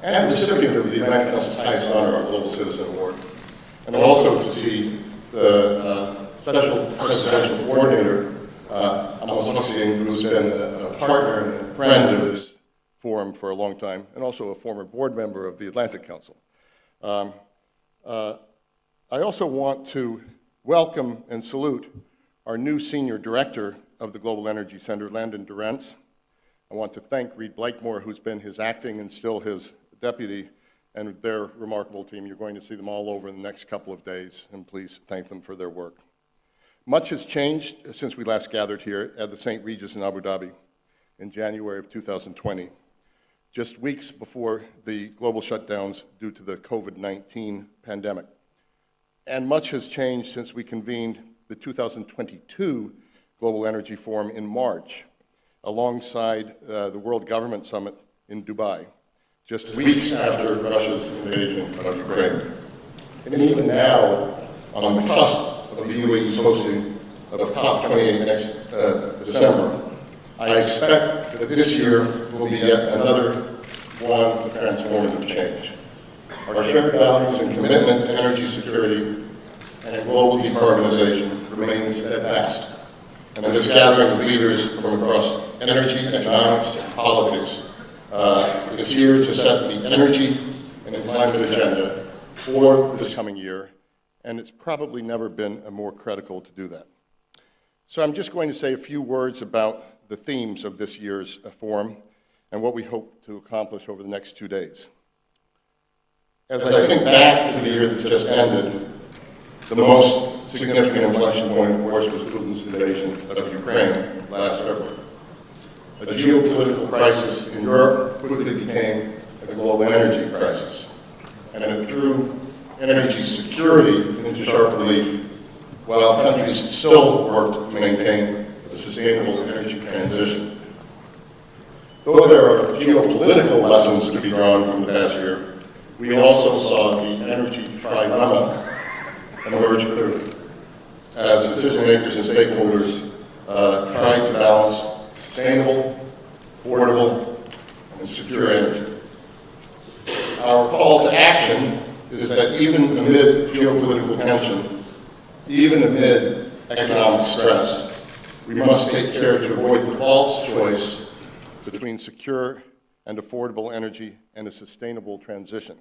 and recipient of the Atlantic Council's highest honor, our Global Citizen Award, and also to see the Special Presidential Coordinator, who's been a partner and a friend of this forum for a long time, and also a former board member of the Atlantic Council. I also want to welcome and salute our new Senior Director of the Global Energy Center, Landon Durrance. I want to thank Reed Blakemore, who's been his acting and still his deputy, and their remarkable team. You're going to see them all over in the next couple of days, and please thank them for their work. Much has changed since we last gathered here at the St. Regis in Abu Dhabi in January of 2020, just weeks before the global shutdowns due to the COVID-19 pandemic. And much has changed since we convened the 2022 Global Energy Forum in March, alongside the World Government Summit in Dubai, just weeks after Russia's invasion of Ukraine. And even now, on the cusp of the UAE's hosting of COP28 next December, I expect that this year will be yet another one of transformative change. Our shared values and commitment to energy security and global decarbonization remains steadfast. And this gathering of leaders from across energy, economics, and politics is here to set the energy and climate agenda for this coming year, and it's probably never been more critical to do that. So I'm just going to say a few words about the themes of this year's forum and what we hope to accomplish over the next 2 days. As I think back to the year that just ended, the most significant inflection point, of course, was Putin's invasion of Ukraine last February. A geopolitical crisis in Europe quickly became a global energy crisis, and it threw energy security into sharp relief, while countries still worked to maintain a sustainable energy transition. Though there are geopolitical lessons to be drawn from the past year, we also saw the energy trilemma emerge clearly, as decision makers and stakeholders tried to balance sustainable, affordable, and secure energy. Our call to action is that even amid geopolitical tension, even amid economic stress, we must take care to avoid the false choice between secure and affordable energy and a sustainable transition.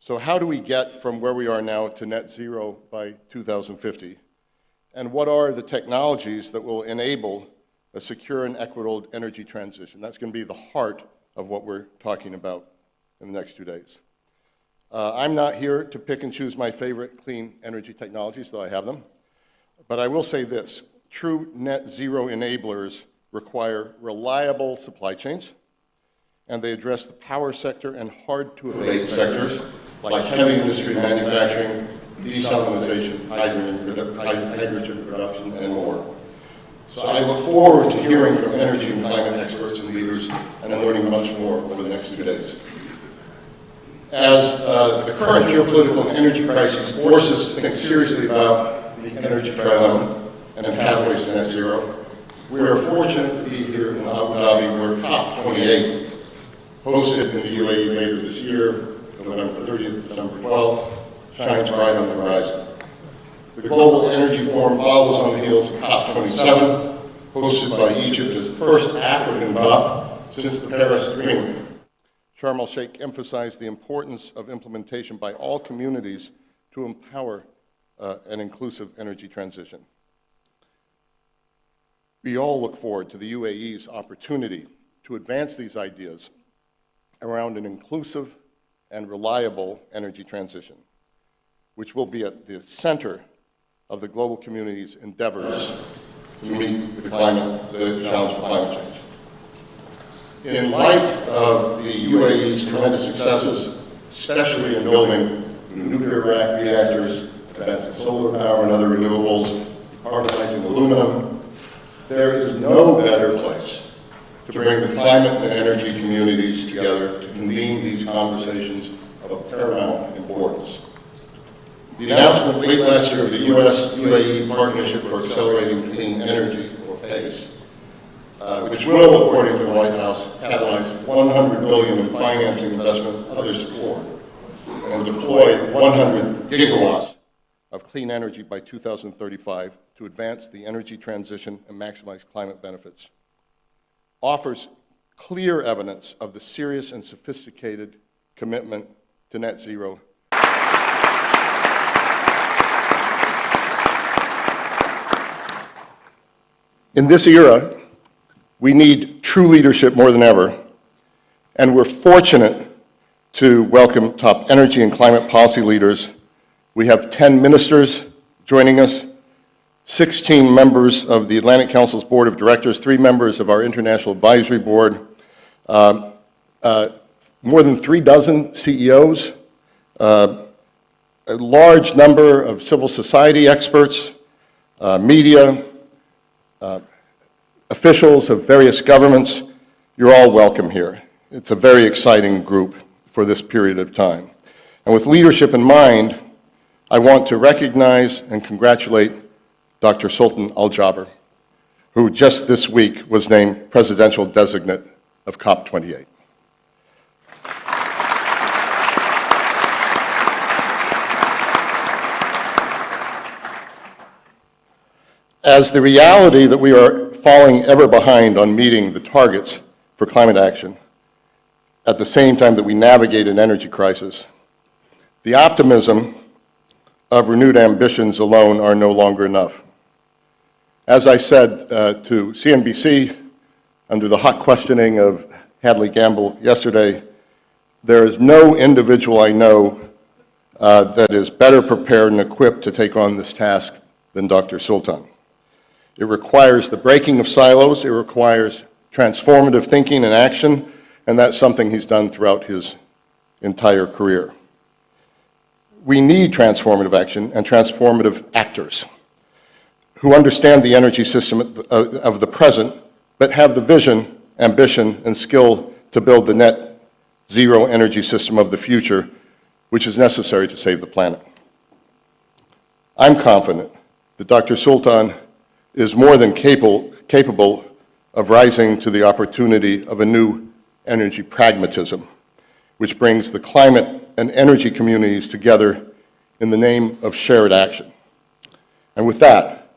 So how do we get from where we are now to net zero by 2050? And what are the technologies that will enable a secure and equitable energy transition? That's going to be the heart of what we're talking about in the next 2 days. I'm not here to pick and choose my favorite clean energy technologies, though I have them. But I will say this: true net zero enablers require reliable supply chains, and they address the power sector and hard-to-abate sectors like heavy industry manufacturing, desalinization, hydrogen production, and more. So I look forward to hearing from energy and climate experts and leaders and learning much more over the next 2 days. As the current geopolitical and energy crisis forces us to think seriously about the energy trilemma and pathways to net zero, we are fortunate to be here in Abu Dhabi, where COP28, hosted in the UAE later this year, November 30th, December 12th, shines bright on the horizon. The Global Energy Forum follows on the heels of COP27, hosted by Egypt as the first African COP since the Paris Agreement. Sharm el-Sheikh emphasized the importance of implementation by all communities to empower an inclusive energy transition. We all look forward to the UAE's opportunity to advance these ideas around an inclusive and reliable energy transition, which will be at the center of the global community's endeavors to meet the challenge of climate change. In light of the UAE's tremendous successes, especially in building nuclear reactors, advancing solar power and other renewables, decarbonizing aluminum, there is no better place to bring the climate and energy communities together to convene these conversations of paramount importance. The announcement late last year of the U.S.-UAE Partnership for Accelerating Clean Energy, or PACE, which will, according to the White House, catalyze $100 billion in financing investment, other support, and deploy 100 gigawatts of clean energy by 2035 to advance the energy transition and maximize climate benefits, offers clear evidence of the serious and sophisticated commitment to net zero. In this era, we need true leadership more than ever, and we're fortunate to welcome top energy and climate policy leaders. We have 10 ministers joining us, 16 members of the Atlantic Council's Board of Directors, 3 members of our International Advisory Board, more than 3 dozen CEOs, a large number of civil society experts, media, officials of various governments. You're all welcome here. It's a very exciting group for this period of time. And with leadership in mind, I want to recognize and congratulate Dr. Sultan Al-Jaber, who just this week was named Presidential Designate of COP28. As the reality that we are falling ever behind on meeting the targets for climate action, at the same time that we navigate an energy crisis, the optimism of renewed ambitions alone are no longer enough. As I said to CNBC under the hot questioning of Hadley Gamble yesterday, there is no individual I know that is better prepared and equipped to take on this task than Dr. Sultan. It requires the breaking of silos, it requires transformative thinking and action, and that's something he's done throughout his entire career. We need transformative action and transformative actors who understand the energy system of the present, but have the vision, ambition, and skill to build the net zero energy system of the future, which is necessary to save the planet. I'm confident that Dr. Sultan is more than capable of rising to the opportunity of a new energy pragmatism, which brings the climate and energy communities together in the name of shared action. And with that,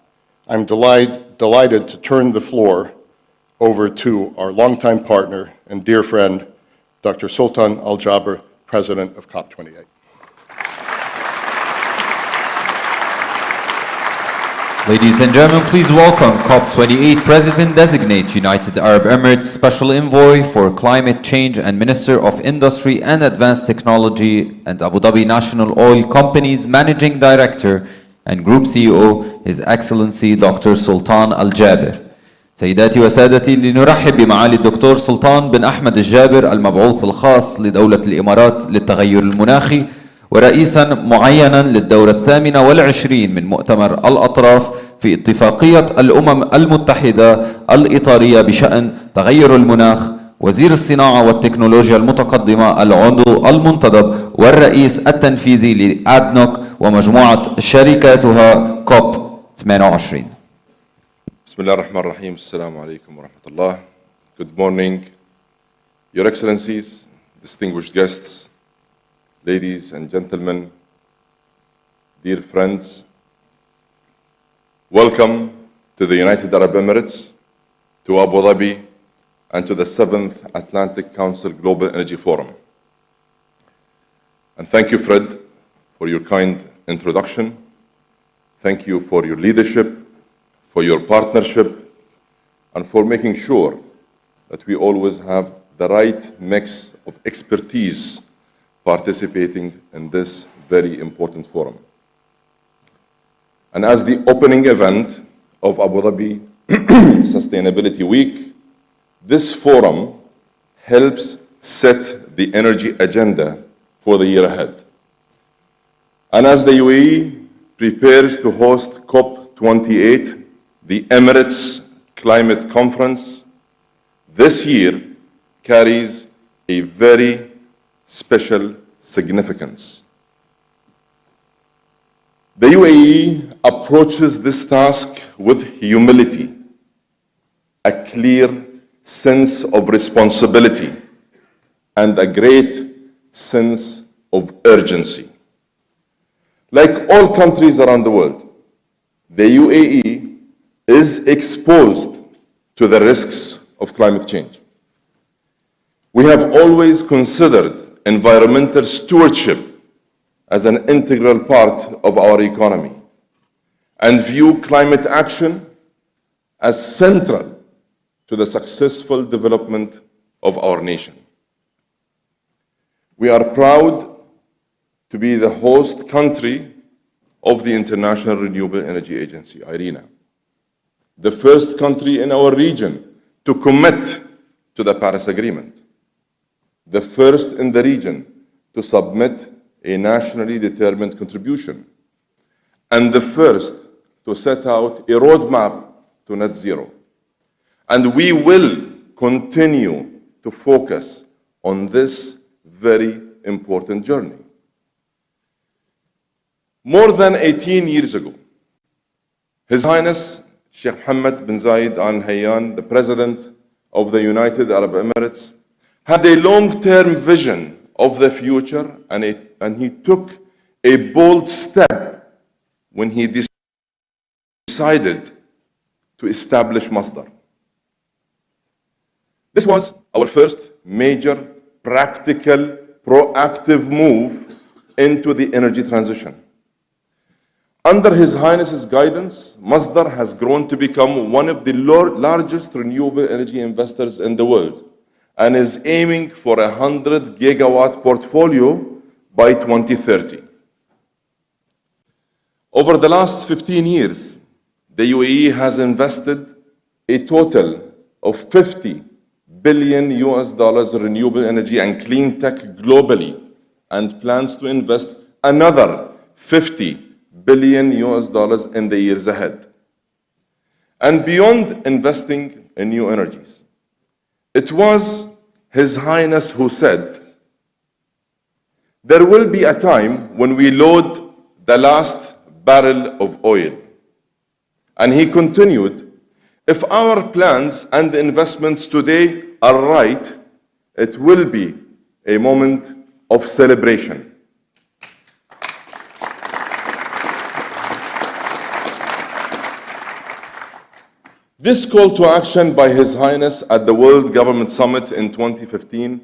I'm delighted to turn the floor over to our longtime partner and dear friend, Dr. Sultan Al-Jaber, President of COP28. Ladies and gentlemen, please welcome COP28 President-Designate, United Arab Emirates Special Envoy for Climate Change and Minister of Industry and Advanced Technology and Abu Dhabi National Oil Company's Managing Director and Group CEO, His Excellency Dr. Sultan Al-Jaber. سيداتي وسادتي، لنرحب بمعالي الدكتور سلطان بن أحمد الجابر المبعوث الخاص لدولة الإمارات للتغير المناخي ورئيساً معيناً للدورة 28 من مؤتمر الأطراف في اتفاقية الأمم المتحدة الإطارية بشأن تغير المناخ، وزير الصناعة والتكنولوجيا المتقدمة العضو المنتدب والرئيس التنفيذي لأدنوك ومجموعة شركاتها كوب 28. بسم الله الرحمن الرحيم. السلام عليكم ورحمة الله. Good morning, Your Excellencies, distinguished guests, ladies and gentlemen, dear friends. Welcome to the United Arab Emirates, to Abu Dhabi, and to the 7th Atlantic Council Global Energy Forum. And thank you, Fred, for your kind introduction. Thank you for your leadership, for your partnership, and for making sure that we always have the right mix of expertise participating in this very important forum. And as the opening event of Abu Dhabi Sustainability Week, this forum helps set the energy agenda for the year ahead. And as the UAE prepares to host COP28, the Emirates Climate Conference, this year carries a very special significance. The UAE approaches this task with humility a clear sense of responsibility and a great sense of urgency. Like all countries around the world, the UAE is exposed to the risks of climate change. We have always considered environmental stewardship as an integral part of our economy and view climate action as central to the successful development of our nation. We are proud to be the host country of the International Renewable Energy Agency, IRENA, the first country in our region to commit to the Paris Agreement, the first in the region to submit a nationally determined contribution, and the first to set out a roadmap to net zero. And we will continue to focus on this very important journey. More than 18 years ago, His Highness Sheikh Mohammed bin Zayed Al Nahyan, the President of the United Arab Emirates, had a long-term vision of the future, and he took a bold step when he decided to establish Masdar. This was our first major, practical, proactive move into the energy transition. Under His Highness's guidance, Masdar has grown to become one of the largest renewable energy investors in the world and is aiming for a 100 gigawatt portfolio by 2030. Over the last 15 years, the UAE has invested a total of $50 billion in renewable energy and clean tech globally, and plans to invest another $50 billion in the years ahead. And beyond investing in new energies, it was His Highness who said, "There will be a time when we load the last barrel of oil." And he continued, "If our plans and investments today are right, it will be a moment of celebration." This call to action by His Highness at the World Government Summit in 2015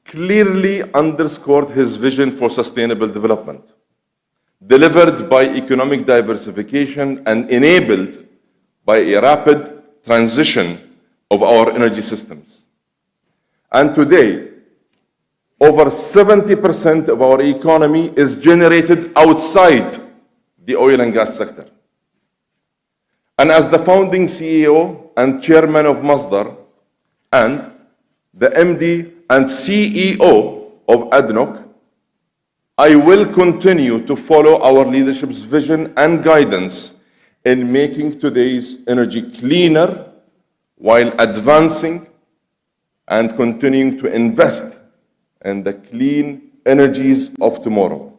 clearly underscored his vision for sustainable development, delivered by economic diversification and enabled by a rapid transition of our energy systems. And today, over 70% of our economy is generated outside the oil and gas sector. And as the founding CEO and chairman of Masdar and the MD and CEO of ADNOC, I will continue to follow our leadership's vision and guidance in making today's energy cleaner while advancing and continuing to invest in the clean energies of tomorrow.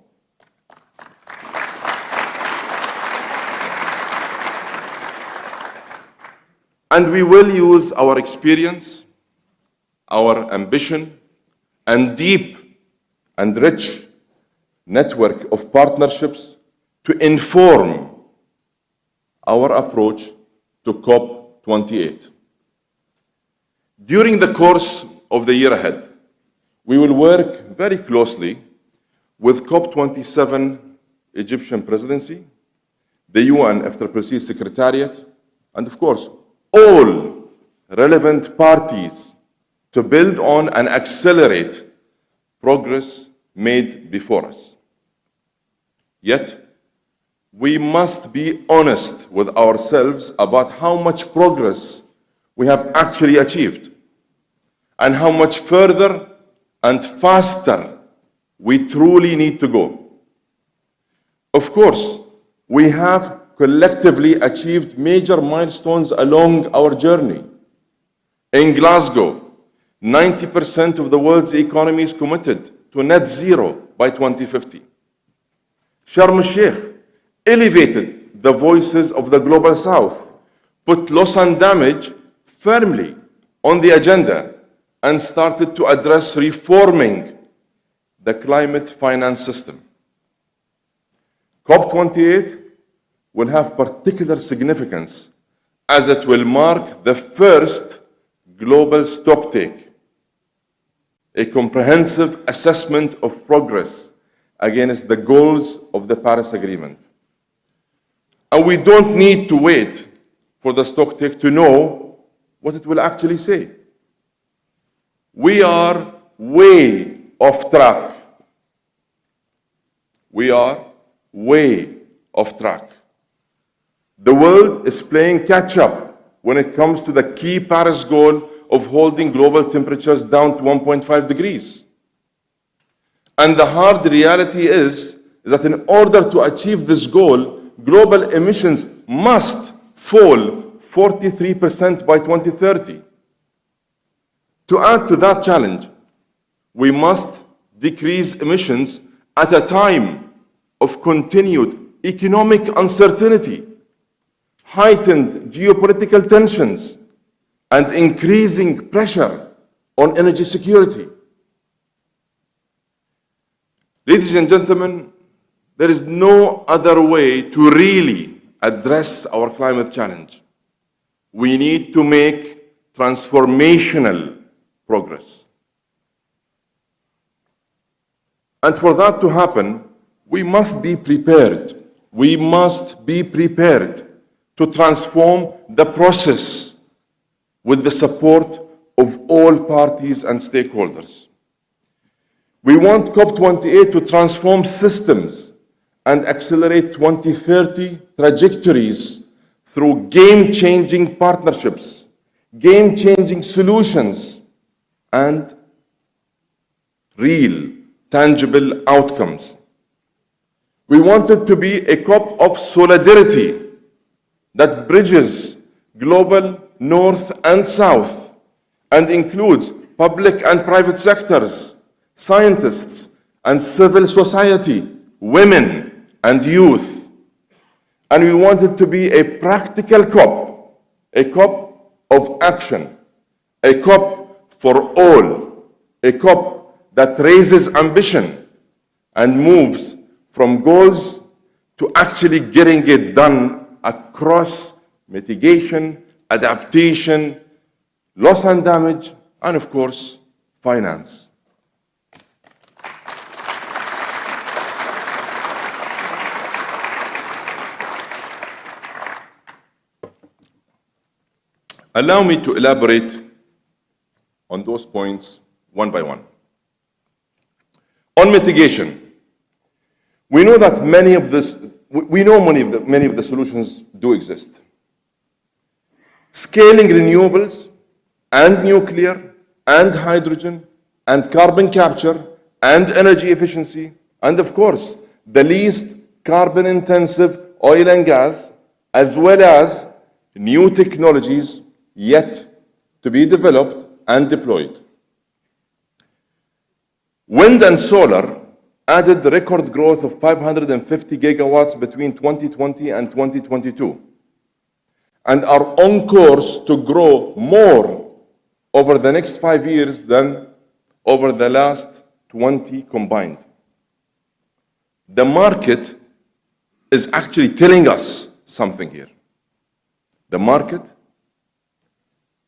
And we will use our experience, our ambition, and deep and rich network of partnerships to inform our approach to COP28. During the course of the year ahead, we will work very closely with COP27 Egyptian presidency, the UN FCCC Secretariat, and of course, all relevant parties to build on and accelerate progress made before us. Yet, we must be honest with ourselves about how much progress we have actually achieved and how much further and faster we truly need to go. Of course, we have collectively achieved major milestones along our journey. In Glasgow, 90% of the world's economy is committed to net zero by 2050. Sharm el-Sheikh elevated the voices of the Global South, put loss and damage firmly on the agenda and started to address reforming the climate finance system. COP28 will have particular significance as it will mark the first global stocktake, a comprehensive assessment of progress against the goals of the Paris Agreement. And we don't need to wait for the stocktake to know what it will actually say. We are way off track. We are way off track. The world is playing catch up when it comes to the key Paris goal of holding global temperatures down to 1.5 degrees. And the hard reality is that in order to achieve this goal, global emissions must fall 43% by 2030. To add to that challenge, we must decrease emissions at a time of continued economic uncertainty, heightened geopolitical tensions, and increasing pressure on energy security. Ladies and gentlemen, there is no other way to really address our climate challenge. We need to make transformational progress. And for that to happen, we must be prepared. We must be prepared to transform the process with the support of all parties and stakeholders. We want COP28 to transform systems and accelerate 2030 trajectories through game-changing partnerships, game-changing solutions, and real, tangible outcomes. We want it to be a COP of solidarity that bridges global North and South and includes public and private sectors, scientists and civil society, women and youth. And we want it to be a practical COP, a COP of action, a COP for all, a COP that raises ambition and moves from goals to actually getting it done across mitigation, adaptation, loss and damage, and of course, finance. Allow me to elaborate on those points one by one. On mitigation, we know that many of the solutions do exist. Scaling renewables and nuclear and hydrogen and carbon capture and energy efficiency, and of course, the least carbon intensive oil and gas, as well as new technologies yet to be developed and deployed. Wind and solar added record growth of 550 gigawatts between 2020 and 2022, and are on course to grow more over the next 5 years than over the last 20 combined. The market is actually telling us something here. The market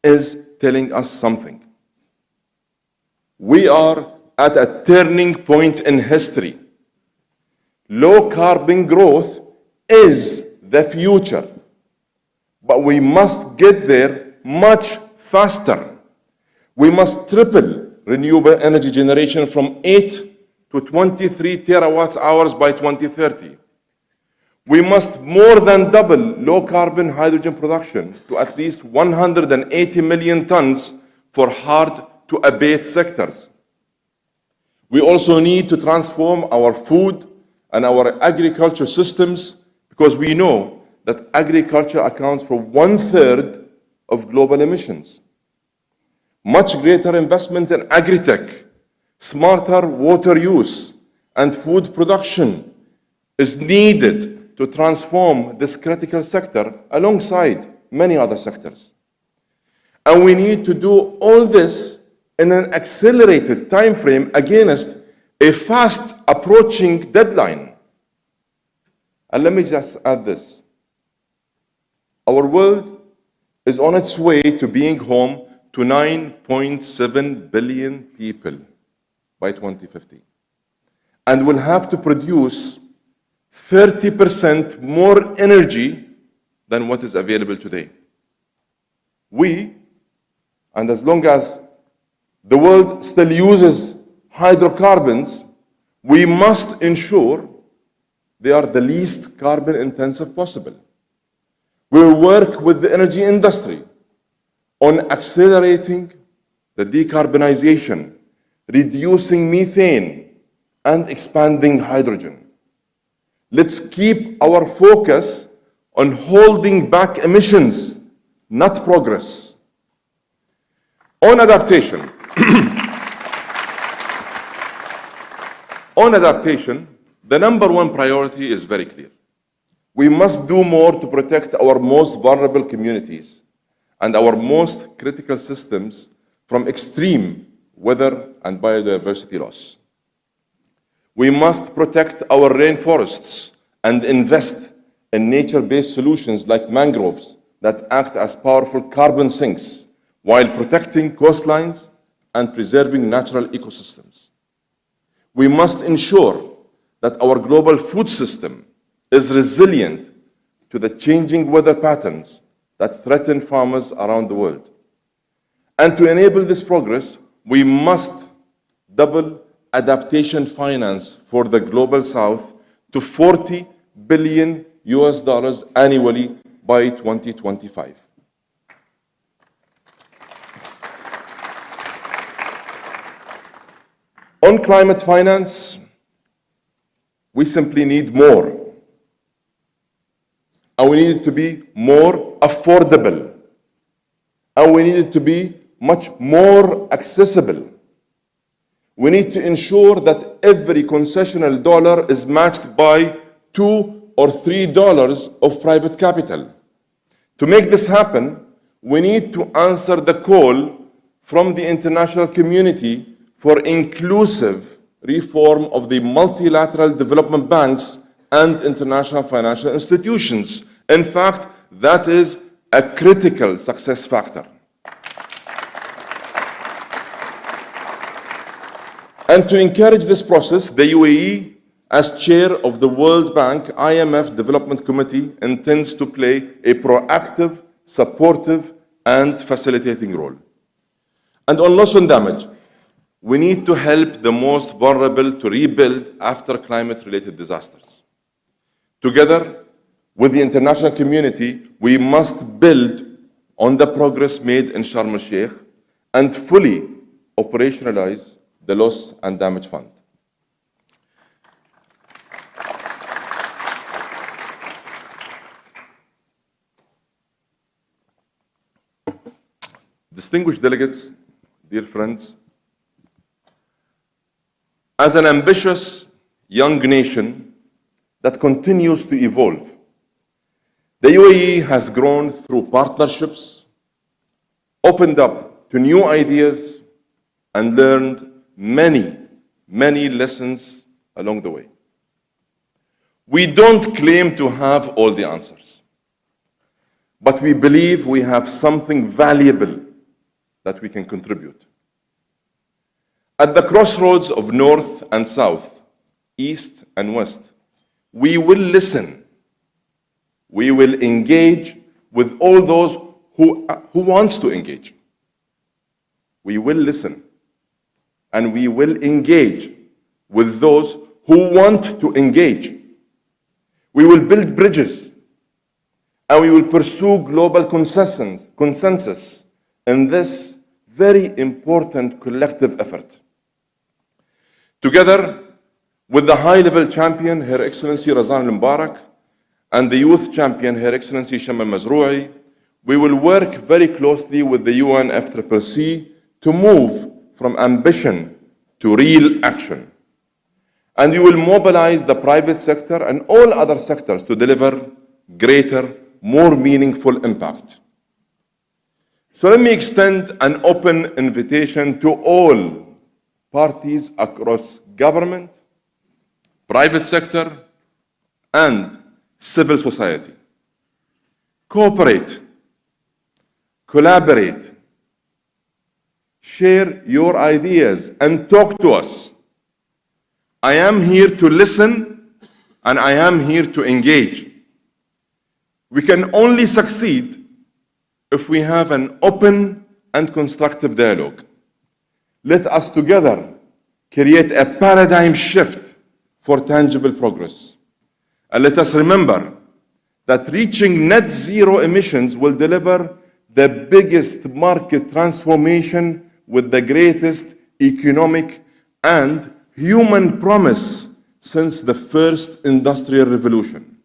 is telling us something. We are at a turning point in history. Low carbon growth is the future, but we must get there much faster. We must triple renewable energy generation from 8 to 23 terawatt hours by 2030. We must more than double low-carbon hydrogen production to at least 180 million tons for hard-to-abate sectors. We also need to transform our food and our agriculture systems because we know that agriculture accounts for 1/3 of global emissions. Much greater investment in agri-tech, smarter water use, and food production is needed to transform this critical sector alongside many other sectors. And we need to do all this in an accelerated time frame against a fast approaching deadline. And let me just add this. Our world is on its way to being home to 9.7 billion people by 2050. And will have to produce 30% more energy than what is available today. And as long as the world still uses hydrocarbons, we must ensure they are the least carbon intensive possible. We'll work with the energy industry on accelerating the decarbonization, reducing methane, and expanding hydrogen. Let's keep our focus on holding back emissions, not progress. On adaptation, the number one priority is very clear. We must do more to protect our most vulnerable communities and our most critical systems from extreme weather and biodiversity loss. We must protect our rainforests and invest in nature-based solutions like mangroves that act as powerful carbon sinks while protecting coastlines and preserving natural ecosystems. We must ensure that our global food system is resilient to the changing weather patterns that threaten farmers around the world. And to enable this progress, we must double adaptation finance for the Global South to $40 billion annually by 2025. On climate finance, we simply need more. And we need it to be more affordable. And we need it to be much more accessible. We need to ensure that every concessional dollar is matched by $2 or $3 of private capital. To make this happen, we need to answer the call from the international community for inclusive reform of the multilateral development banks and international financial institutions. In fact, that is a critical success factor. And to encourage this process, the UAE, as chair of the World Bank IMF Development Committee, intends to play a proactive, supportive, and facilitating role. And on loss and damage, we need to help the most vulnerable to rebuild after climate-related disasters. Together with the international community, we must build on the progress made in Sharm el-Sheikh and fully operationalize the Loss and Damage Fund. Distinguished delegates, dear friends, as an ambitious young nation that continues to evolve, the UAE has grown through partnerships, opened up to new ideas, and learned many, many lessons along the way. We don't claim to have all the answers, but we believe we have something valuable that we can contribute. At the crossroads of North and South, East and West, we will listen. We will engage with all those who wants to engage. We will listen. And we will engage with those who want to engage. We will build bridges. And we will pursue global consensus in this very important collective effort. Together with the high-level champion, Her Excellency Razan al-Mubarak, and the youth champion, Her Excellency Sham al-Mazrou'i, we will work very closely with the UNFCCC to move from ambition to real action. And we will mobilize the private sector and all other sectors to deliver greater, more meaningful impact. So let me extend an open invitation to all parties across government, private sector, and civil society. Cooperate, collaborate, share your ideas, and talk to us. I am here to listen, and I am here to engage. We can only succeed if we have an open and constructive dialogue. Let us together create a paradigm shift for tangible progress. And let us remember that reaching net zero emissions will deliver the biggest market transformation with the greatest economic and human promise since the first industrial revolution.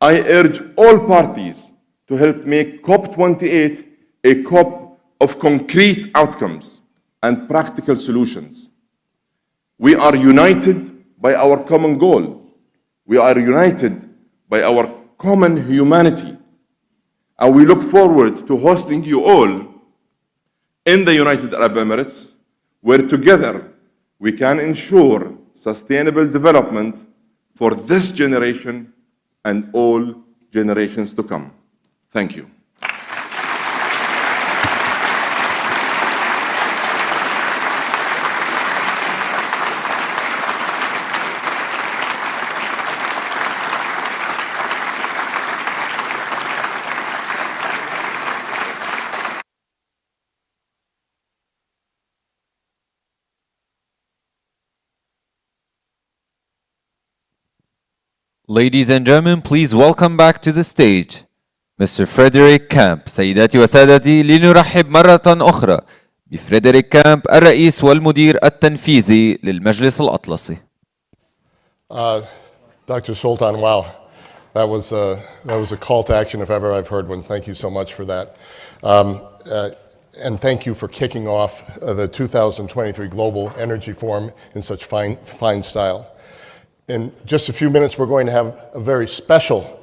I urge all parties to help make COP28 a COP of concrete outcomes and practical solutions. We are united by our common goal. We are united by our common humanity. And we look forward to hosting you all in the United Arab Emirates, where together we can ensure sustainable development for this generation and all generations to come. Thank you. Ladies and gentlemen, please welcome back to the stage Mr. Frederick Camp. سيداتي وسادتي، لنرحب مرة أخرى بفريدريك كامب الرئيس والمدير التنفيذي للمجلس الأطلسي. Dr. Sultan, wow, that was a call to action if ever I've heard one. Thank you so much for that. And thank you for kicking off the 2023 Global Energy Forum in such fine style. In just a few minutes, we're going to have a very special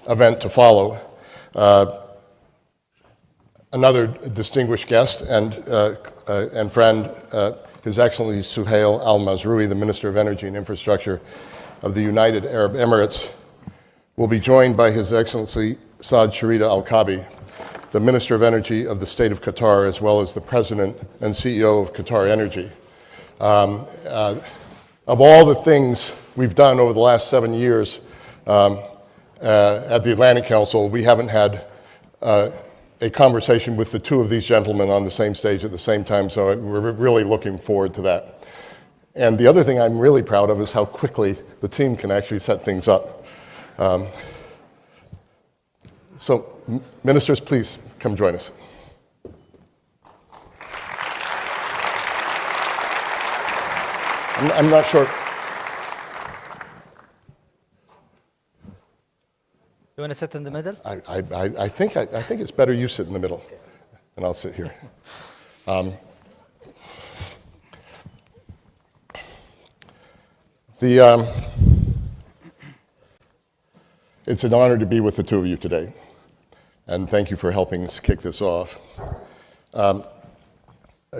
event to follow. Another distinguished guest and friend, His Excellency Suhail Al-Mazroui, the Minister of Energy and Infrastructure of the United Arab Emirates, will be joined by His Excellency Saad Sharida Al-Kabi, the Minister of Energy of the State of Qatar, as well as the President and CEO of Qatar Energy. Of all the things we've done over the last 7 years at the Atlantic Council, we haven't had a conversation with the two of these gentlemen on the same stage at the same time, so we're really looking forward to that. And the other thing I'm really proud of is how quickly the team can actually set things up. So, ministers, please come join us. I'm not sure. You want to sit in the middle? I think it's better you sit in the middle, and I'll sit here. It's an honor to be with the two of you today, and thank you for helping us kick this off.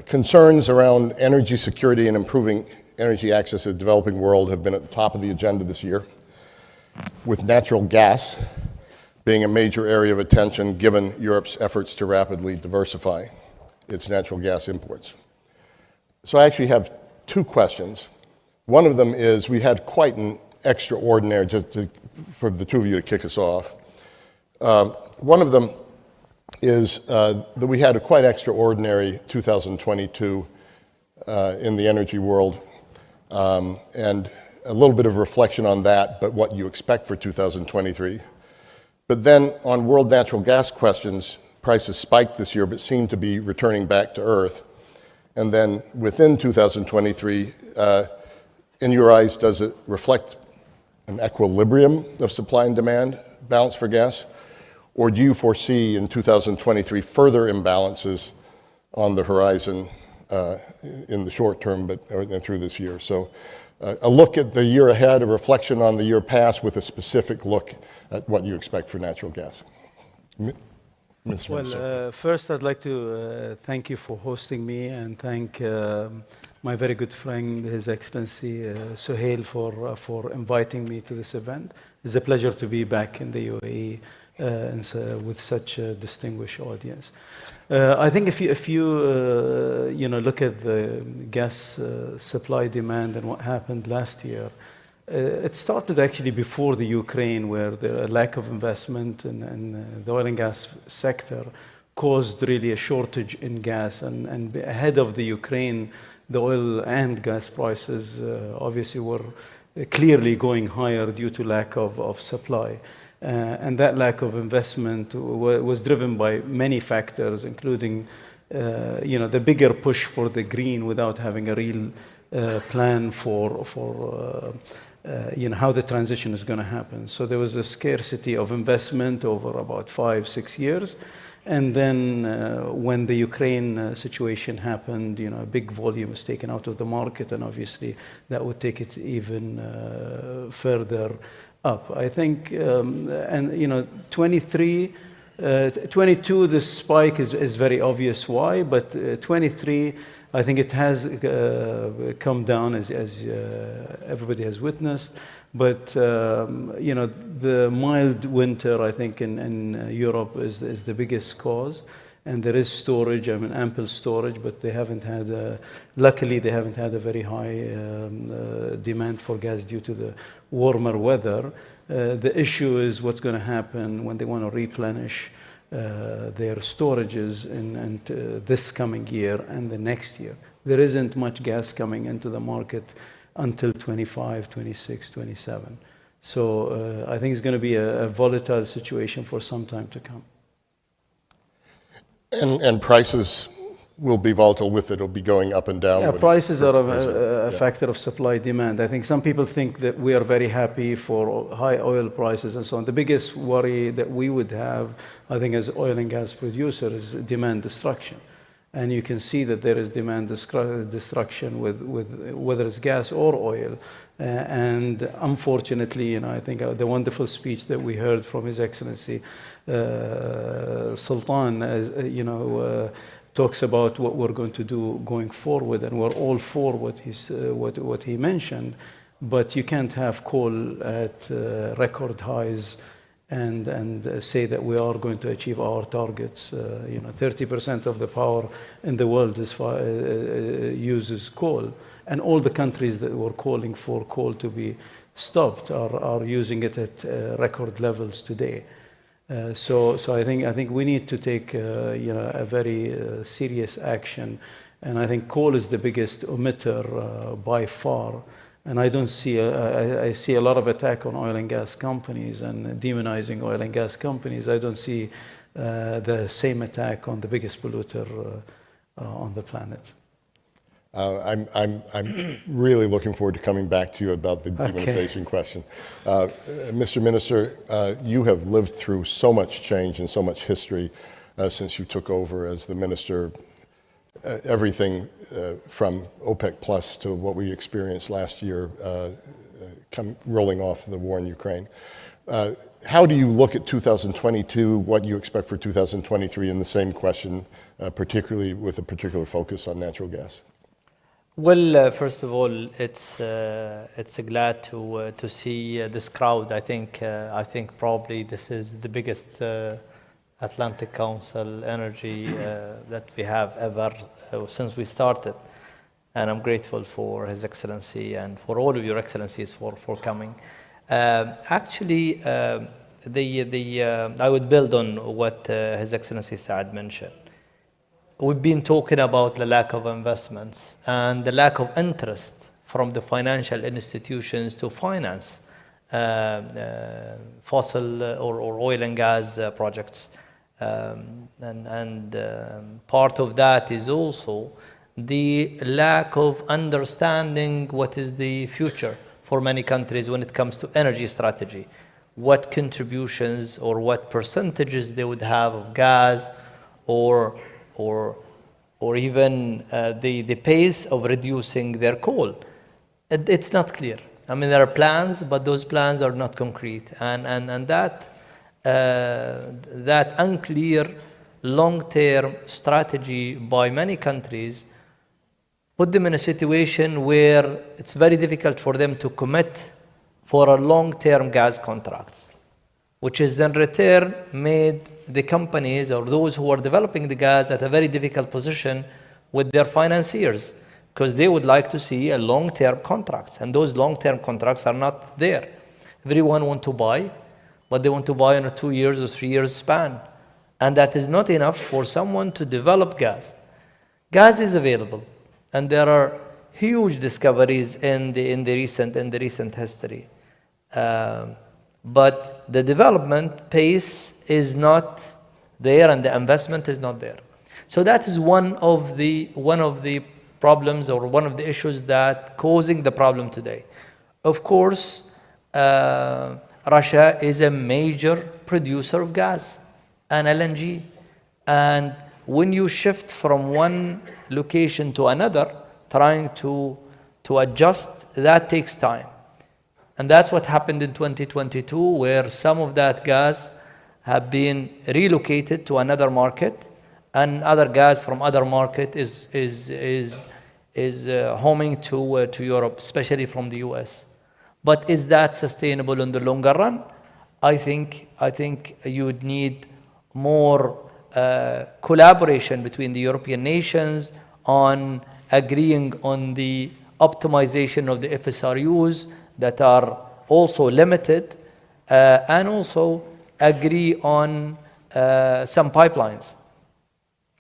Concerns around energy security and improving energy access in the developing world have been at the top of the agenda this year, with natural gas being a major area of attention given Europe's efforts to rapidly diversify its natural gas imports. So I actually have two questions. One of them is, we had quite an extraordinary, for the two of you to kick us off. One of them is that we had a quite extraordinary 2022 in the energy world, and a little bit of reflection on that, but what you expect for 2023. But then on world natural gas questions, prices spiked this year, but seem to be returning back to earth. And then within 2023, in your eyes, does it reflect an equilibrium of supply and demand balance for gas? Or do you foresee in 2023 further imbalances on the horizon in the short term, but through this year? So a look at the year ahead, a reflection on the year past with a specific look at what you expect for natural gas. Mr. Well, Minister. first I'd like to thank you for hosting me and thank my very good friend, His Excellency Suhail, for inviting me to this event. It's a pleasure to be back in the UAE with such a distinguished audience. I think if you look at the gas supply demand and what happened last year, it started actually before the Ukraine, where the lack of investment in the oil and gas sector caused really a shortage in gas. And ahead of the Ukraine, the oil and gas prices obviously were clearly going higher due to lack of supply. And that lack of investment was driven by many factors, including the bigger push for the green without having a real plan for how the transition is going to happen. So there was a scarcity of investment over about 5-6 years. And then when the Ukraine situation happened, a big volume was taken out of the market, and obviously that would take it even further up. I think, 22, the spike is very obvious why, but 23, I think it has come down as everybody has witnessed. But the mild winter, I think, in Europe is the biggest cause. And there is storage, ample storage, but they haven't had, luckily they haven't had a very high demand for gas due to the warmer weather. The issue is what's going to happen when they want to replenish their storages in this coming year and the next year. There isn't much gas coming into the market until 25, 26, 27. So I think it's going to be a volatile situation for some time to come. And prices will be volatile with it. It'll be going up and down. Yeah, prices are a factor of supply demand. I think some people think that we are very happy for high oil prices and so on. The biggest worry that we would have, I think, as oil and gas producers is demand destruction. And you can see that there is demand destruction with whether it's gas or oil. And unfortunately, I think the wonderful speech that we heard from His Excellency Sultan, talks about what we're going to do going forward, and we're all for what he mentioned. But you can't have coal at record highs and say that we are going to achieve our targets. 30% of the power in the world uses coal, and all the countries that were calling for coal to be stopped are using it at record levels today. So I think we need to take a very serious action, and I think coal is the biggest emitter by far. And I don't see I see a lot of attack on oil and gas companies and demonizing oil and gas companies. I don't see the same attack on the biggest polluter on the planet. I'm really looking forward to coming back to you about the demonization question. Mr. Minister, you have lived through so much change and so much history since you took over as the minister. Everything from OPEC Plus to what we experienced last year, rolling off the war in Ukraine. How do you look at 2022, what you expect for 2023, and the same question, particularly with a particular focus on natural gas? Well, first of all, it's glad to see this crowd. I think probably this is the biggest Atlantic Council energy that we have ever since we started, and I'm grateful for His Excellency and for all of your excellencies for coming. Actually, I would build on what His Excellency Saad mentioned. We've been talking about the lack of investments and the lack of interest from the financial institutions to finance fossil or oil and gas projects. Part of that is also the lack of understanding what is the future for many countries when it comes to energy strategy, what contributions or what percentages they would have of gas, or even the pace of reducing their coal. It's not clear. I mean, there are plans, but those plans are not concrete, and that unclear long-term strategy by many countries put them in a situation where it's very difficult for them to commit for a long-term gas contracts, which is then return made the companies or those who are developing the gas at a very difficult position with their financiers, because they would like to see a long-term contracts, and those long-term contracts are not there. Everyone want to buy, but they want to buy in a 2 years or 3 years span, and that is not enough for someone to develop gas. Gas is available, and there are huge discoveries in the recent history, but the development pace is not there, and the investment is not there. So that is one of the problems, or one of the issues that causing the problem today. Of course, Russia is a major producer of gas and LNG, and when you shift from one location to another, trying to adjust, that takes time. And that's what happened in 2022, where some of that gas have been relocated to another market, and other gas from other market is homing to Europe, especially from the US. But is that sustainable in the longer run? I think you would need more collaboration between the European nations on agreeing on the optimization of the FSRUs that are also limited, and also agree on some pipelines.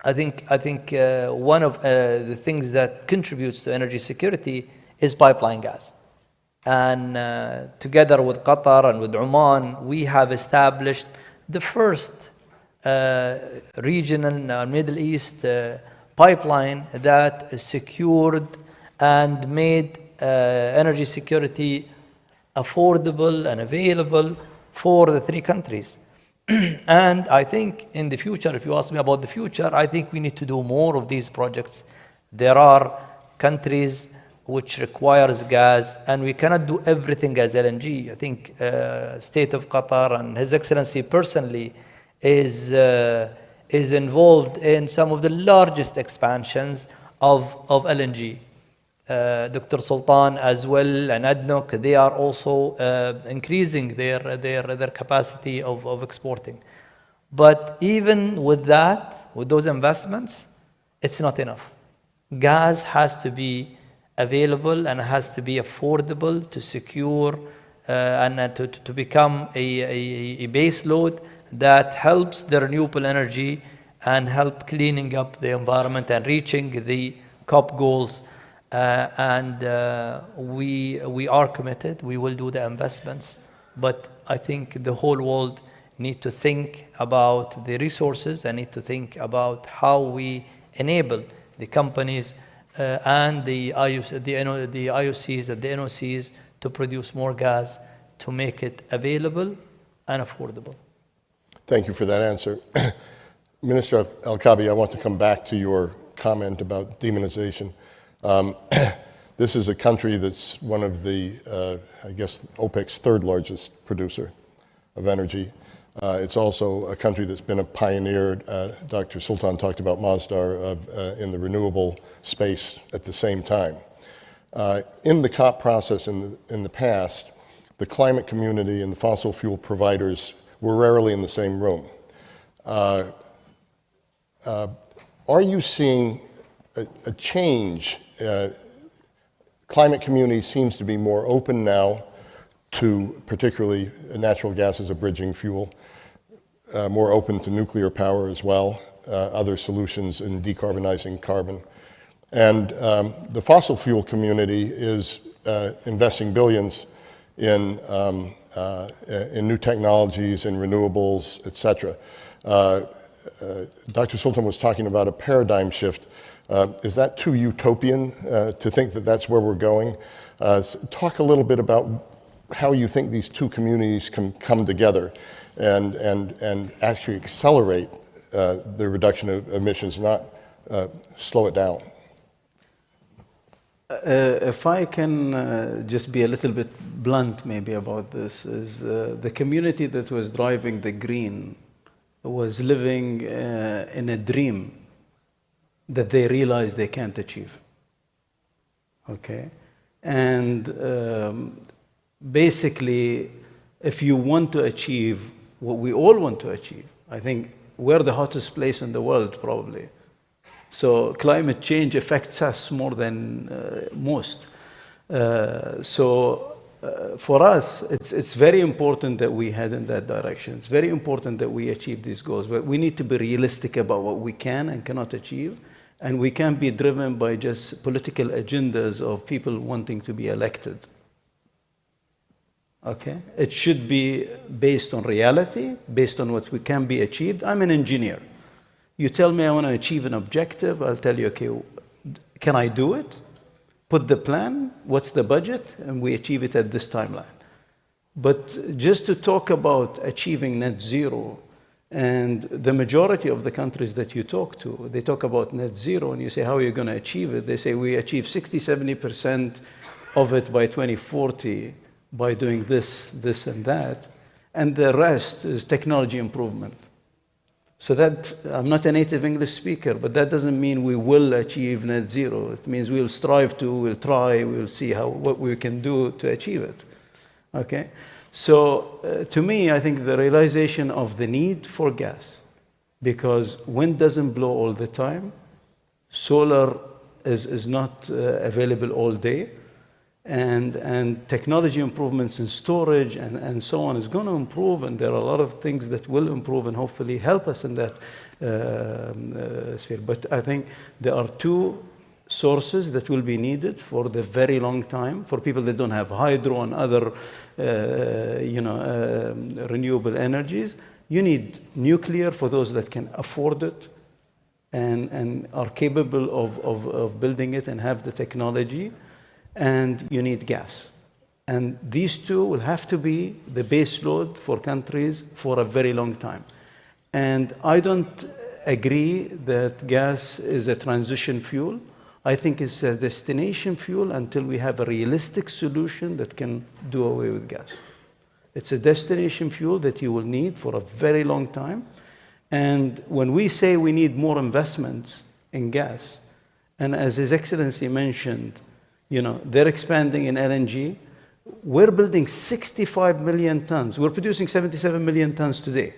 I think one of the things that contributes to energy security is pipeline gas. And together with Qatar and with Oman, we have established the first regional Middle East pipeline that secured and made energy security affordable and available for the three countries. And I think in the future, if you ask me about the future, I think we need to do more of these projects. There are countries which requires gas, and we cannot do everything as LNG. I think State of Qatar and His Excellency personally is involved in some of the largest expansions of LNG. Dr. Sultan as well, and ADNOC, they are also increasing their capacity of exporting. But even with that, with those investments, it's not enough. Gas has to be available and has to be affordable to secure and to become a base load that helps the renewable energy and help cleaning up the environment and reaching the COP goals. We are committed. We will do the investments, but I think the whole world need to think about the resources and need to think about how we enable the companies and the IOCs and the NOCs to produce more gas to make it available and affordable. Thank you for that answer. Minister Al-Kabi, I want to come back to your comment about demonization. This is a country that's one of the, I guess, OPEC's third largest producer of energy. It's also a country that's been a pioneer. Dr. Sultan talked about Masdar in the renewable space at the same time. In the COP process in the past, the climate community and the fossil fuel providers were rarely in the same room. Are you seeing a change? Climate community seems to be more open now to particularly natural gas as a bridging fuel, more open to nuclear power as well, other solutions in decarbonizing carbon. And the fossil fuel community is investing billions in new technologies, in renewables, et cetera. Dr. Sultan was talking about a paradigm shift. Is that too utopian to think that that's where we're going? Talk a little bit about how you think these two communities can come together and actually accelerate the reduction of emissions, not slow it down. If I can just be a little bit blunt maybe about this, is the community that was driving the green was living in a dream that they realize they can't achieve. Okay? And basically, if you want to achieve what we all want to achieve, I think we're the hottest place in the world, probably. So climate change affects us more than most. For us, it's very important that we head in that direction. It's very important that we achieve these goals. But we need to be realistic about what we can and cannot achieve. And we can't be driven by just political agendas of people wanting to be elected. Okay? It should be based on reality, based on what can be achieved. I'm an engineer. You tell me I want to achieve an objective, I'll tell you, okay, can I do it? Put the plan, what's the budget, and we achieve it at this timeline. But just to talk about achieving net zero, and the majority of the countries that you talk to, they talk about net zero, and you say, how are you going to achieve it? They say, we achieve 60, 70% of it by 2040 by doing this, this, and that. And the rest is technology improvement. So that, I'm not a native English speaker, but that doesn't mean we will achieve net zero. It means we'll strive to, we'll try, we'll see what we can do to achieve it. Okay? So to me, I think the realization of the need for gas, because wind doesn't blow all the time, solar is not available all day, and technology improvements in storage and so on is going to improve, and there are a lot of things that will improve and hopefully help us in that sphere. But I think there are two sources that will be needed for the very long time for people that don't have hydro and other renewable energies. You need nuclear for those that can afford it and are capable of building it and have the technology. And you need gas. And these two will have to be the base load for countries for a very long time. And I don't agree that gas is a transition fuel. I think it's a destination fuel until we have a realistic solution that can do away with gas. It's a destination fuel that you will need for a very long time. And when we say we need more investments in gas, and as His Excellency mentioned, they're expanding in LNG. We're building 65 million tons. We're producing 77 million tons today.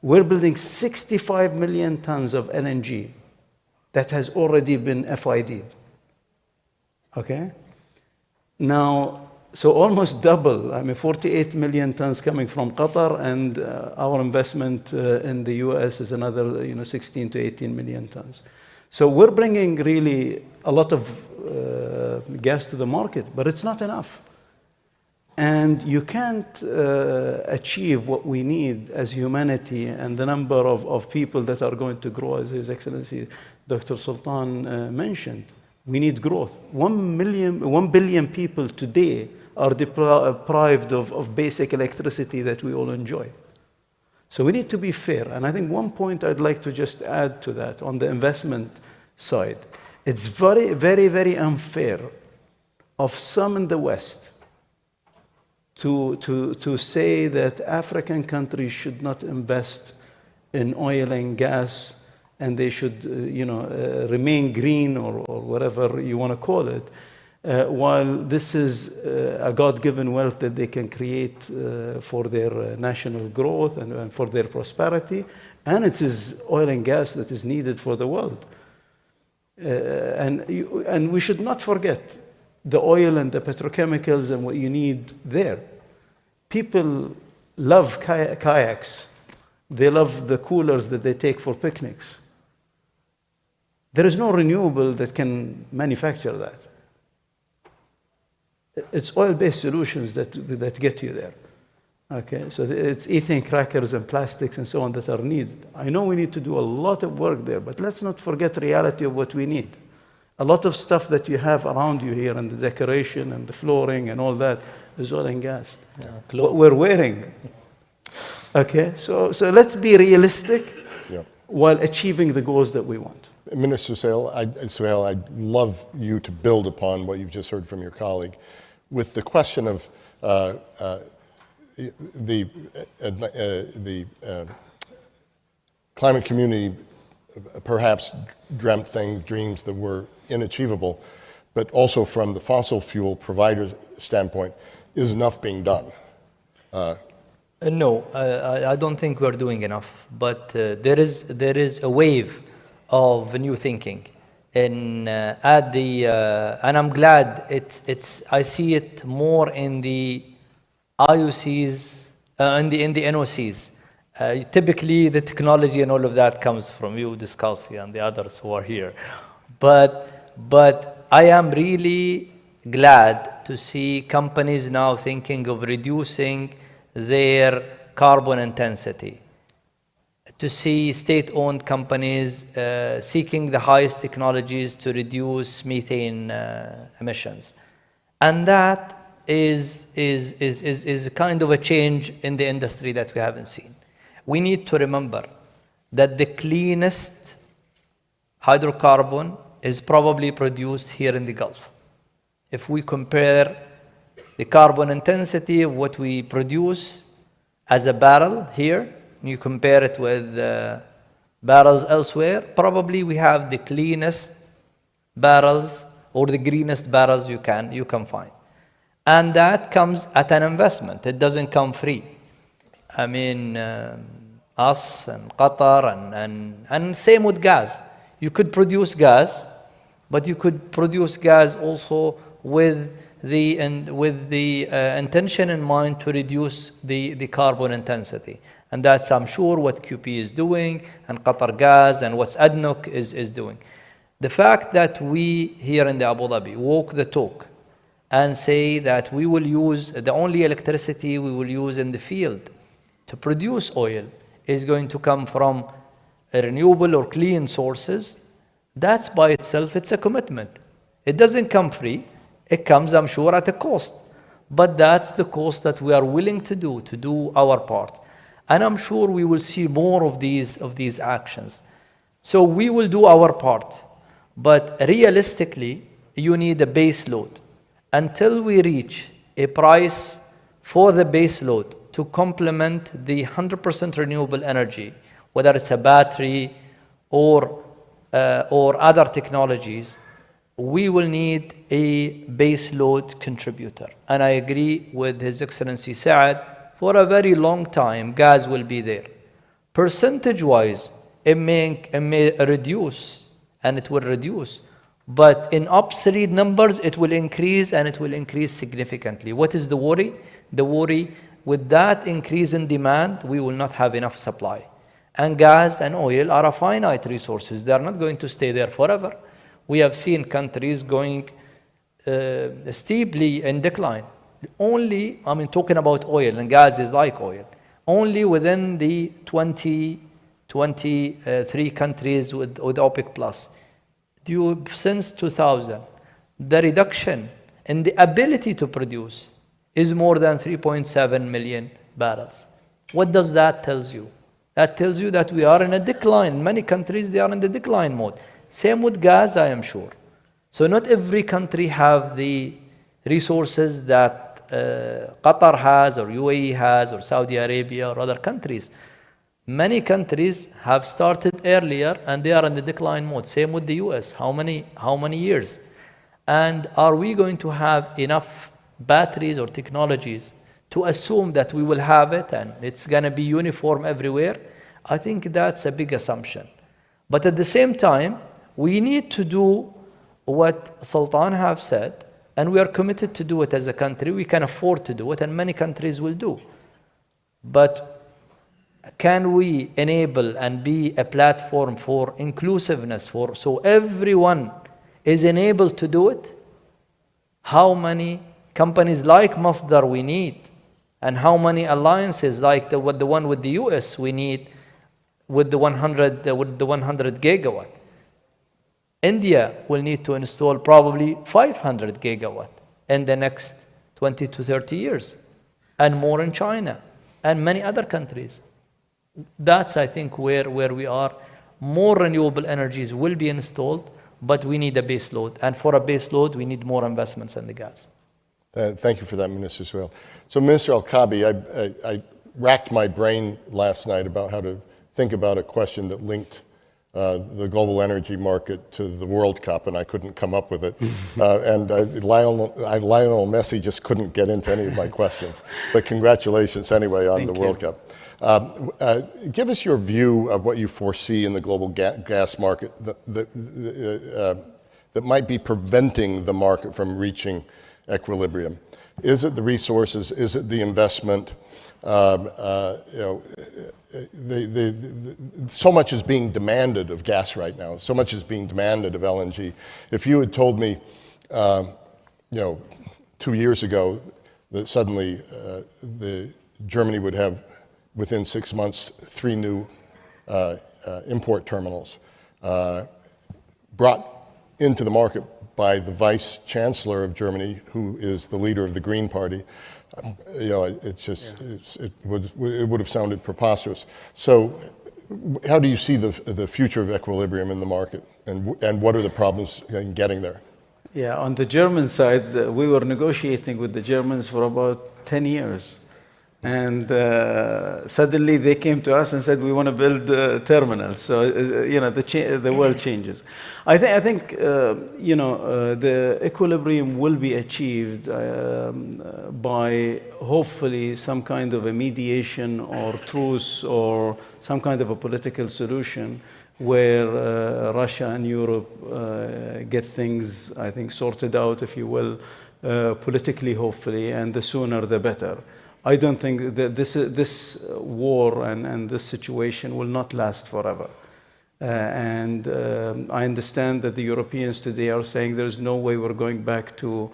We're building 65 million tons of LNG that has already been FID'd. Okay? Now, so almost double. 48 million tons coming from Qatar, and our investment in the US is another 16 to 18 million tons. So we're bringing really a lot of gas to the market, but it's not enough. And you can't achieve what we need as humanity and the number of people that are going to grow, as His Excellency Dr. Sultan mentioned. We need growth. 1 billion people today are deprived of basic electricity that we all enjoy. So we need to be fair. And I think one point I'd like to just add to that on the investment side. It's very, very, very unfair of some in the West to say that African countries should not invest in oil and gas and they should remain green or whatever you want to call it, while this is a God-given wealth that they can create for their national growth and for their prosperity, and it is oil and gas that is needed for the world. And we should not forget the oil and the petrochemicals and what you need there. People love kayaks. They love the coolers that they take for picnics. There is no renewable that can manufacture that. It's oil-based solutions that get you there. Okay, so it's ethane crackers and plastics and so on that are needed. I know we need to do a lot of work there, but let's not forget the reality of what we need. A lot of stuff that you have around you here, and the decoration and the flooring and all that, is oil and gas. Yeah, what we're wearing. Okay, so let's be realistic while achieving the goals that we want. Minister Suhail, I'd love you to build upon what you've just heard from your colleague with the question of the climate community perhaps dreamt dreams that were inachievable, but also from the fossil fuel provider standpoint, is enough being done? No, I don't think we're doing enough, but there is a wave of new thinking. And I'm glad I see it more in the IOCs, in the NOCs. Typically, the technology and all of that comes from you, Discalci, and the others who are here. But I am really glad to see companies now thinking of reducing their carbon intensity, to see state-owned companies seeking the highest technologies to reduce methane emissions. And that is kind of a change in the industry that we haven't seen. We need to remember that the cleanest hydrocarbon is probably produced here in the Gulf. If we compare the carbon intensity of what we produce as a barrel here, you compare it with barrels elsewhere, probably we have the cleanest barrels or the greenest barrels you can find. And that comes at an investment. It doesn't come free. I mean, us and Qatar and same with gas. You could produce gas, but you could produce gas also with the intention in mind to reduce the carbon intensity. And that's, I'm sure, what QP is doing, and Qatar Gas, and what ADNOC is doing. The fact that we here in the Abu Dhabi walk the talk and say that we will use the only electricity we will use in the field to produce oil is going to come from renewable or clean sources, that's by itself, it's a commitment. It doesn't come free. It comes, I'm sure, at a cost. But that's the cost that we are willing to do our part. And I'm sure we will see more of these actions. So we will do our part. But realistically, you need a base load. Until we reach a price for the base load to complement the 100% renewable energy, whether it's a battery or other technologies, we will need a base load contributor. And I agree with His Excellency Saad, for a very long time, gas will be there. Percentage-wise, it may reduce, and it will reduce. But in absolute numbers, it will increase, and it will increase significantly. What is the worry? The worry, with that increase in demand, we will not have enough supply. And gas and oil are a finite resources. They are not going to stay there forever. We have seen countries going steeply in decline. Only, talking about oil, and gas is like oil, only within the 23 countries with OPEC Plus. Since 2000, the reduction in the ability to produce is more than 3.7 million barrels. What does that tell you? That tells you that we are in a decline. In many countries, they are in the decline mode. Same with gas, I am sure. So not every country have the resources that Qatar has, or UAE has, or Saudi Arabia, or other countries. Many countries have started earlier, and they are in the decline mode. Same with the US. How many years? And are we going to have enough batteries or technologies to assume that we will have it and it's going to be uniform everywhere? I think that's a big assumption. But at the same time, we need to do what Sultan have said, and we are committed to do it as a country. We can afford to do it, and many countries will do. But can we enable and be a platform for inclusiveness, so everyone is enabled to do it? How many companies like Masdar we need, and how many alliances like the one with the US we need with the 100 gigawatt? India will need to install probably 500 gigawatt in the next 20 to 30 years, and more in China and many other countries. That's, I think, where we are. More renewable energies will be installed, but we need a base load. And for a base load, we need more investments in the gas. Thank you for that, Minister Suhail. So, Minister Al-Kabi, I racked my brain last night about how to think about a question that linked the global energy market to the World Cup, and I couldn't come up with it. Lionel Messi just couldn't get into any of my questions. But congratulations anyway on the World Cup. Give us your view of what you foresee in the global gas market that might be preventing the market from reaching equilibrium. Is it the resources? Is it the investment? So much is being demanded of gas right now. So much is being demanded of LNG. If you had told me, 2 years ago that suddenly Germany would have, within 6 months, 3 new import terminals brought into the market by the Vice Chancellor of Germany, who is the leader of the Green Party, it would have sounded preposterous. So how do you see the future of equilibrium in the market, and what are the problems in getting there? Yeah, on the German side, we were negotiating with the Germans for about 10 years. And suddenly they came to us and said, we want to build terminals. So, the world changes. I think the equilibrium will be achieved by hopefully some kind of a mediation or truce or some kind of a political solution where Russia and Europe get things, I think, sorted out, if you will, politically, hopefully, and the sooner the better. I don't think that this war and this situation will not last forever. I understand that the Europeans today are saying there's no way we're going back to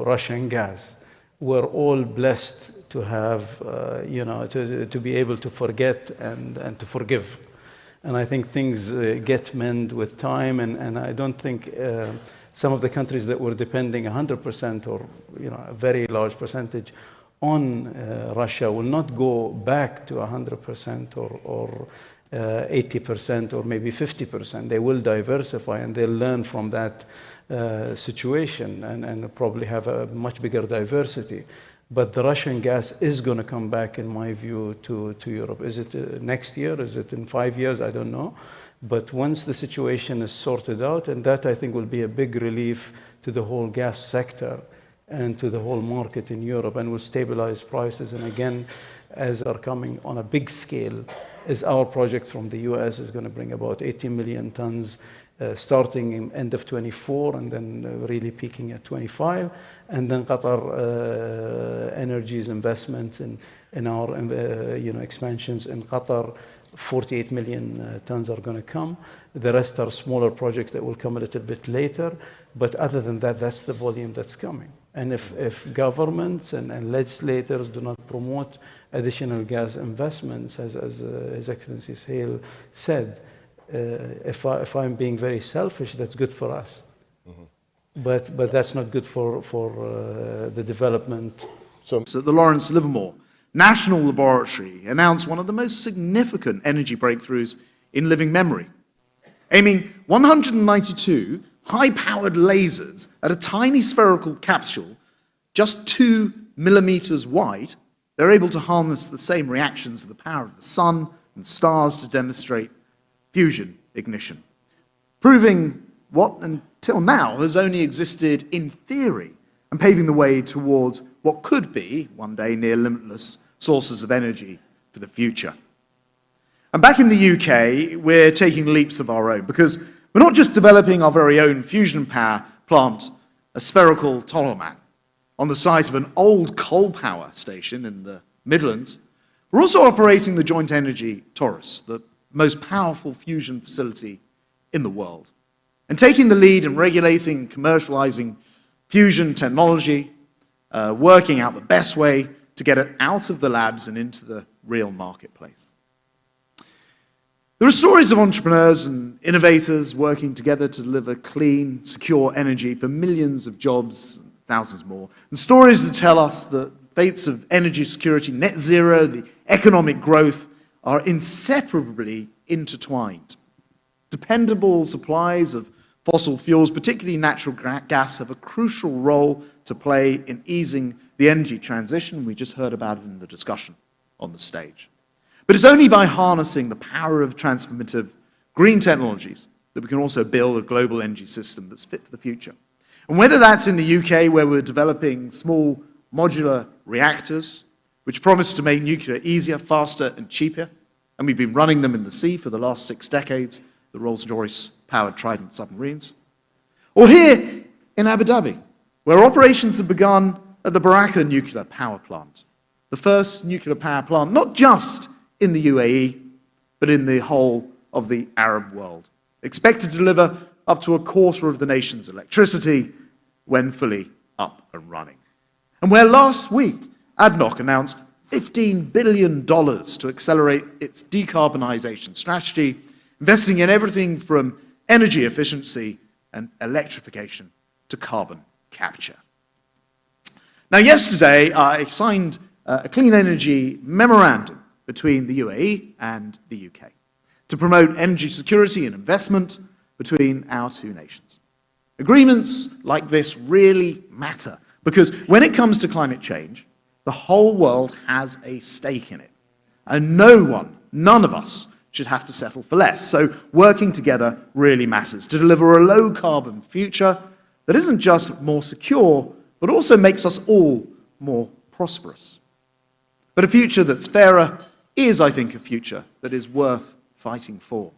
Russian gas. We're all blessed to have, to be able to forget and to forgive. And I think things get mended with time, and I don't think some of the countries that were depending 100% or a very large percentage on Russia will not go back to 100% or 80% or maybe 50%. They will diversify and they'll learn from that situation and probably have a much bigger diversity. But the Russian gas is going to come back, in my view, to Europe. Is it next year? Is it in 5 years? I don't know. But once the situation is sorted out, and that I think will be a big relief to the whole gas sector and to the whole market in Europe, and will stabilize prices. And again, as are coming on a big scale, as our project from the US is going to bring about 80 million tons starting in end of 24 and then really peaking at 25. And then Qatar Energy's investments in our expansions in Qatar, 48 million tons are going to come. The rest are smaller projects that will come a little bit later. But other than that, that's the volume that's coming. And if governments and legislators do not promote additional gas investments, as His Excellency Sahel said, if I'm being very selfish, that's good for us. Mm-hmm. But that's not good for the development. So at the Lawrence Livermore National Laboratory announced one of the most significant energy breakthroughs in living memory. Aiming 192 high-powered lasers at a tiny spherical capsule, just 2 millimeters wide, they're able to harness the same reactions of the power of the sun and stars to demonstrate fusion ignition, proving what until now has only existed in theory and paving the way towards what could be, one day, near limitless sources of energy for the future. And back in the UK, we're taking leaps of our own, because we're not just developing our very own fusion power plant, a spherical Toloman, on the site of an old coal power station in the Midlands. We're also operating the Joint Energy Torus, the most powerful fusion facility in the world, and taking the lead in regulating and commercializing fusion technology, working out the best way to get it out of the labs and into the real marketplace. There are stories of entrepreneurs and innovators working together to deliver clean, secure energy for millions of jobs, and thousands more, and stories that tell us the fates of energy security, net zero, the economic growth are inseparably intertwined. Dependable supplies of fossil fuels, particularly natural gas, have a crucial role to play in easing the energy transition. We just heard about it in the discussion on the stage. But it's only by harnessing the power of transformative green technologies that we can also build a global energy system that's fit for the future. And whether that's in the UK, where we're developing small modular reactors, which promise to make nuclear easier, faster, and cheaper, and we've been running them in the sea for the last 6 decades, the Rolls-Royce-powered Trident submarines, or here in Abu Dhabi, where operations have begun at the Baraka nuclear power plant, the first nuclear power plant not just in the UAE, but in the whole of the Arab world, expected to deliver up to a quarter of the nation's electricity when fully up and running. And where last week ADNOC announced $15 billion to accelerate its decarbonization strategy, investing in everything from energy efficiency and electrification to carbon capture. Now, yesterday, I signed a clean energy memorandum between the UAE and the UK to promote energy security and investment between our two nations. Agreements like this really matter because when it comes to climate change, the whole world has a stake in it. And none of us should have to settle for less. So working together really matters to deliver a low-carbon future that isn't just more secure, but also makes us all more prosperous. But a future that's fairer is, I think, a future that is worth fighting for.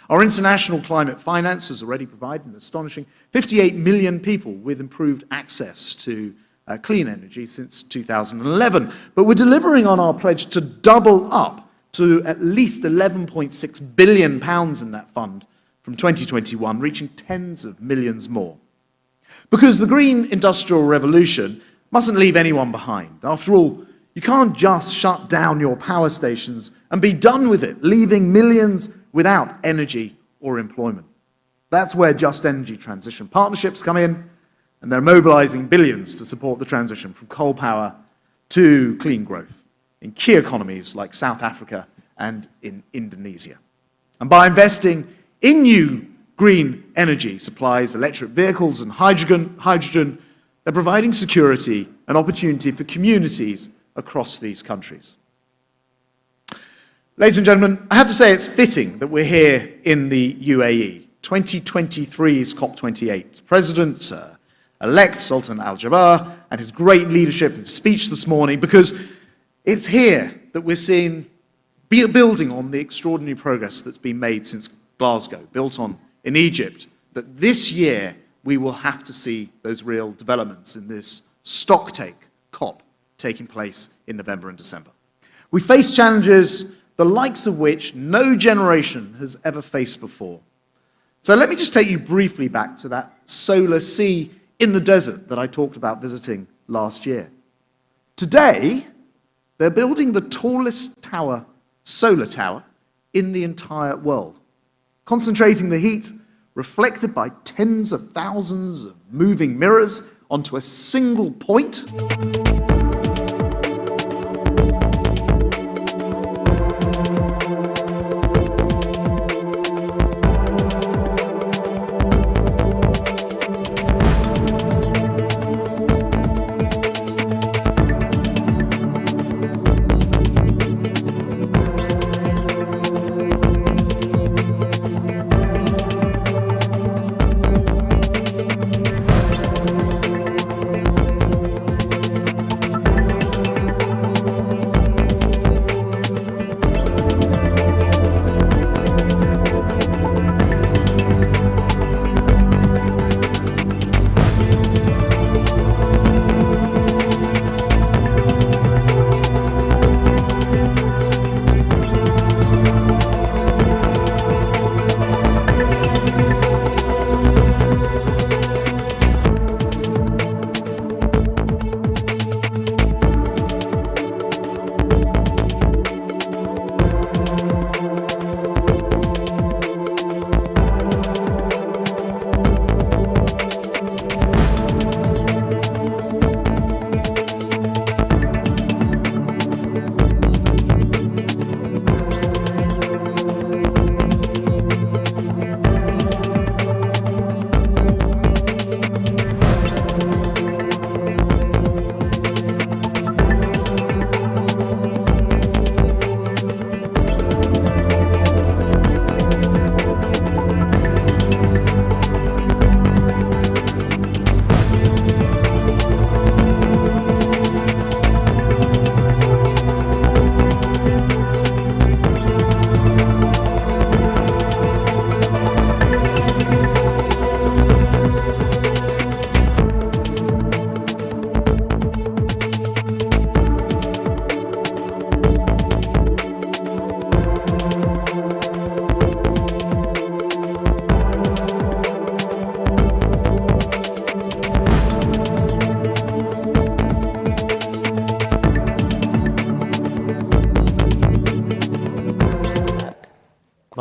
Our international climate finance has already provided an astonishing 58 million people with improved access to clean energy since 2011. But we're delivering on our pledge to double up to at least £11.6 billion in that fund from 2021, reaching tens of millions more. Because the green industrial revolution mustn't leave anyone behind. After all, you can't just shut down your power stations and be done with it, leaving millions without energy or employment. That's where Just Energy Transition Partnerships come in, and they're mobilizing billions to support the transition from coal power to clean growth in key economies like South Africa and in Indonesia. And by investing in new green energy supplies, electric vehicles and hydrogen, they're providing security and opportunity for communities across these countries. Ladies and gentlemen, I have to say it's fitting that we're here in the UAE, 2023's COP28. President-elect Sultan Al-Jaber and his great leadership and speech this morning, because it's here that we're seeing building on the extraordinary progress that's been made since Glasgow, built on in Egypt, that this year we will have to see those real developments in this stocktake COP taking place in November and December. We face challenges the likes of which no generation has ever faced before. So let me just take you briefly back to that solar sea in the desert that I talked about visiting last year. Today, they're building the tallest solar tower in the entire world, concentrating the heat reflected by tens of thousands of moving mirrors onto a single point.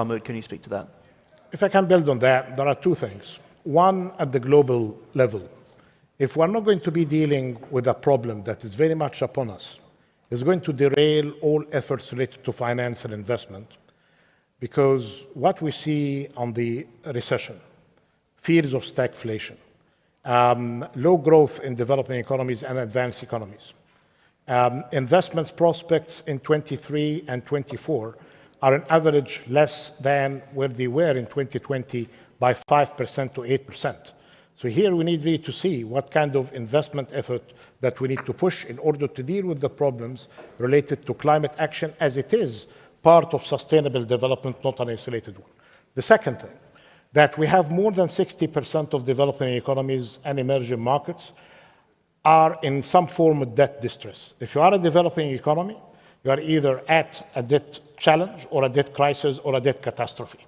Mahmoud, can you speak to that? If I can build on that, there are two things. One, at the global level, if we're not going to be dealing with a problem that is very much upon us, it's going to derail all efforts related to finance and investment, because what we see on the recession, fears of stagflation, low growth in developing economies and advanced economies, investments prospects in 23 and 24 are on average less than where they were in 2020 by 5% to 8%. So here we need really to see what kind of investment effort that we need to push in order to deal with the problems related to climate action, as it is part of sustainable development, not an isolated one. The second thing, that we have more than 60% of developing economies and emerging markets are in some form of debt distress. If you are a developing economy, you are either at a debt challenge or a debt crisis or a debt catastrophe.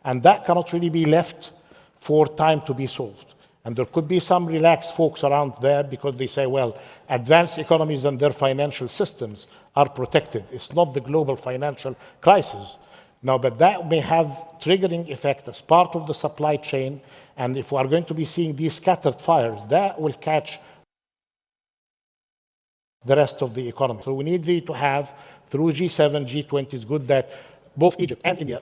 And that cannot really be left for time to be solved. And there could be some relaxed folks around there because they say, well, advanced economies and their financial systems are protected. It's not the global financial crisis. No, but that may have triggering effect as part of the supply chain. And if we are going to be seeing these scattered fires, that will catch the rest of the economy. So we need really to have, through G7, G20, it's good that both Egypt and India,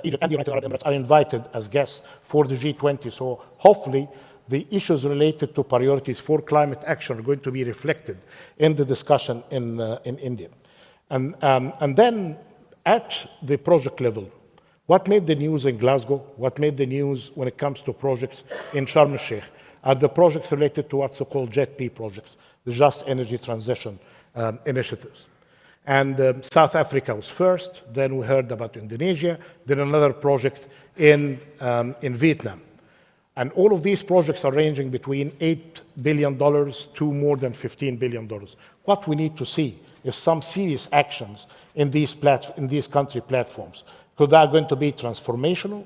Egypt and the United Arab Emirates are invited as guests for the G20. So hopefully the issues related to priorities for climate action are going to be reflected in the discussion in India. And then at the project level, what made the news in Glasgow, what made the news when it comes to projects in Sharm el-Sheikh, are the projects related to what's so-called JETP projects, the Just Energy Transition initiatives. And South Africa was first, then we heard about Indonesia, then another project in Vietnam. And all of these projects are ranging between $8 billion to more than $15 billion. What we need to see is some serious actions in these country platforms, because they are going to be transformational.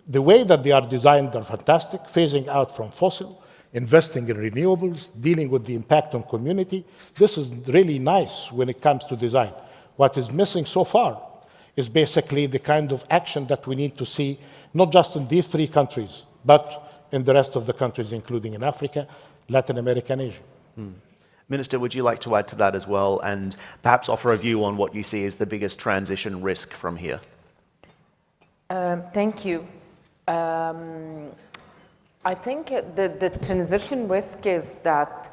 The way that they are designed are fantastic, phasing out from fossil, investing in renewables, dealing with the impact on community. This is really nice when it comes to design. What is missing so far is basically the kind of action that we need to see, not just in these three countries, but in the rest of the countries, including in Africa, Latin America, and Asia. Minister, would you like to add to that as well, and perhaps offer a view on what you see as the biggest transition risk from here? Thank you. I think the transition risk is that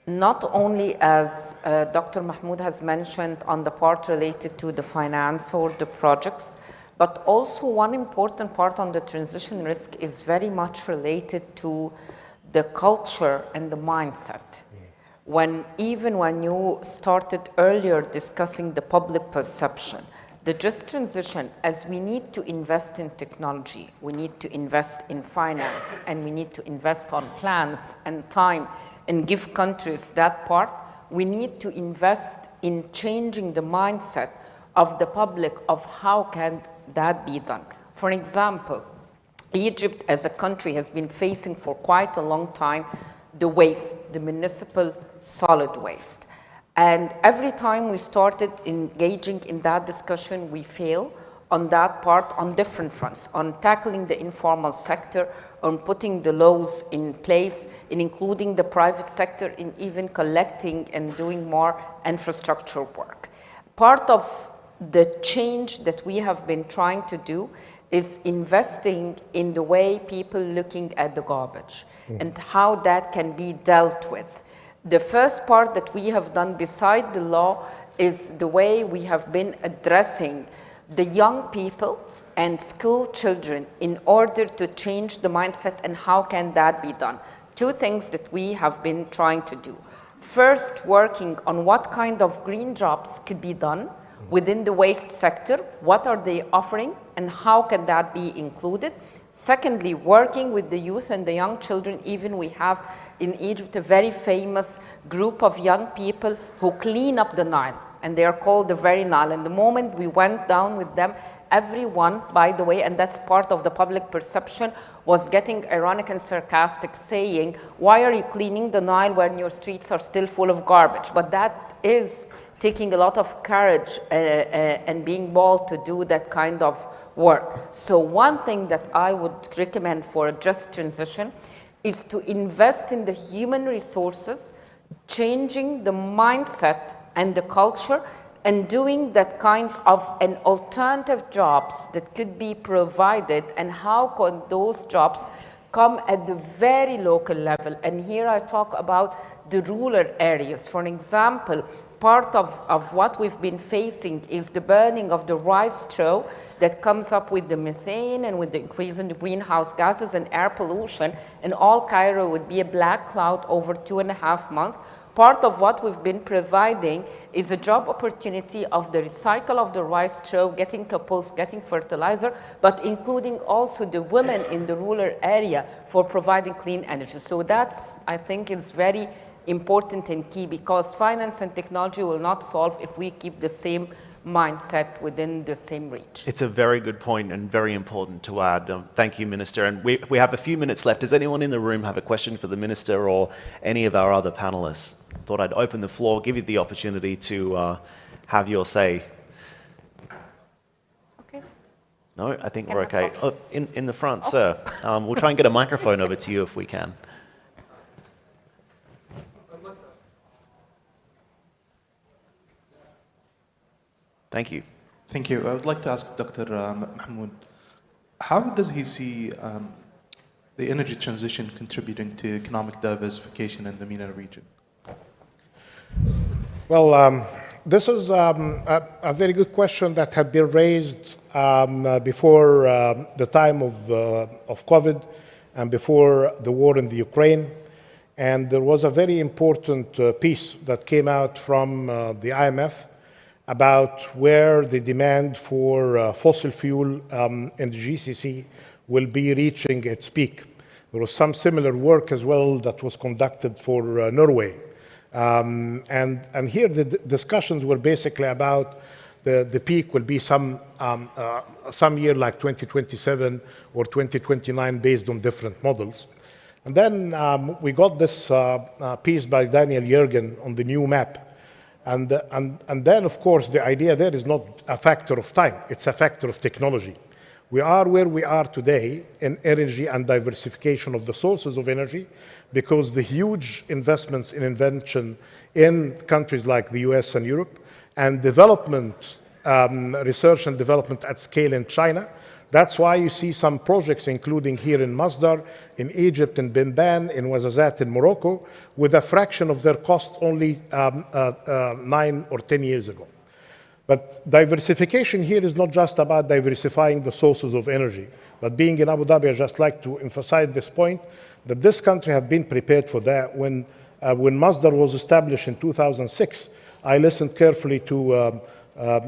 not only, as Dr. Mahmoud has mentioned, on the part related to the finance or the projects, but also one important part on the transition risk is very much related to the culture and the mindset. Even when you started earlier discussing the public perception, the just transition, as we need to invest in technology, we need to invest in finance, and we need to invest on plans and time and give countries that part, we need to invest in changing the mindset of the public of how can that be done. For example, Egypt as a country has been facing for quite a long time the waste, the municipal solid waste. And every time we started engaging in that discussion, we fail on that part on different fronts, on tackling the informal sector, on putting the laws in place, in including the private sector, in even collecting and doing more infrastructure work. Part of the change that we have been trying to do is investing in the way people looking at the garbage and how that can be dealt with. The first part that we have done beside the law is the way we have been addressing the young people and school children in order to change the mindset, and how can that be done. Two things that we have been trying to do. First, working on what kind of green jobs could be done within the waste sector, what are they offering, and how can that be included. Secondly, working with the youth and the young children. Even we have in Egypt a very famous group of young people who clean up the Nile, and they are called the Very Nile. And the moment we went down with them, everyone, by the way, and that's part of the public perception, was getting ironic and sarcastic, saying, why are you cleaning the Nile when your streets are still full of garbage? But that is taking a lot of courage and being bold to do that kind of work. So one thing that I would recommend for a just transition is to invest in the human resources, changing the mindset and the culture, and doing that kind of an alternative jobs that could be provided, and how can those jobs come at the very local level. And here I talk about the rural areas. For example, part of what we've been facing is the burning of the rice straw that comes up with the methane and with the increase in the greenhouse gases and air pollution, and all Cairo would be a black cloud over 2.5 months. Part of what we've been providing is a job opportunity of the recycle of the rice straw, getting compost, getting fertilizer, but including also the women in the rural area for providing clean energy. So that's, I think, is very important and key, because finance and technology will not solve if we keep the same mindset within the same reach. It's a very good point and very important to add. Thank you, Minister. And we have a few minutes left. Does anyone in the room have a question for the Minister or any of our other panelists? Thought I'd open the floor, give you the opportunity to have your say. Okay. No, I think we're okay. Oh, in the front, sir. We'll try and get a microphone over to you if we can. Thank you. Thank you. I would like to ask Dr. Mahmoud, how does he see the energy transition contributing to economic diversification in the MENA region? Well, this is a very good question that had been raised before the time of COVID and before the war in the Ukraine. And there was a very important piece that came out from the IMF about where the demand for fossil fuel in the GCC will be reaching its peak. There was some similar work as well that was conducted for Norway. And here the discussions were basically about the peak will be some year like 2027 or 2029 based on different models. And then we got this piece by Daniel Yergin on the new map. And then, of course, the idea there is not a factor of time, it's a factor of technology. We are where we are today in energy and diversification of the sources of energy because the huge investments in invention in countries like the US and Europe and development, research and development at scale in China. That's why you see some projects, including here in Masdar, in Egypt, in Bimban, in Ouarzazate, in Morocco, with a fraction of their cost only 9 or 10 years ago. But diversification here is not just about diversifying the sources of energy. But being in Abu Dhabi, I just like to emphasize this point, that this country had been prepared for that. When Masdar was established in 2006, I listened carefully to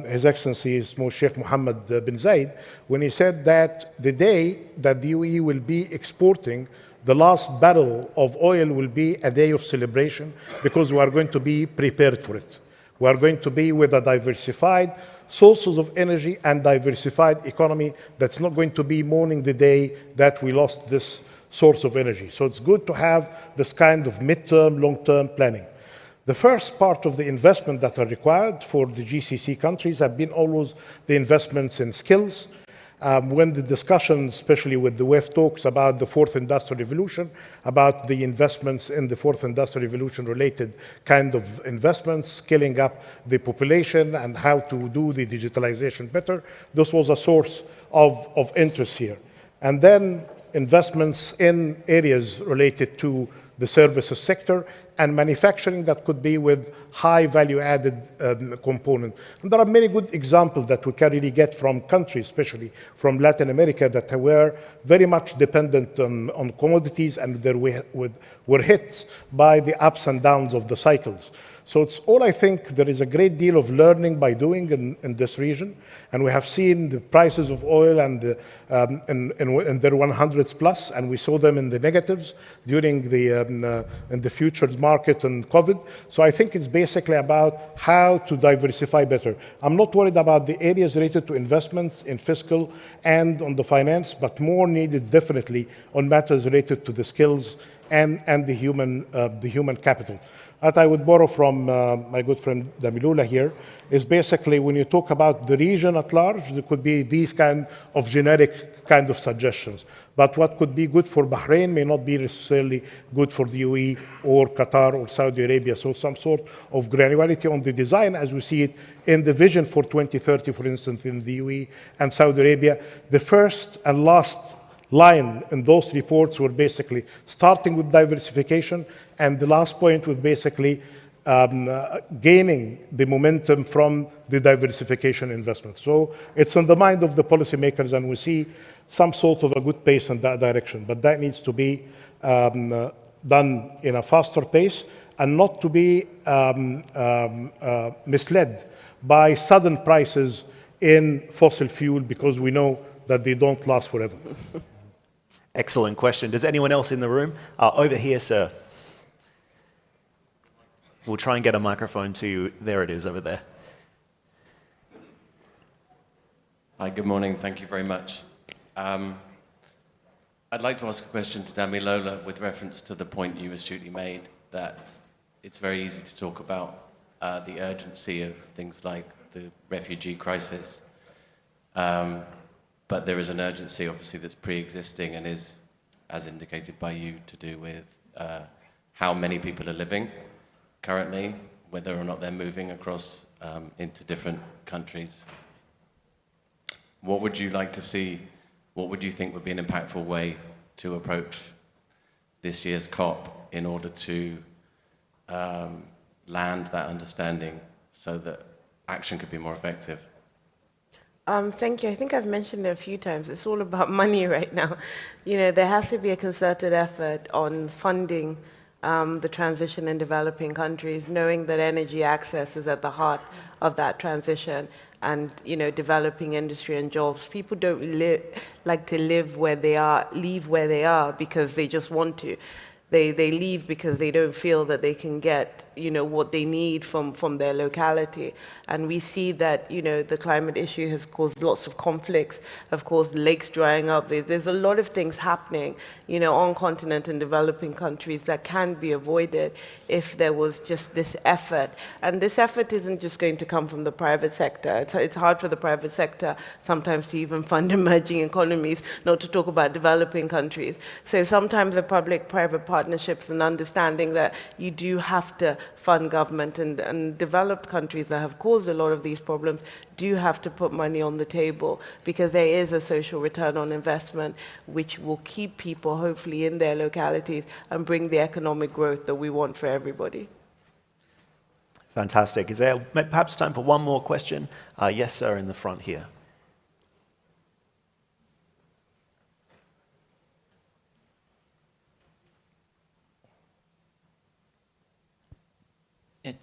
His Excellency Sheikh Mohammed bin Zayed, when he said that the day that the UAE will be exporting, the last barrel of oil will be a day of celebration because we are going to be prepared for it. We are going to be with a diversified sources of energy and diversified economy that's not going to be mourning the day that we lost this source of energy. So it's good to have this kind of midterm, long-term planning. The first part of the investment that are required for the GCC countries have been always the investments in skills. When the discussions, especially with the WEF talks about the fourth industrial revolution, about the investments in the fourth industrial revolution related kind of investments, scaling up the population and how to do the digitalization better, this was a source of interest here. And then investments in areas related to the services sector and manufacturing that could be with high value-added component. And there are many good examples that we can really get from countries, especially from Latin America, that were very much dependent on commodities and they were hit by the ups and downs of the cycles. So it's all, I think, there is a great deal of learning by doing in this region. And we have seen the prices of oil and in their 100s plus, and we saw them in the negatives during in the futures market and COVID. So I think it's basically about how to diversify better. I'm not worried about the areas related to investments in fiscal and on the finance, but more needed definitely on matters related to the skills and the human capital. That I would borrow from my good friend Damilula here, is basically when you talk about the region at large, there could be these kind of generic kind of suggestions. But what could be good for Bahrain may not be necessarily good for the UAE or Qatar or Saudi Arabia. So some sort of granularity on the design as we see it in the vision for 2030, for instance, in the UAE and Saudi Arabia. The first and last line in those reports were basically starting with diversification, and the last point was basically gaining the momentum from the diversification investment. So it's on the mind of the policymakers, and we see some sort of a good pace in that direction. But that needs to be done in a faster pace and not to be misled by sudden prices in fossil fuel, because we know that they don't last forever. Excellent question. Does anyone else in the room? Over here, sir. We'll try and get a microphone to you. There it is, over there. Hi, good morning. Thank you very much. I'd like to ask a question to Damilola with reference to the point you astutely made, that it's very easy to talk about the urgency of things like the refugee crisis. But there is an urgency, obviously, that's pre-existing and is, as indicated by you, to do with how many people are living currently, whether or not they're moving across into different countries. What would you like to see? What would you think would be an impactful way to approach this year's COP in order to land that understanding so that action could be more effective? Thank you. I think I've mentioned it a few times. It's all about money right now. You know, there has to be a concerted effort on funding the transition in developing countries, knowing that energy access is at the heart of that transition, and, you know, developing industry and jobs. People don't like to live where they are, leave where they are because they just want to. They leave because they don't feel that they can get, you know, what they need from their locality. And we see that, you know, the climate issue has caused lots of conflicts, have caused lakes drying up. There's a lot of things happening, you know, on continent and developing countries that can be avoided if there was just this effort. And this effort isn't just going to come from the private sector. It's hard for the private sector sometimes to even fund emerging economies, not to talk about developing countries. So sometimes the public-private partnerships and understanding that you do have to fund government, and developed countries that have caused a lot of these problems do have to put money on the table, because there is a social return on investment which will keep people hopefully in their localities and bring the economic growth that we want for everybody. Fantastic. Is there perhaps time for one more question? Yes, sir, in the front here.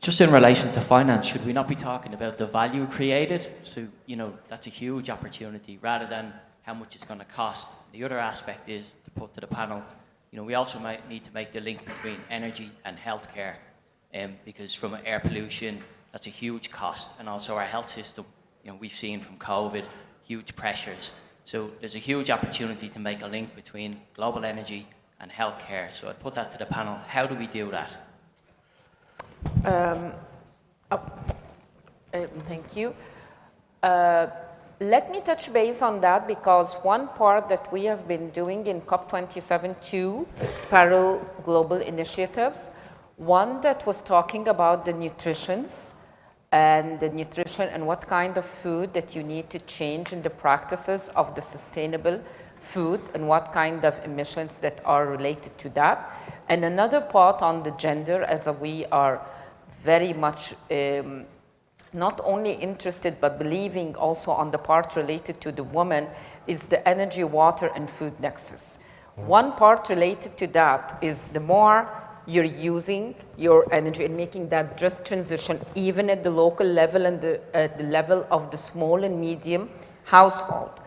Just in relation to finance, should we not be talking about the value created? So, you know, that's a huge opportunity rather than how much it's going to cost. The other aspect is to put to the panel, you know, we also might need to make the link between energy and healthcare, because from air pollution, that's a huge cost. And also our health system, you know, we've seen from COVID, huge pressures. So there's a huge opportunity to make a link between global energy and healthcare. So I'd put that to the panel. How do we do that? Thank you. Let me touch base on that, because one part that we have been doing in COP27, two parallel global initiatives. One that was talking about the nutrition and what kind of food that you need to change in the practices of the sustainable food and what kind of emissions that are related to that. And another part on the gender, as we are very much not only interested but believing also on the part related to the woman, is the energy, water, and food nexus. One part related to that is the more you're using your energy and making that just transition, even at the local level and at the level of the small and medium household,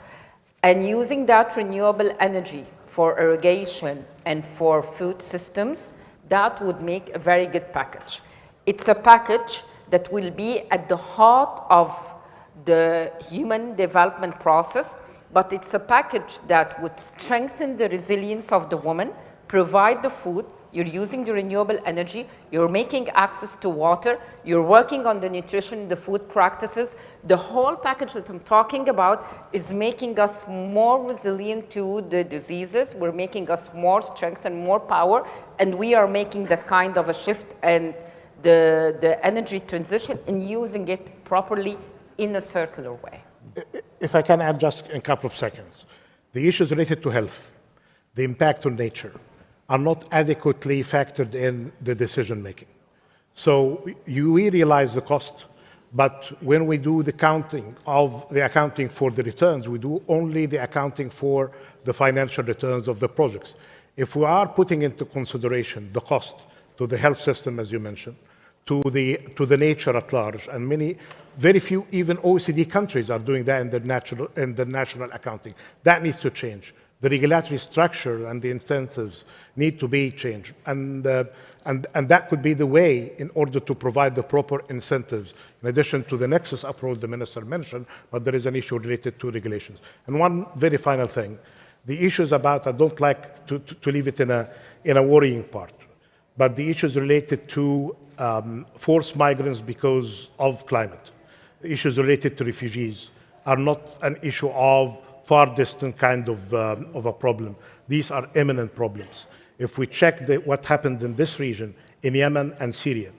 and using that renewable energy for irrigation and for food systems, that would make a very good package. It's a package that will be at the heart of the human development process, but it's a package that would strengthen the resilience of the woman provide the food, you're using the renewable energy, you're making access to water, you're working on the nutrition, the food practices. The whole package that I'm talking about is making us more resilient to the diseases. We're making us more strength and more power, and we are making that kind of a shift and the energy transition and using it properly in a circular way. If I can add just in a couple of seconds. The issues related to health, the impact on nature, are not adequately factored in the decision making. So we realize the cost, but when we do the accounting for the returns, we do only the accounting for the financial returns of the projects. If we are putting into consideration the cost to the health system, as you mentioned, to the nature at large, and very few even OECD countries are doing that in the national accounting. That needs to change. The regulatory structure and the incentives need to be changed, and that could be the way in order to provide the proper incentives, in addition to the nexus approach the minister mentioned, but there is an issue related to regulations. And one very final thing, the issues about, I don't like to leave it in a worrying part, but the issues related to forced migrants because of climate, issues related to refugees are not an issue of far distant kind of a problem. These are imminent problems. If we check what happened in this region, in Yemen and Syria,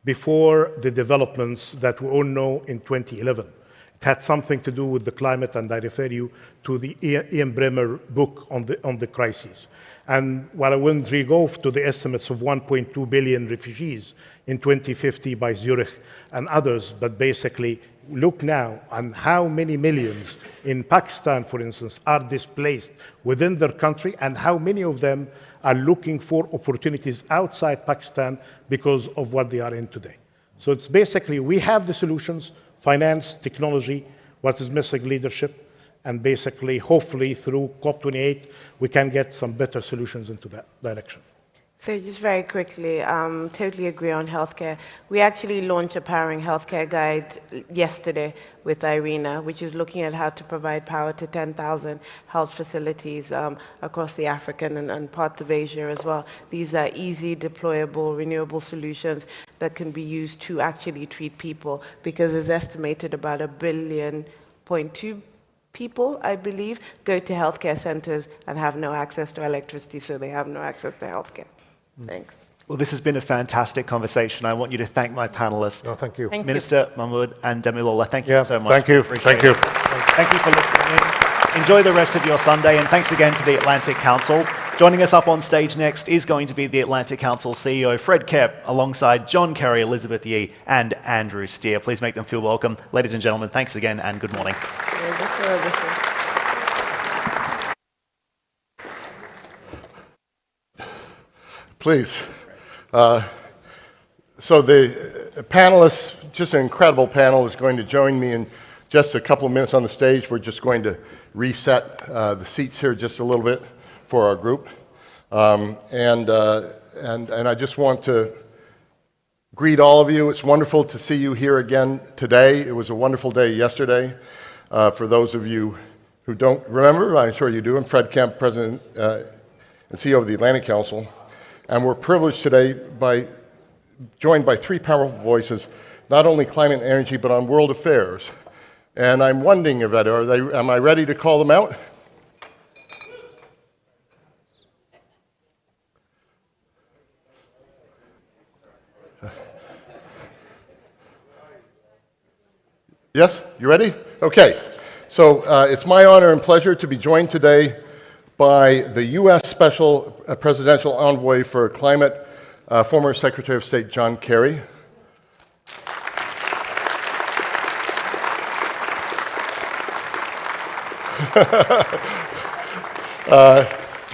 before the developments that we all know in 2011, it had something to do with the climate, and I refer you to the Ian Bremmer book on the crises. And while I wouldn't go to the estimates of 1.2 billion refugees in 2050 by Zurich and others, but basically look now on how many millions in Pakistan, for instance, are displaced within their country, and how many of them are looking for opportunities outside Pakistan because of what they are in today. So it's basically, we have the solutions, finance, technology, what is missing, leadership, and basically, hopefully, through COP28, we can get some better solutions into that direction. So just very quickly, totally agree on healthcare. We actually launched a Powering Healthcare Guide yesterday with Irina, which is looking at how to provide power to 10,000 health facilities across the African and parts of Asia as well. These are easy, deployable, renewable solutions that can be used to actually treat people, because it's estimated about 1.2 billion people, I believe, go to healthcare centers and have no access to electricity, so they have no access to healthcare. Thanks. Well, this has been a fantastic conversation. I want you to thank my panelists. No, thank you. Minister Mahmoud and Demilola, thank you so much. Thank you. Thank you. Thank you for listening in. Enjoy the rest of your Sunday, and thanks again to the Atlantic Council. Joining us up on stage next is going to be the Atlantic Council CEO, Fred Kep, alongside John Kerry, Elizabeth Yee, and Andrew Steer. Please make them feel welcome. Ladies and gentlemen, thanks again, and good morning. Please. So the panelists, just an incredible panel, is going to join me in just a couple of minutes on the stage. We're just going to reset the seats here just a little bit for our group. And I just want to greet all of you. It's wonderful to see you here again today. It was a wonderful day yesterday. For those of you who don't remember, I'm sure you do, I'm Fred Kemp, President and CEO of the Atlantic Council. And we're privileged today joined by three powerful voices, not only climate and energy, but on world affairs. And I'm wondering, Yvette, am I ready to call them out? Yes, you ready? Okay. So it's my honor and pleasure to be joined today by the U.S. Special Presidential Envoy for Climate, former Secretary of State John Kerry.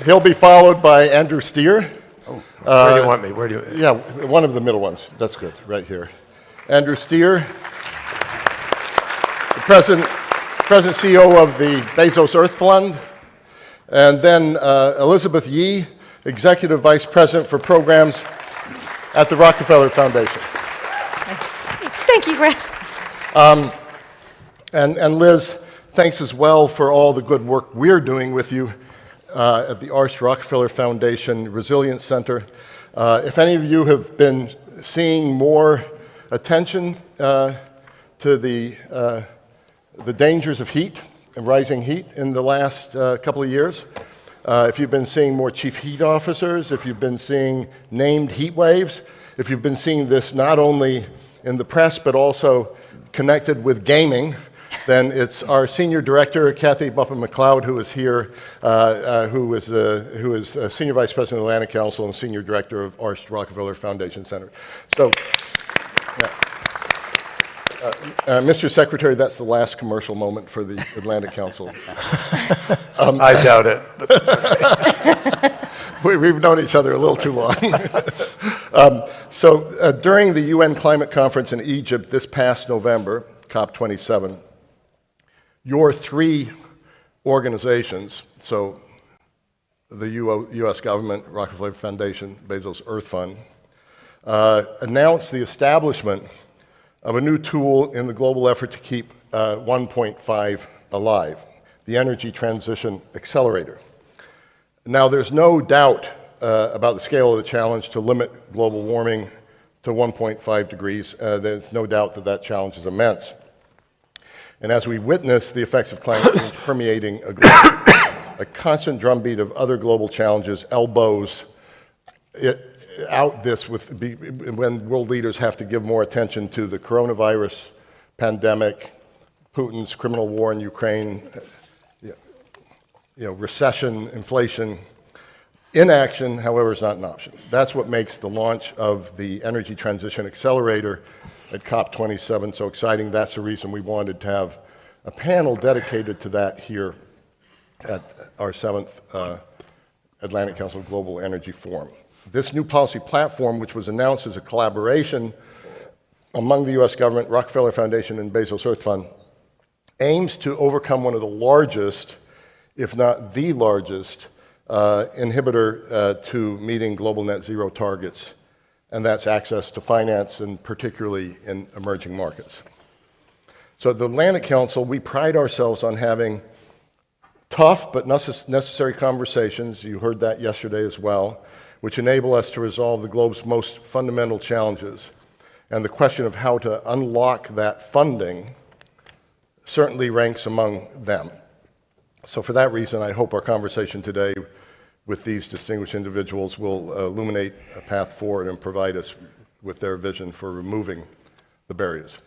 He'll be followed by Andrew Steer. Oh, where do you want me? Where do you? Yeah, one of the middle ones. That's good, right here. Andrew Steer, the President CEO of the Bezos Earth Fund. And then Elizabeth Yee, Executive Vice President for Programs at the Rockefeller Foundation. Thank you, Fred. And Liz, thanks as well for all the good work we're doing with you at the Arst Rockefeller Foundation Resilience Center. If any of you have been seeing more attention to the dangers of heat and rising heat in the last couple of years, if you've been seeing more chief heat officers, if you've been seeing named heat waves, if you've been seeing this not only in the press but also connected with gaming, then it's our senior director, Kathy Buffett-McLeod, who is here, who is Senior Vice President of the Atlantic Council and Senior Director of Arst Rockefeller Foundation Center. So, Mr. Secretary, that's the last commercial moment for the Atlantic Council. I doubt it, but that's okay. We've known each other a little too long. During the UN Climate Conference in Egypt this past November, COP27, your three organizations, so the U.S. government, Rockefeller Foundation, Bezos Earth Fund, announced the establishment of a new tool in the global effort to keep 1.5 alive, the Energy Transition Accelerator. Now, there's no doubt about the scale of the challenge to limit global warming to 1.5 degrees. There's no doubt that that challenge is immense. And as we witness the effects of climate change permeating a constant drumbeat of other global challenges elbows when world leaders have to give more attention to the coronavirus pandemic, Putin's criminal war in Ukraine, recession, inflation. Inaction, however, is not an option. That's what makes the launch of the Energy Transition Accelerator at COP27 so exciting. That's the reason we wanted to have a panel dedicated to that here at our 7th Atlantic Council Global Energy Forum. This new policy platform, which was announced as a collaboration among the U.S. government, Rockefeller Foundation, and Bezos Earth Fund, aims to overcome one of the largest, if not the largest, inhibitor to meeting global net zero targets, and that's access to finance, and particularly in emerging markets. So at the Atlantic Council, we pride ourselves on having tough but necessary conversations, you heard that yesterday as well, which enable us to resolve the globe's most fundamental challenges. And the question of how to unlock that funding certainly ranks among them. So for that reason, I hope our conversation today with these distinguished individuals will illuminate a path forward and provide us with their vision for removing the barriers.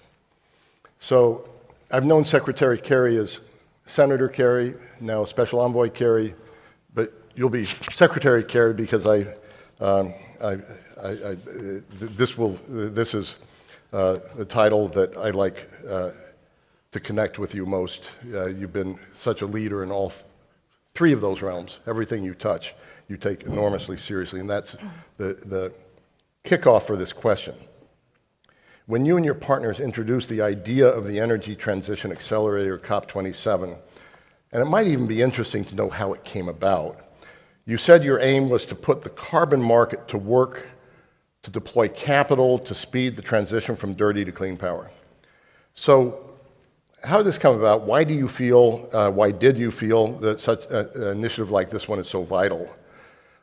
So I've known Secretary Kerry as Senator Kerry, now Special Envoy Kerry, but you'll be Secretary Kerry because this is the title that I like to connect with you most. You've been such a leader in all three of those realms. Everything you touch, you take enormously seriously, and that's the kickoff for this question. When you and your partners introduced the idea of the Energy Transition Accelerator, COP27, and it might even be interesting to know how it came about, you said your aim was to put the carbon market to work to deploy capital to speed the transition from dirty to clean power. So how did this come about? Why did you feel that such an initiative like this one is so vital?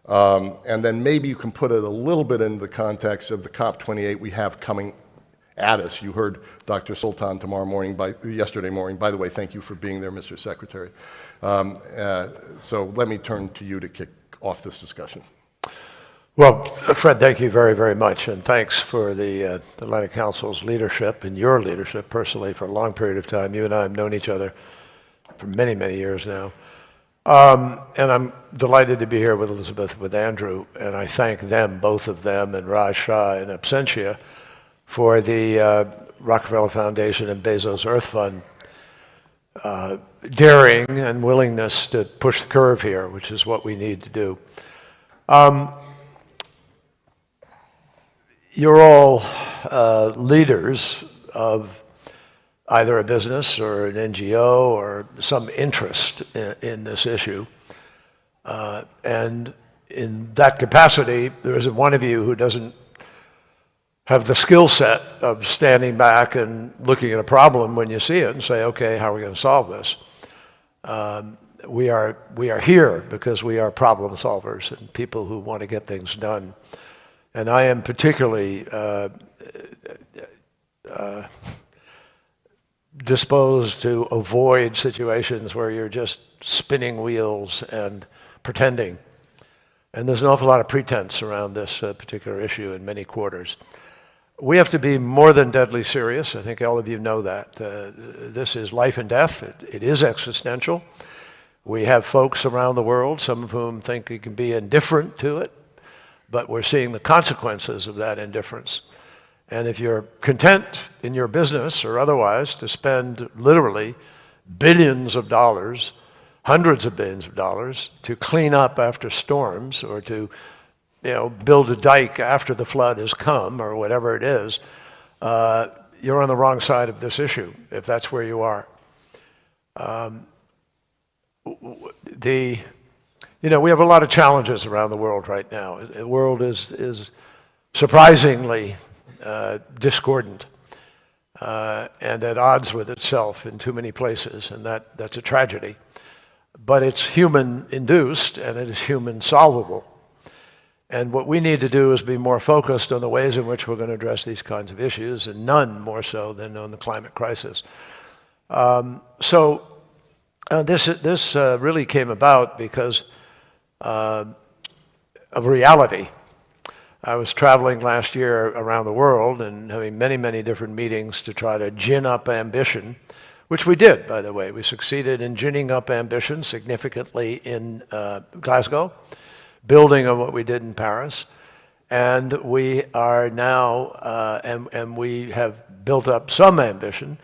And then maybe you can put it a little bit in the context of the COP28 we have coming at us. You heard Dr. Sultan yesterday morning. By the way, thank you for being there, Mr. Secretary. So let me turn to you to kick off this discussion. Well, Fred, thank you very, very much, and thanks for the Atlantic Council's leadership and your leadership personally for a long period of time. You and I have known each other for many, many years now. And I'm delighted to be here with Elizabeth, with Andrew, and I thank them, both of them, and Raj Shah in absentia, for the Rockefeller Foundation and Bezos Earth Fund daring and willingness to push the curve here, which is what we need to do. You're all leaders of either a business or an NGO or some interest in this issue. And in that capacity, there isn't one of you who doesn't have the skill set of standing back and looking at a problem when you see it and say, okay, how are we going to solve this? we are here because we are problem solvers and people who want to get things done. And I am particularly disposed to avoid situations where you're just spinning wheels and pretending. And there's an awful lot of pretense around this particular issue in many quarters. We have to be more than deadly serious. I think all of you know that. This is life and death. It is existential. We have folks around the world, some of whom think they can be indifferent to it, but we're seeing the consequences of that indifference. And if you're content in your business or otherwise to spend literally billions of dollars, hundreds of billions of dollars to clean up after storms or to build a dike after the flood has come or whatever it is, you're on the wrong side of this issue if that's where you are. We have a lot of challenges around the world right now. The world is surprisingly discordant and at odds with itself in too many places, and that's a tragedy. But it's human-induced and it is human-solvable. And what we need to do is be more focused on the ways in which we're going to address these kinds of issues, and none more so than on the climate crisis. This really came about because of reality. I was traveling last year around the world and having many, many different meetings to try to gin up ambition, which we did, by the way. We succeeded in ginning up ambition significantly in Glasgow, building on what we did in Paris. And we are now, and we have built up some ambition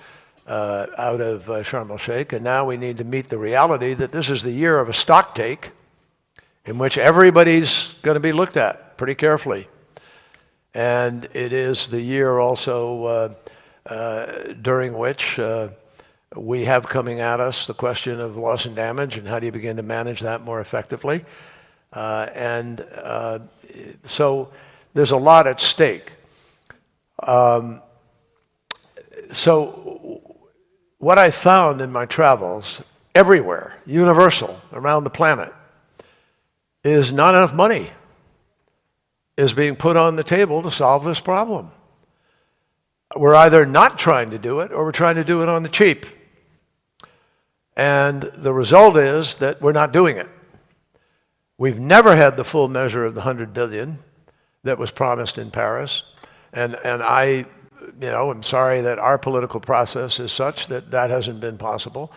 out of Sharm el-Sheikh, and now we need to meet the reality that this is the year of a stock take in which everybody's going to be looked at pretty carefully. And it is the year also during which we have coming at us the question of loss and damage and how do you begin to manage that more effectively. So there's a lot at stake. So what I found in my travels everywhere, universal, around the planet, is not enough money is being put on the table to solve this problem. We're either not trying to do it or we're trying to do it on the cheap. And the result is that we're not doing it. We've never had the full measure of the 100 billion that was promised in Paris. And I am sorry that our political process is such that that hasn't been possible.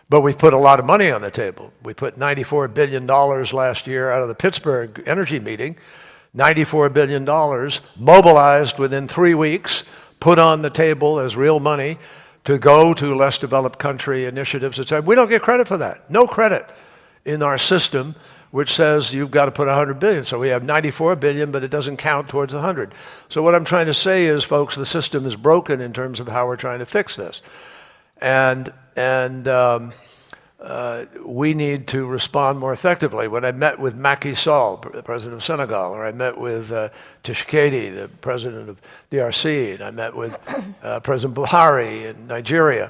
But we've put a lot of money on the table. We put $94 billion last year out of the Pittsburgh energy meeting, $94 billion mobilized within 3 weeks, put on the table as real money to go to less developed country initiatives, etc. We don't get credit for that. No credit in our system, which says you've got to put 100 billion. So we have 94 billion, but it doesn't count towards 100. So what I'm trying to say is, folks, the system is broken in terms of how we're trying to fix this. And we need to respond more effectively. When I met with Macky Sall, the president of Senegal, or I met with Tshisekedi, the president of DRC, and I met with President Buhari in Nigeria,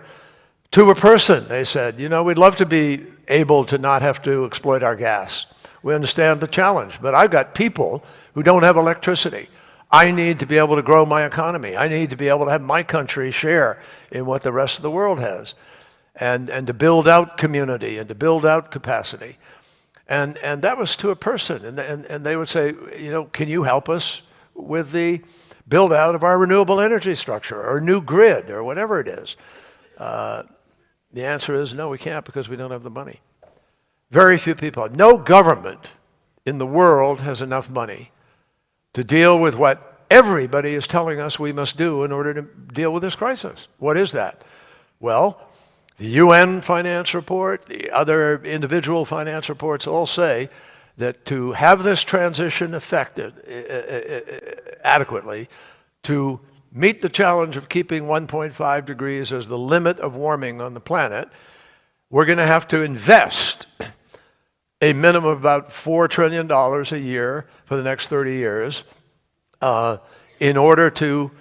to a person, they said, we'd love to be able to not have to exploit our gas. We understand the challenge, but I've got people who don't have electricity. I need to be able to grow my economy. I need to be able to have my country share in what the rest of the world has. And to build out community and to build out capacity. And that was to a person. And they would say, can you help us with the build out of our renewable energy structure or new grid or whatever it is? The answer is no, we can't because we don't have the money. Very few people. No government in the world has enough money to deal with what everybody is telling us we must do in order to deal with this crisis. What is that? Well, the UN finance report, the other individual finance reports all say that to have this transition effected adequately, to meet the challenge of keeping 1.5 degrees as the limit of warming on the planet, we're going to have to invest a minimum of about $4 trillion a year for the next 30 years in order to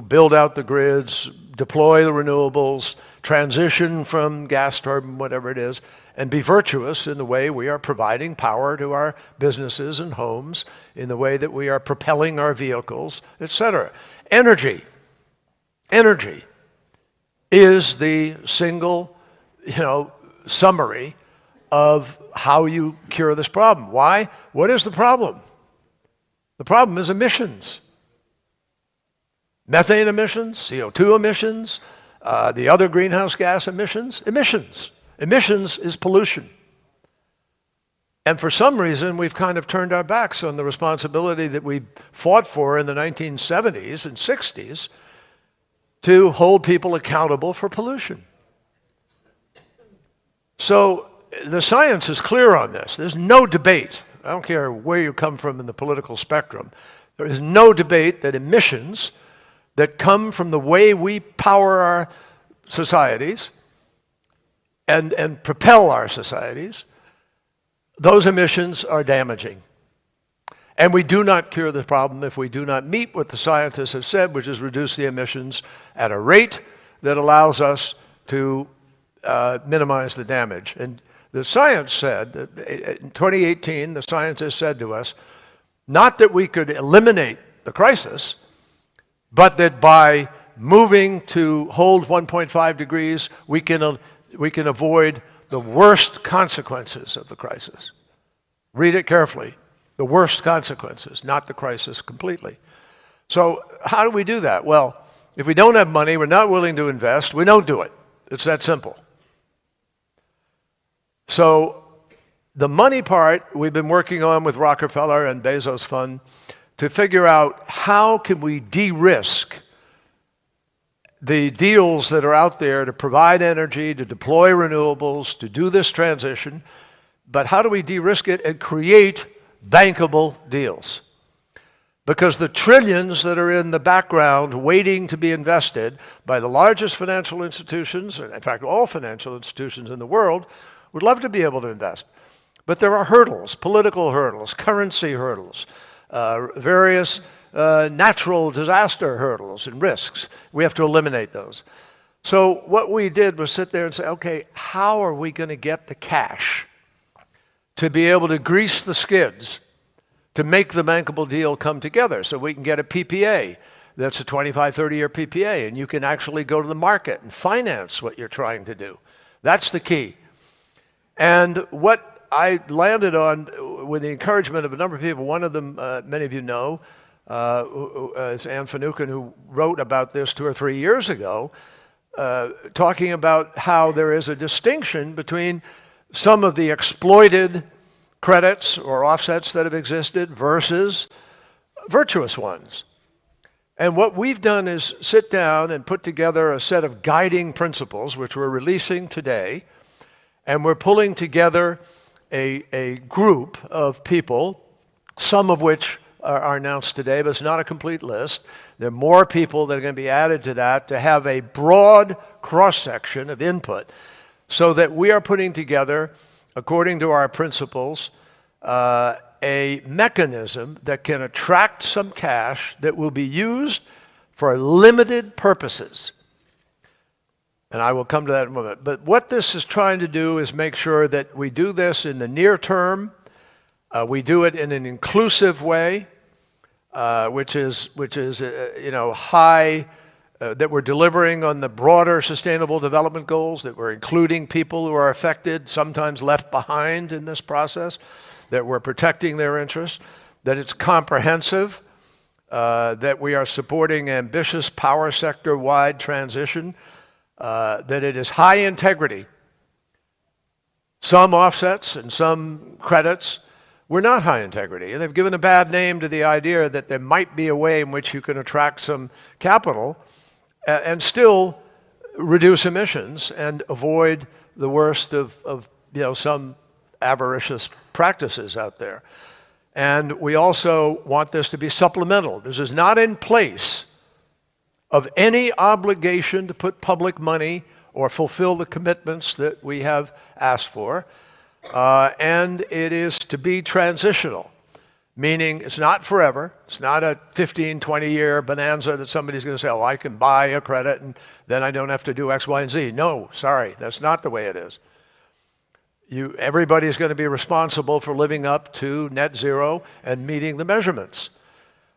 build out the grids, deploy the renewables, transition from gas turbine, whatever it is, and be virtuous in the way we are providing power to our businesses and homes, in the way that we are propelling our vehicles, etc. Energy is the single, summary of how you cure this problem. Why? What is the problem? The problem is emissions. Methane emissions, CO2 emissions, the other greenhouse gas emissions. Emissions is pollution. And for some reason, we've kind of turned our backs on the responsibility that we fought for in the 1970s and 60s to hold people accountable for pollution. So the science is clear on this. There's no debate. I don't care where you come from in the political spectrum. There is no debate that emissions that come from the way we power our societies and propel our societies, those emissions are damaging. And we do not cure the problem if we do not meet what the scientists have said, which is reduce the emissions at a rate that allows us to minimize the damage. And the science said, in 2018, the scientists said to us, not that we could eliminate the crisis, but that by moving to hold 1.5 degrees, we can avoid the worst consequences of the crisis. Read it carefully. The worst consequences, not the crisis completely. So how do we do that? Well, if we don't have money, we're not willing to invest, we don't do it. It's that simple. So the money part we've been working on with Rockefeller and Bezos Fund to figure out how can we de-risk the deals that are out there to provide energy, to deploy renewables, to do this transition, but how do we de-risk it and create bankable deals? Because the trillions that are in the background waiting to be invested by the largest financial institutions, and in fact all financial institutions in the world, would love to be able to invest. But there are hurdles, political hurdles, currency hurdles, various natural disaster hurdles and risks. We have to eliminate those. So what we did was sit there and say, okay, how are we going to get the cash to be able to grease the skids to make the bankable deal come together so we can get a PPA that's a 25, 30-year PPA, and you can actually go to the market and finance what you're trying to do. That's the key. And what I landed on, with the encouragement of a number of people, one of them many of you know, is Anne Finucane, who wrote about this 2 or 3 years ago, talking about how there is a distinction between some of the exploited credits or offsets that have existed versus virtuous ones. And what we've done is sit down and put together a set of guiding principles, which we're releasing today, and we're pulling together a group of people, some of which are announced today, but it's not a complete list. There are more people that are going to be added to that to have a broad cross-section of input so that we are putting together, according to our principles, a mechanism that can attract some cash that will be used for limited purposes. And I will come to that in a moment. But what this is trying to do is make sure that we do this in the near term. We do it in an inclusive way, which is high, that we're delivering on the broader sustainable development goals, that we're including people who are affected, sometimes left behind in this process, that we're protecting their interests, that it's comprehensive, that we are supporting ambitious power sector-wide transition, that it is high integrity. Some offsets and some credits were not high integrity, and they've given a bad name to the idea that there might be a way in which you can attract some capital and still reduce emissions and avoid the worst of some avaricious practices out there. And we also want this to be supplemental. This is not in place of any obligation to put public money or fulfill the commitments that we have asked for. And it is to be transitional, meaning it's not forever. It's not a 15, 20-year bonanza that somebody's going to say, oh, I can buy a credit and then I don't have to do X, Y, and Z. No, sorry, that's not the way it is. Everybody's going to be responsible for living up to net zero and meeting the measurements.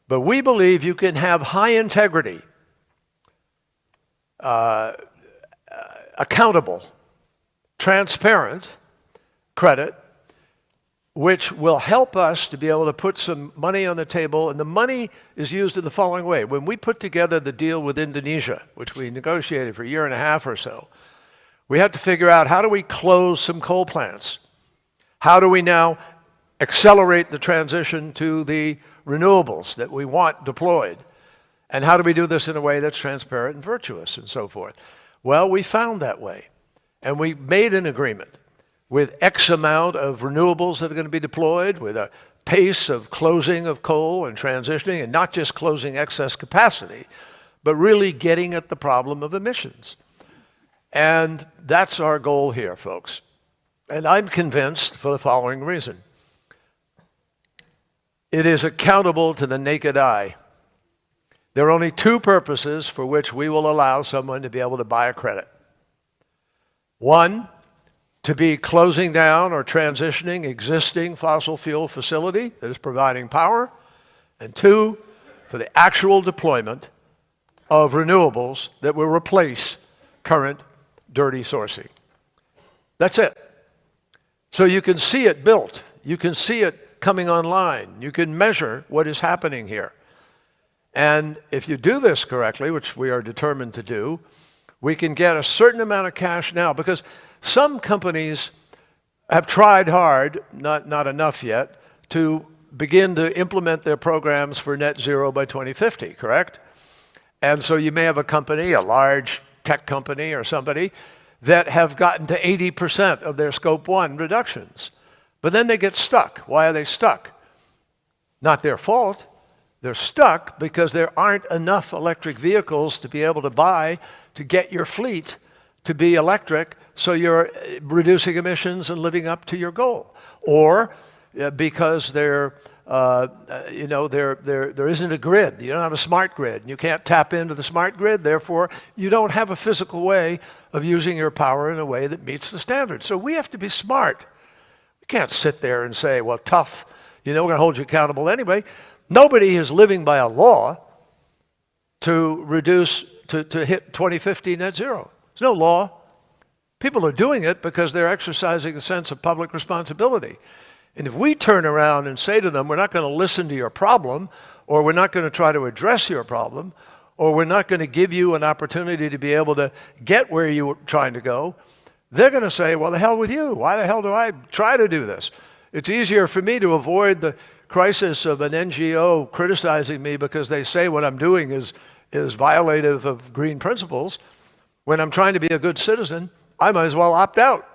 But we believe you can have high integrity, accountable, transparent credit, which will help us to be able to put some money on the table. And the money is used in the following way. When we put together the deal with Indonesia, which we negotiated for a year and a half or so, we had to figure out, how do we close some coal plants? How do we now accelerate the transition to the renewables that we want deployed? And how do we do this in a way that's transparent and virtuous and so forth? Well, we found that way. And we made an agreement with X amount of renewables that are going to be deployed, with a pace of closing of coal and transitioning, and not just closing excess capacity, but really getting at the problem of emissions. And that's our goal here, folks. And I'm convinced for the following reason. It is accountable to the naked eye. There are only two purposes for which we will allow someone to be able to buy a credit. One, to be closing down or transitioning existing fossil fuel facility that is providing power. And two, for the actual deployment of renewables that will replace current dirty sourcing. That's it. So you can see it built. You can see it coming online. You can measure what is happening here. And if you do this correctly, which we are determined to do, we can get a certain amount of cash now, because some companies have tried hard, not enough yet, to begin to implement their programs for net zero by 2050, correct? And so you may have a company, a large tech company or somebody, that have gotten to 80% of their scope 1 reductions. But then they get stuck. Why are they stuck? Not their fault. They're stuck because there aren't enough electric vehicles to be able to buy to get your fleet to be electric, so you're reducing emissions and living up to your goal. Or because there isn't a grid. You don't have a smart grid. You can't tap into the smart grid, therefore you don't have a physical way of using your power in a way that meets the standards. So we have to be smart. We can't sit there and say, well, tough, we're going to hold you accountable anyway. Nobody is living by a law to reduce, to hit 2050 net zero. There's no law. People are doing it because they're exercising a sense of public responsibility. And if we turn around and say to them, we're not going to listen to your problem, or we're not going to try to address your problem, or we're not going to give you an opportunity to be able to get where you're trying to go, they're going to say, well, the hell with you. Why the hell do I try to do this? It's easier for me to avoid the crisis of an NGO criticizing me because they say what I'm doing is violative of green principles. When I'm trying to be a good citizen, I might as well opt out.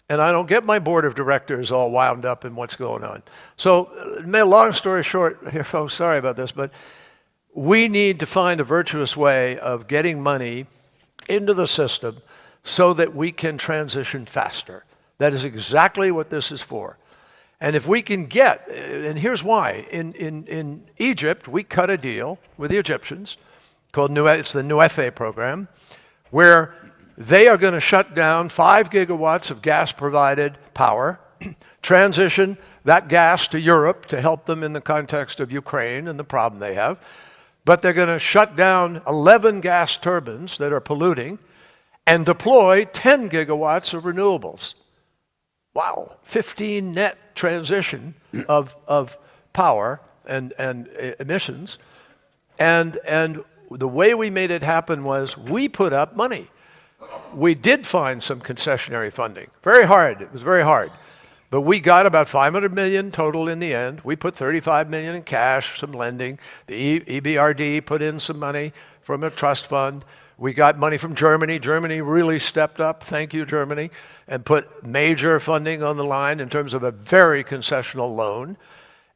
And I don't get my board of directors all wound up in what's going on. So, long story short, here, folks, sorry about this, but we need to find a virtuous way of getting money into the system so that we can transition faster. That is exactly what this is for. And if we can get, and here's why, in Egypt, we cut a deal with the Egyptians called it's the NUEFE program, where they are going to shut down 5 gigawatts of gas-provided power, transition that gas to Europe to help them in the context of Ukraine and the problem they have. But they're going to shut down 11 gas turbines that are polluting and deploy 10 gigawatts of renewables. Wow, 15 net transition of power and emissions. And the way we made it happen was we put up money. We did find some concessionary funding. Very hard. It was very hard. But we got about $500 million total in the end. We put $35 million in cash, some lending. The EBRD put in some money from a trust fund. We got money from Germany. Germany really stepped up, thank you, Germany, and put major funding on the line in terms of a very concessional loan.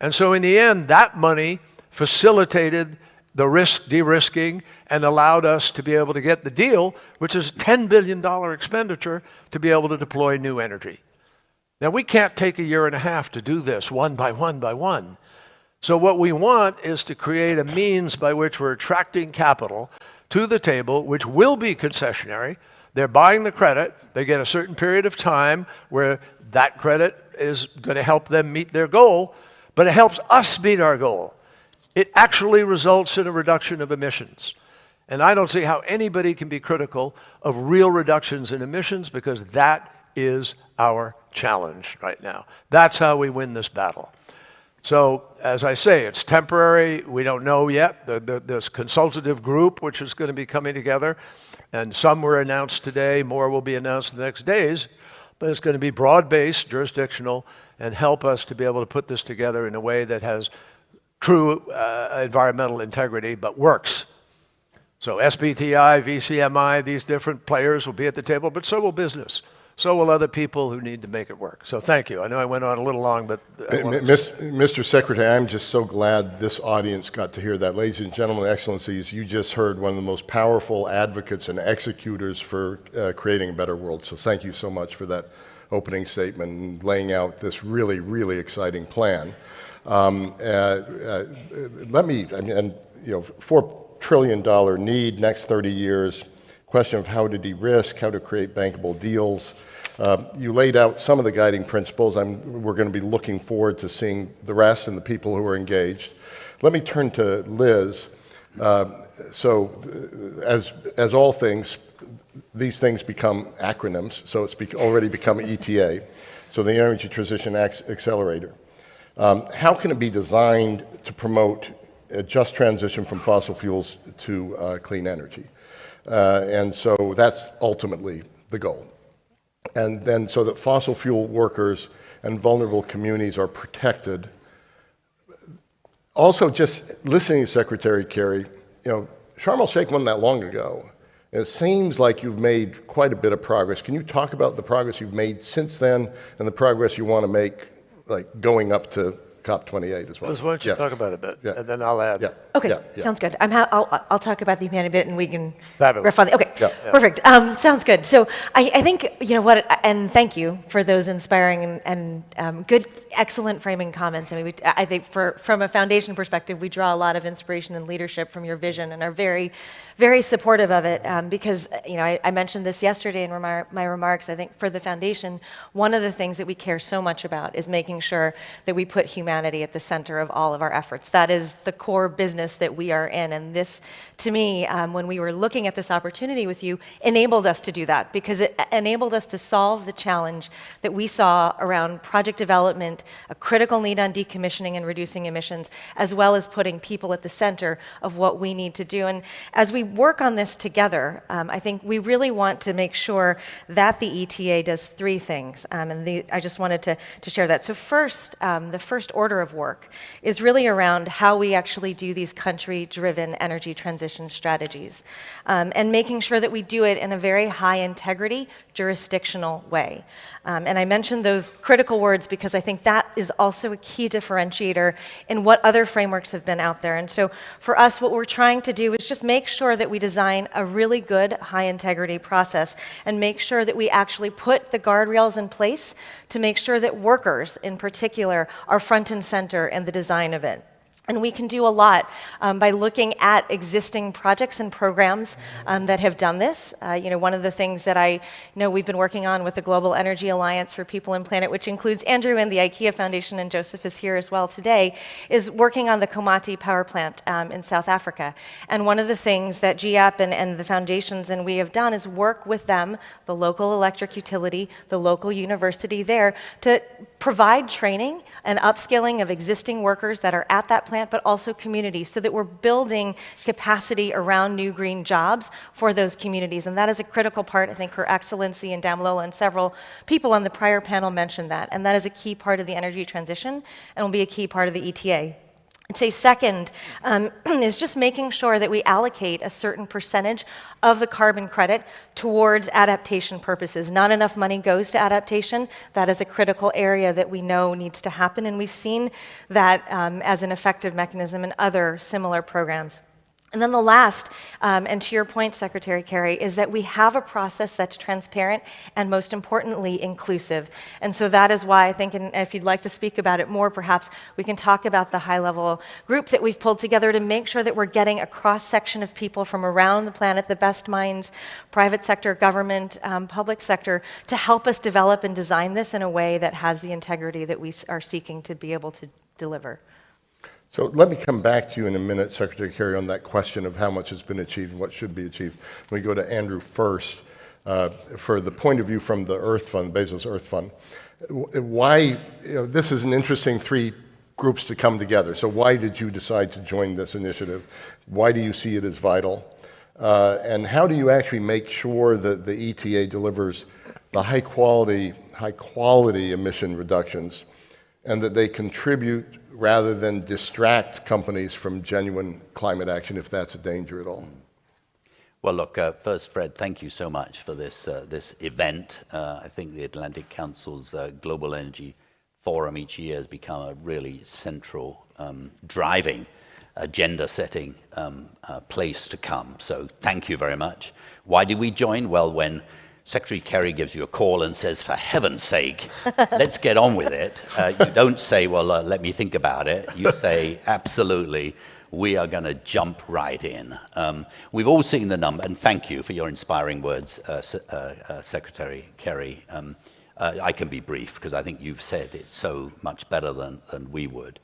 And so in the end, that money facilitated the risk de-risking and allowed us to be able to get the deal, which is a $10 billion expenditure to be able to deploy new energy. Now, we can't take a year and a half to do this one by one by one. So what we want is to create a means by which we're attracting capital to the table, which will be concessionary. They're buying the credit. They get a certain period of time where that credit is going to help them meet their goal, but it helps us meet our goal. It actually results in a reduction of emissions. And I don't see how anybody can be critical of real reductions in emissions, because that is our challenge right now. That's how we win this battle. So, as I say, it's temporary. We don't know yet. This consultative group, which is going to be coming together, and some were announced today, more will be announced in the next days, but it's going to be broad-based, jurisdictional, and help us to be able to put this together in a way that has true environmental integrity, but works. So SBTI, VCMI, these different players will be at the table, but so will business. So will other people who need to make it work. So thank you. I know I went on a little long, but... Mr. Secretary, I'm just so glad this audience got to hear that. Ladies and gentlemen, excellencies, you just heard one of the most powerful advocates and executors for creating a better world. So thank you so much for that opening statement and laying out this really, really exciting plan. $4 trillion need next 30 years, question of how to de-risk, how to create bankable deals. You laid out some of the guiding principles. We're going to be looking forward to seeing the rest and the people who are engaged. Let me turn to Liz. As all things, these things become acronyms, so it's already become ETA, so the Energy Transition Accelerator. How can it be designed to promote a just transition from fossil fuels to clean energy? And so that's ultimately the goal. And then so that fossil fuel workers and vulnerable communities are protected. Also, just listening to Secretary Kerry, Sharm el-Sheikh wasn't that long ago. And it seems like you've made quite a bit of progress. Can you talk about the progress you've made since then and the progress you want to make, like going up to COP28 as well? Liz, why don't you talk about it a bit, and then I'll add. Okay, sounds good. I'll talk about the humanity bit, and we can Fabulous. riff on it. Okay, perfect. Sounds good. So I think, and thank you for those inspiring and good, excellent framing comments. I mean, I think from a foundation perspective, we draw a lot of inspiration and leadership from your vision and are very, very supportive of it because, I mentioned this yesterday in my remarks. I think for the foundation, one of the things that we care so much about is making sure that we put humanity at the center of all of our efforts. That is the core business that we are in. And this, to me, when we were looking at this opportunity with you, enabled us to do that because it enabled us to solve the challenge that we saw around project development, a critical need on decommissioning and reducing emissions, as well as putting people at the center of what we need to do. And as we work on this together, I think we really want to make sure that the ETA does three things. I just wanted to share that. So first, the first order of work is really around how we actually do these country-driven energy transition strategies and making sure that we do it in a very high-integrity, jurisdictional way. And I mentioned those critical words because I think that is also a key differentiator in what other frameworks have been out there. And so for us, what we're trying to do is just make sure that we design a really good high-integrity process and make sure that we actually put the guardrails in place to make sure that workers, in particular, are front and center in the design of it. And we can do a lot by looking at existing projects and programs that have done this. One of the things that I know we've been working on with the Global Energy Alliance for People and Planet, which includes Andrew and the IKEA Foundation, and Joseph is here as well today, is working on the Komati power plant in South Africa. And one of the things that GIAP and the foundations and we have done is work with them, the local electric utility, the local university there, to provide training and upskilling of existing workers that are at that plant, but also communities, so that we're building capacity around new green jobs for those communities. And that is a critical part. I think Her Excellency and Damilola and several people on the prior panel mentioned that. And that is a key part of the energy transition and will be a key part of the ETA. I'd say second is just making sure that we allocate a certain percentage of the carbon credit towards adaptation purposes. Not enough money goes to adaptation. That is a critical area that we know needs to happen, and we've seen that as an effective mechanism in other similar programs. And then the last, and to your point, Secretary Kerry, is that we have a process that's transparent and most importantly, inclusive. And so that is why I think, and if you'd like to speak about it more, perhaps we can talk about the high-level group that we've pulled together to make sure that we're getting a cross-section of people from around the planet, the best minds, private sector, government, public sector, to help us develop and design this in a way that has the integrity that we are seeking to be able to deliver. So let me come back to you in a minute, Secretary Kerry, on that question of how much has been achieved and what should be achieved. Let me go to Andrew first for the point of view from the Earth Fund, Bezos Earth Fund. Why, this is an interesting three groups to come together. So why did you decide to join this initiative? Why do you see it as vital? And how do you actually make sure that the ETA delivers the high quality emission reductions and that they contribute rather than distract companies from genuine climate action, if that's a danger at all? Well, look, first, Fred, thank you so much for this event. I think the Atlantic Council's Global Energy Forum each year has become a really central driving, agenda-setting place to come. So thank you very much. Why did we join? Well, when Secretary Kerry gives you a call and says, for heaven's sake, let's get on with it. You don't say, well, let me think about it. You say, absolutely, we are going to jump right in. We've all seen the number, and thank you for your inspiring words, Secretary Kerry. I can be brief because I think you've said it so much better than we would.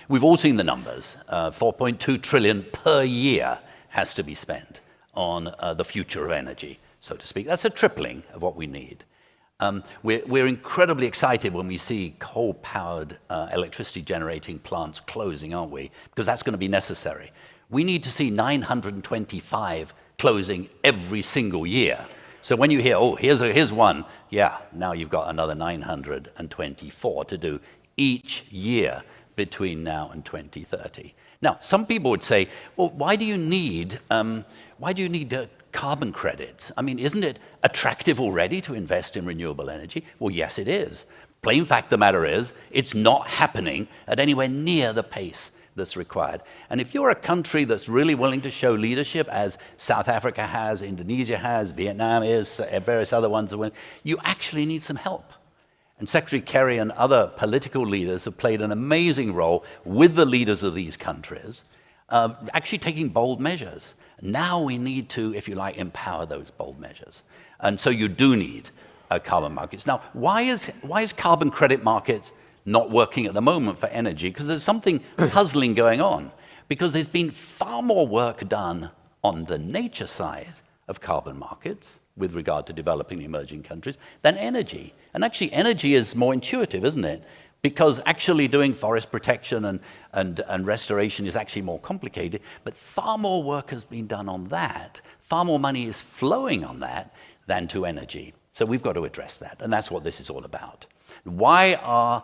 We've all seen the numbers. 4.2 trillion per year has to be spent on the future of energy, so to speak. That's a tripling of what we need. We're incredibly excited when we see coal-powered electricity generating plants closing, aren't we? Because that's going to be necessary. We need to see 925 closing every single year. So when you hear, oh, here's one, yeah, now you've got another 924 to do each year between now and 2030. Now, some people would say, well, why do you need carbon credits? I mean, isn't it attractive already to invest in renewable energy? Well, yes, it is. Plain fact of the matter is, it's not happening at anywhere near the pace that's required. And if you're a country that's really willing to show leadership, as South Africa has, Indonesia has, Vietnam is, various other ones, you actually need some help. And Secretary Kerry and other political leaders have played an amazing role with the leaders of these countries, actually taking bold measures. Now we need to, if you like, empower those bold measures. And so you do need carbon markets. Now, why is carbon credit markets not working at the moment for energy? Because there's something puzzling going on. Because there's been far more work done on the nature side of carbon markets with regard to developing emerging countries than energy. And actually, energy is more intuitive, isn't it? Because actually doing forest protection and restoration is actually more complicated, but far more work has been done on that. Far more money is flowing on that than to energy. So we've got to address that, and that's what this is all about. Why are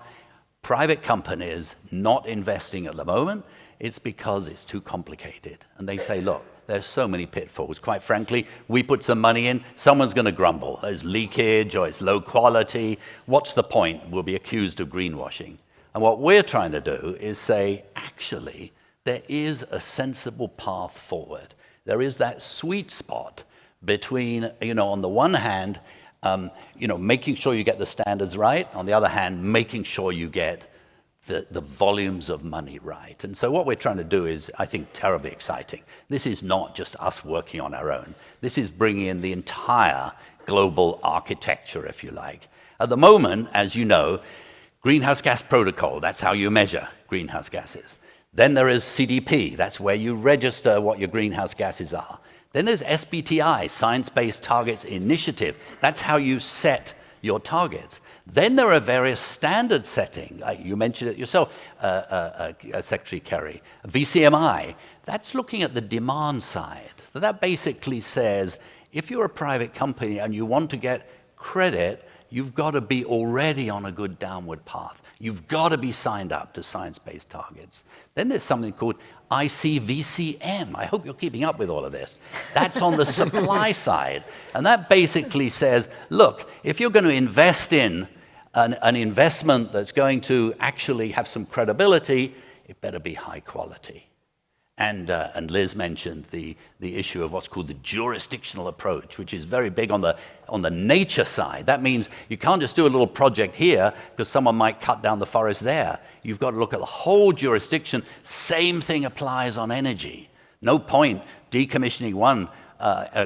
private companies not investing at the moment? It's because it's too complicated. And they say, look, there's so many pitfalls. Quite frankly, we put some money in, someone's going to grumble. There's leakage or it's low quality. What's the point? We'll be accused of greenwashing. And what we're trying to do is say, actually, there is a sensible path forward. There is that sweet spot between, on the one hand, making sure you get the standards right. On the other hand, making sure you get the volumes of money right. And so what we're trying to do is, I think, terribly exciting. This is not just us working on our own. This is bringing in the entire global architecture, if you like. At the moment, as you know, greenhouse gas protocol, that's how you measure greenhouse gases. Then there is CDP, that's where you register what your greenhouse gases are. Then there's SBTI, Science-Based Targets Initiative. That's how you set your targets. Then there are various standard setting. You mentioned it yourself, Secretary Kerry. VCMI, that's looking at the demand side. So that basically says, if you're a private company and you want to get credit, you've got to be already on a good downward path. You've got to be signed up to science-based targets. Then there's something called ICVCM. I hope you're keeping up with all of this. That's on the supply side. And that basically says, look, if you're going to invest in an investment that's going to actually have some credibility, it better be high quality. And Liz mentioned the issue of what's called the jurisdictional approach, which is very big on the nature side. That means you can't just do a little project here because someone might cut down the forest there. You've got to look at the whole jurisdiction. Same thing applies on energy. No point decommissioning one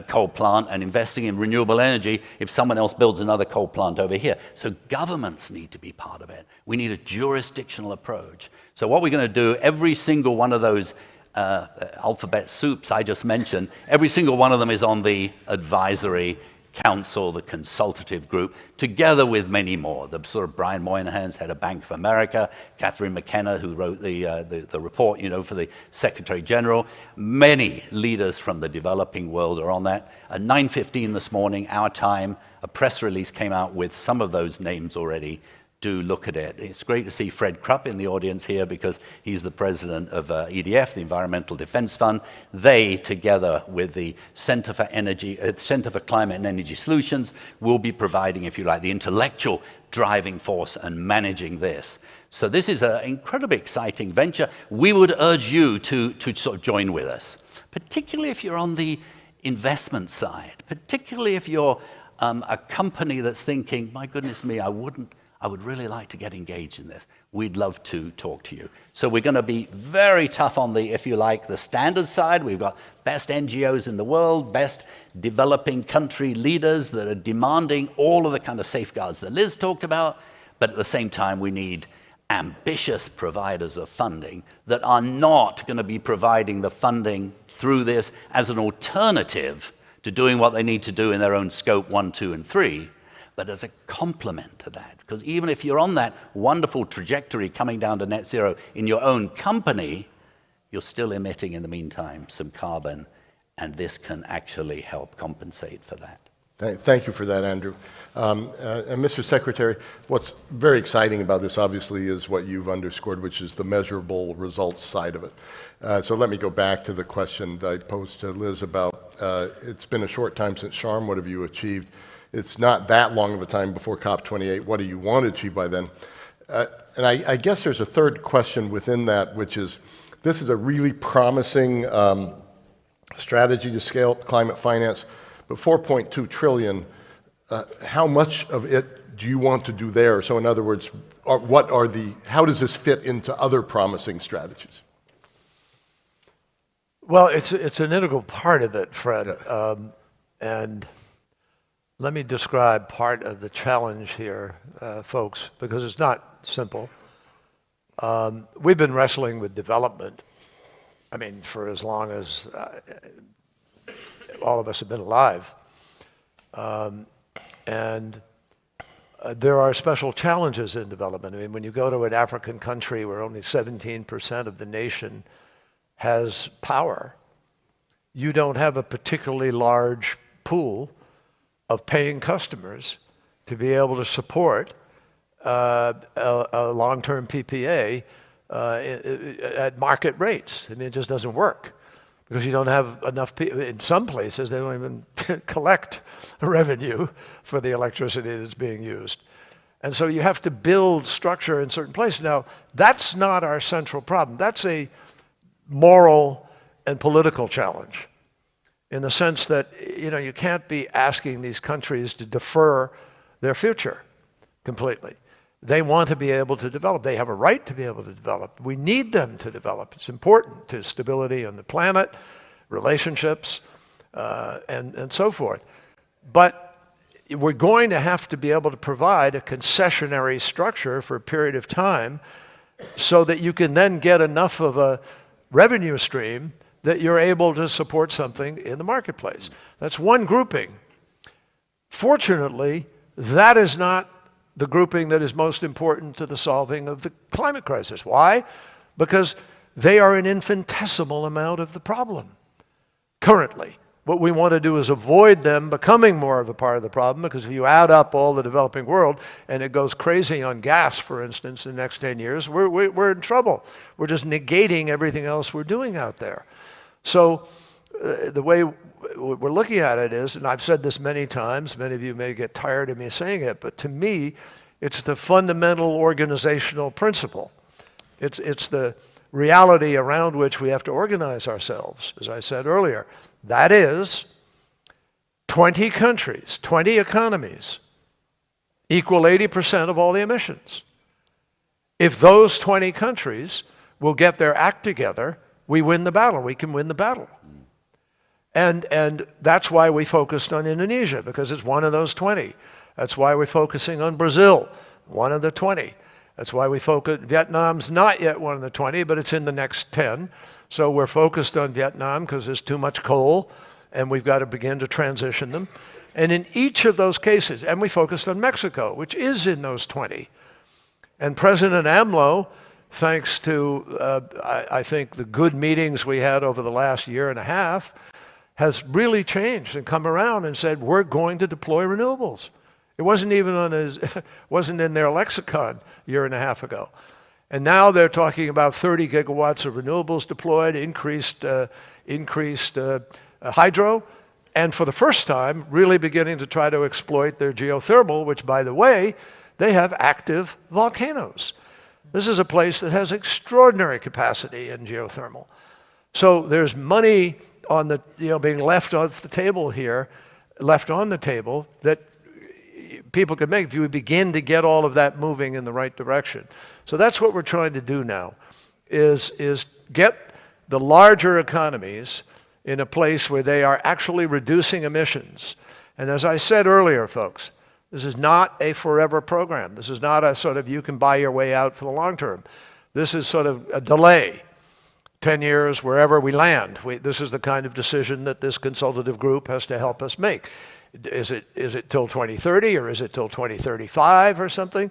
coal plant and investing in renewable energy if someone else builds another coal plant over here. So governments need to be part of it. We need a jurisdictional approach. So what we're going to do, every single one of those alphabet soups I just mentioned, every single one of them is on the advisory council, the consultative group, together with many more. The sort of Brian Moynihan's head of Bank of America, Catherine McKenna, who wrote the report, for the Secretary General. Many leaders from the developing world are on that. At 9:15 this morning, our time, a press release came out with some of those names already. Do look at it. It's great to see Fred Krupp in the audience here because he's the president of EDF, the Environmental Defense Fund. They, together with the Center for Climate and Energy Solutions, will be providing, if you like, the intellectual driving force and managing this. So this is an incredibly exciting venture. We would urge you to sort of join with us, particularly if you're on the investment side, particularly if you're a company that's thinking, my goodness me, I would really like to get engaged in this. We'd love to talk to you. So we're going to be very tough on the, if you like, the standard side. We've got best NGOs in the world, best developing country leaders that are demanding all of the kind of safeguards that Liz talked about. But at the same time, we need ambitious providers of funding that are not going to be providing the funding through this as an alternative to doing what they need to do in their own scope 1, 2, and 3, but as a complement to that. Because even if you're on that wonderful trajectory coming down to net zero in your own company, you're still emitting in the meantime some carbon, and this can actually help compensate for that. Thank you for that, Andrew. And Mr. Secretary, what's very exciting about this, obviously, is what you've underscored, which is the measurable results side of it. So let me go back to the question that I posed to Liz about, it's been a short time since Sharm, what have you achieved? It's not that long of a time before COP28. What do you want to achieve by then? And I guess there's a third question within that, which is, this is a really promising strategy to scale up climate finance, but 4.2 trillion, how much of it do you want to do there? So in other words, how does this fit into other promising strategies? Well, it's an integral part of it, Fred. And let me describe part of the challenge here, folks, because it's not simple. We've been wrestling with development, for as long as all of us have been alive. And there are special challenges in development. When you go to an African country where only 17% of the nation has power, you don't have a particularly large pool of paying customers to be able to support a long-term PPA at market rates. It just doesn't work because you don't have enough people. In some places, they don't even collect revenue for the electricity that's being used. And so you have to build structure in certain places. Now, that's not our central problem. That's a moral and political challenge, in the sense that you can't be asking these countries to defer their future completely. They want to be able to develop. They have a right to be able to develop. We need them to develop. It's important to stability on the planet, relationships, and so forth. But we're going to have to be able to provide a concessionary structure for a period of time so that you can then get enough of a revenue stream that you're able to support something in the marketplace. That's one grouping. Fortunately, that is not the grouping that is most important to the solving of the climate crisis. Why? Because they are an infinitesimal amount of the problem currently. What we want to do is avoid them becoming more of a part of the problem, because if you add up all the developing world and it goes crazy on gas, for instance, in the next 10 years, we're in trouble. We're just negating everything else we're doing out there. So the way we're looking at it is, and I've said this many times, many of you may get tired of me saying it, but to me, it's the fundamental organizational principle. It's the reality around which we have to organize ourselves, as I said earlier. That is 20 countries, 20 economies equal 80% of all the emissions. If those 20 countries will get their act together, we win the battle. We can win the battle. And that's why we focused on Indonesia, because it's one of those 20. That's why we're focusing on Brazil, one of the 20. That's why we focus. Vietnam's not yet one of the 20, but it's in the next 10. So we're focused on Vietnam because there's too much coal, and we've got to begin to transition them. And in each of those cases, and we focused on Mexico, which is in those 20. And President AMLO, thanks to, I think, the good meetings we had over the last year and a half, has really changed and come around and said, we're going to deploy renewables. It wasn't even on his, wasn't in their lexicon a year and a half ago. And now they're talking about 30 gigawatts of renewables deployed, increased hydro, and for the first time, really beginning to try to exploit their geothermal, which, by the way, they have active volcanoes. This is a place that has extraordinary capacity in geothermal. So there's money on the, being left off the table here, left on the table that people could make if you begin to get all of that moving in the right direction. So that's what we're trying to do now, is get the larger economies in a place where they are actually reducing emissions. And as I said earlier, folks, this is not a forever program. This is not a sort of you can buy your way out for the long term. This is sort of a delay, 10 years, wherever we land. This is the kind of decision that this consultative group has to help us make. Is it till 2030 or is it till 2035 or something?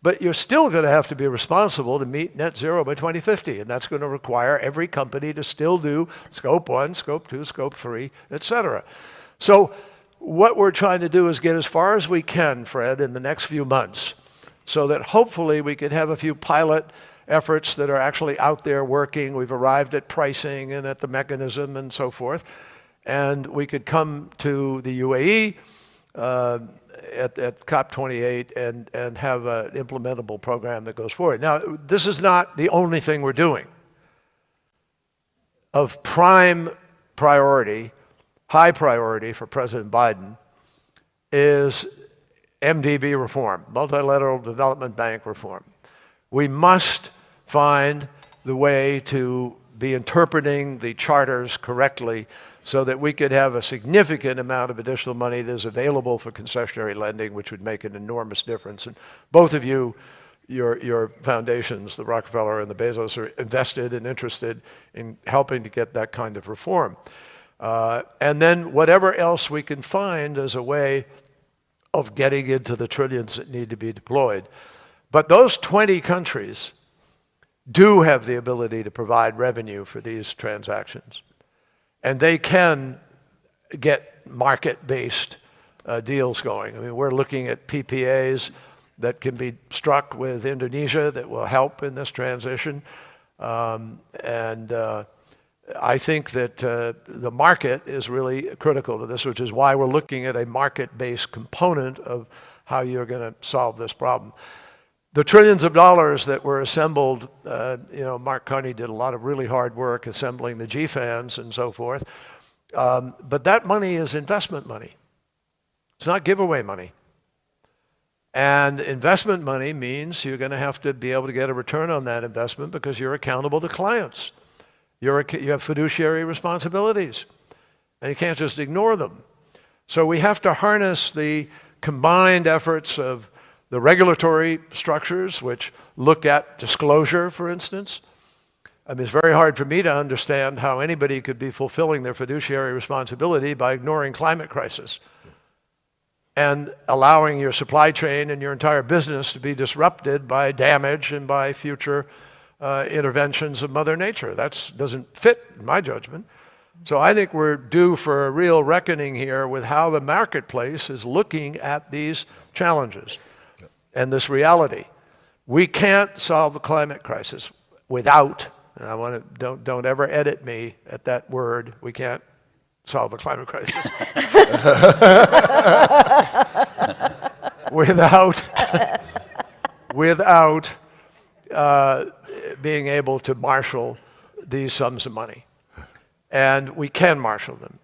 But you're still going to have to be responsible to meet net zero by 2050, and that's going to require every company to still do scope 1, scope 2, scope 3, et cetera. So what we're trying to do is get as far as we can, Fred, in the next few months, so that hopefully we can have a few pilot efforts that are actually out there working. We've arrived at pricing and at the mechanism and so forth. And we could come to the UAE at COP28 and have an implementable program that goes forward. Now, this is not the only thing we're doing. Of prime priority, high priority for President Biden is MDB reform, Multilateral Development Bank reform. We must find the way to be interpreting the charters correctly so that we could have a significant amount of additional money that is available for concessionary lending, which would make an enormous difference. And both of you, your foundations, the Rockefeller and the Bezos, are invested and interested in helping to get that kind of reform. And then whatever else we can find as a way of getting into the trillions that need to be deployed. But those 20 countries do have the ability to provide revenue for these transactions. And they can get market-based deals going. I mean, we're looking at PPAs that can be struck with Indonesia that will help in this transition. I think that the market is really critical to this, which is why we're looking at a market-based component of how you're going to solve this problem. The trillions of dollars that were assembled, Mark Carney did a lot of really hard work assembling the GFANs and so forth. But that money is investment money. It's not giveaway money. And investment money means you're going to have to be able to get a return on that investment because you're accountable to clients. You have fiduciary responsibilities, and you can't just ignore them. So we have to harness the combined efforts of the regulatory structures, which look at disclosure, for instance. I mean, it's very hard for me to understand how anybody could be fulfilling their fiduciary responsibility by ignoring climate crisis and allowing your supply chain and your entire business to be disrupted by damage and by future interventions of Mother Nature. That doesn't fit, in my judgment. So I think we're due for a real reckoning here with how the marketplace is looking at these challenges and this reality. We can't solve the climate crisis without, and I want to, don't ever edit me at that word, we can't solve the climate crisis. without being able to marshal these sums of money. And we can marshal them.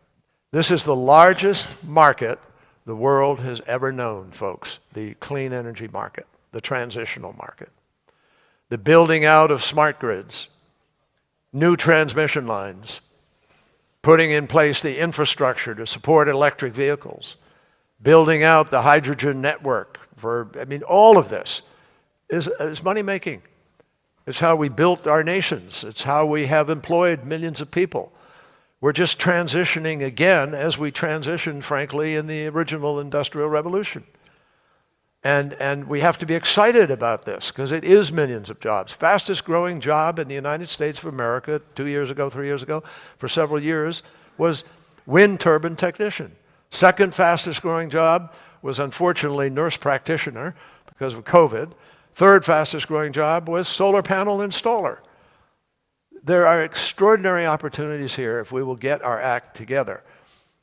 This is the largest market the world has ever known, folks, the clean energy market, the transitional market. The building out of smart grids, new transmission lines, putting in place the infrastructure to support electric vehicles, building out the hydrogen network all of this is money-making. It's how we built our nations. It's how we have employed millions of people. We're just transitioning again as we transitioned, frankly, in the original Industrial Revolution. And we have to be excited about this because it is millions of jobs. Fastest growing job in the United States of America 2 years ago, 3 years ago, for several years was wind turbine technician. Second fastest growing job was unfortunately nurse practitioner because of COVID. Third fastest growing job was solar panel installer. There are extraordinary opportunities here if we will get our act together.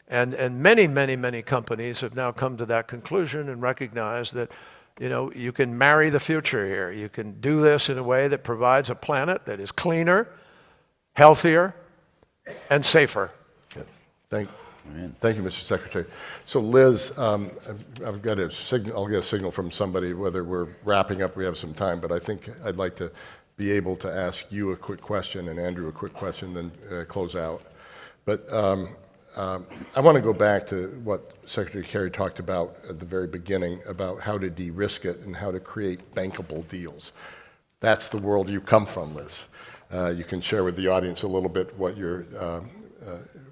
And many, many, many companies have now come to that conclusion and recognize that, you can marry the future here. You can do this in a way that provides a planet that is cleaner, healthier, and safer. Good. Thank you, Mr. Secretary. So Liz, I've got a signal. I'll get a signal from somebody whether we're wrapping up. We have some time, but I think I'd like to be able to ask you a quick question and Andrew a quick question, then close out. But I want to go back to what Secretary Kerry talked about at the very beginning about how to de-risk it and how to create bankable deals. That's the world you come from, Liz. You can share with the audience a little bit what your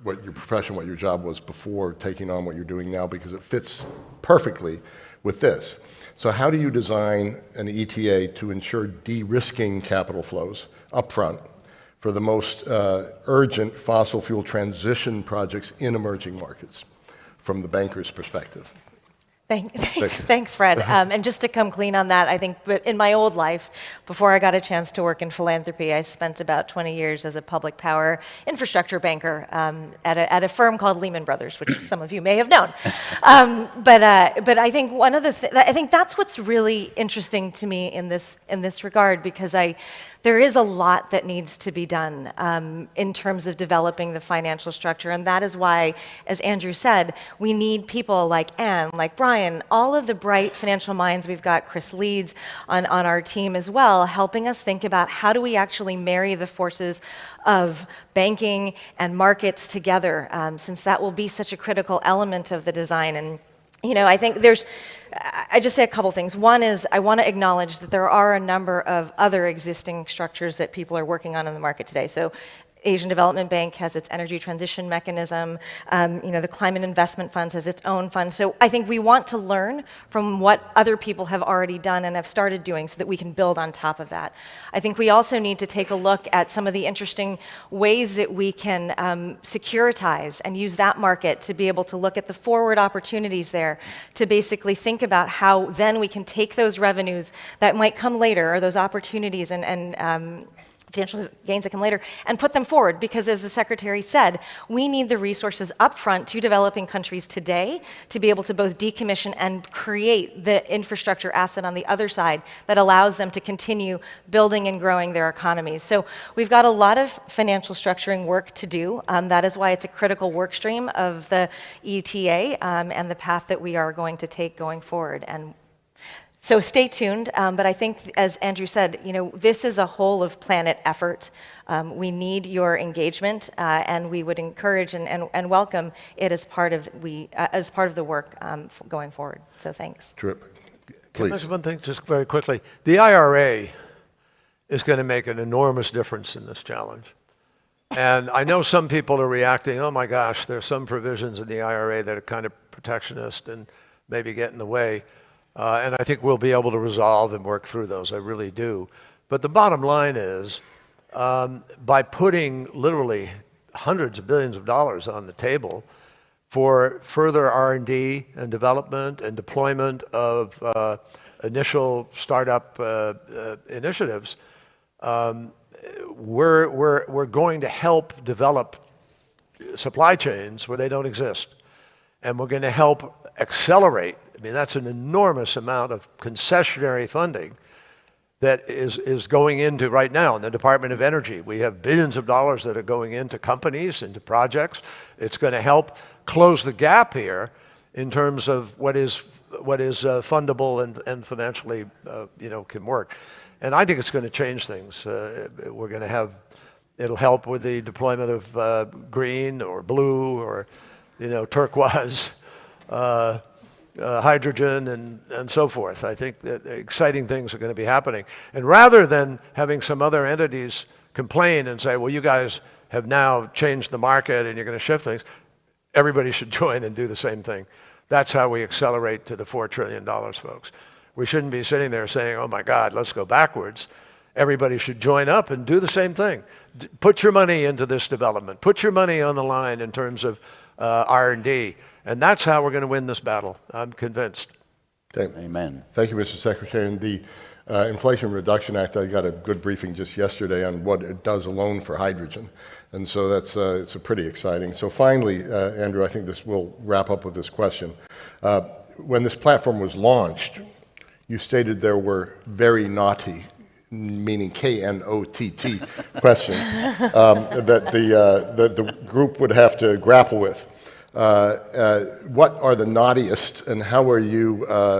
profession, what your job was before taking on what you're doing now, because it fits perfectly with this. So how do you design an ETA to ensure de-risking capital flows upfront for the most urgent fossil fuel transition projects in emerging markets from the banker's perspective? Thanks, Fred. And just to come clean on that, I think in my old life, before I got a chance to work in philanthropy, I spent about 20 years as a public power infrastructure banker at a firm called Lehman Brothers, which some of you may have known. But I think I think that's what's really interesting to me in this regard, because there is a lot that needs to be done in terms of developing the financial structure, and that is why, as Andrew said, we need people like Anne, like Brian, all of the bright financial minds. We've got Chris Leeds on our team as well, helping us think about how do we actually marry the forces of banking and markets together, since that will be such a critical element of the design. And I think I just say a couple things. One is I want to acknowledge that there are a number of other existing structures that people are working on in the market today. So Asian Development Bank has its energy transition mechanism. The Climate Investment Fund has its own fund. So I think we want to learn from what other people have already done and have started doing so that we can build on top of that. I think we also need to take a look at some of the interesting ways that we can securitize and use that market to be able to look at the forward opportunities there, to basically think about how then we can take those revenues that might come later, or those opportunities and financial gains that come later, and put them forward. Because as the Secretary said, we need the resources upfront to developing countries today to be able to both decommission and create the infrastructure asset on the other side that allows them to continue building and growing their economies. So we've got a lot of financial structuring work to do. That is why it's a critical work stream of the ETA and the path that we are going to take going forward. And so stay tuned, but I think, as Andrew said, this is a whole of planet effort. We need your engagement, and we would encourage and welcome it as part of the work going forward. So thanks. Terrific. Please. Can I mention one thing just very quickly? The IRA is going to make an enormous difference in this challenge. And I know some people are reacting, oh my gosh, there's some provisions in the IRA that are kind of protectionist and maybe get in the way. And I think we'll be able to resolve and work through those. I really do. But the bottom line is, by putting literally hundreds of billions of dollars on the table for further R&D and development and deployment of initial startup initiatives, we're going to help develop supply chains where they don't exist. And we're going to help accelerate. I mean, that's an enormous amount of concessionary funding that is going into right now in the Department of Energy. We have billions of dollars that are going into companies, into projects. It's going to help close the gap here in terms of what is fundable and financially, can work. And I think it's going to change things. We're going to have, it'll help with the deployment of green or blue or, turquoise, hydrogen and so forth. I think that exciting things are going to be happening. And rather than having some other entities complain and say, well, you guys have now changed the market and you're going to shift things, everybody should join and do the same thing. That's how we accelerate to the $4 trillion, folks. We shouldn't be sitting there saying, oh my God, let's go backwards. Everybody should join up and do the same thing. Put your money into this development. Put your money on the line in terms of R&D. And that's how we're going to win this battle. I'm convinced. Amen. Thank you, Mr. Secretary. And the Inflation Reduction Act, I got a good briefing just yesterday on what it does alone for hydrogen. And so that's it's pretty exciting. So finally, Andrew, I think this will wrap up with this question. When this platform was launched, you stated there were very naughty, meaning K-N-O-T-T questions that the group would have to grapple with. What are the naughtiest, and how are you how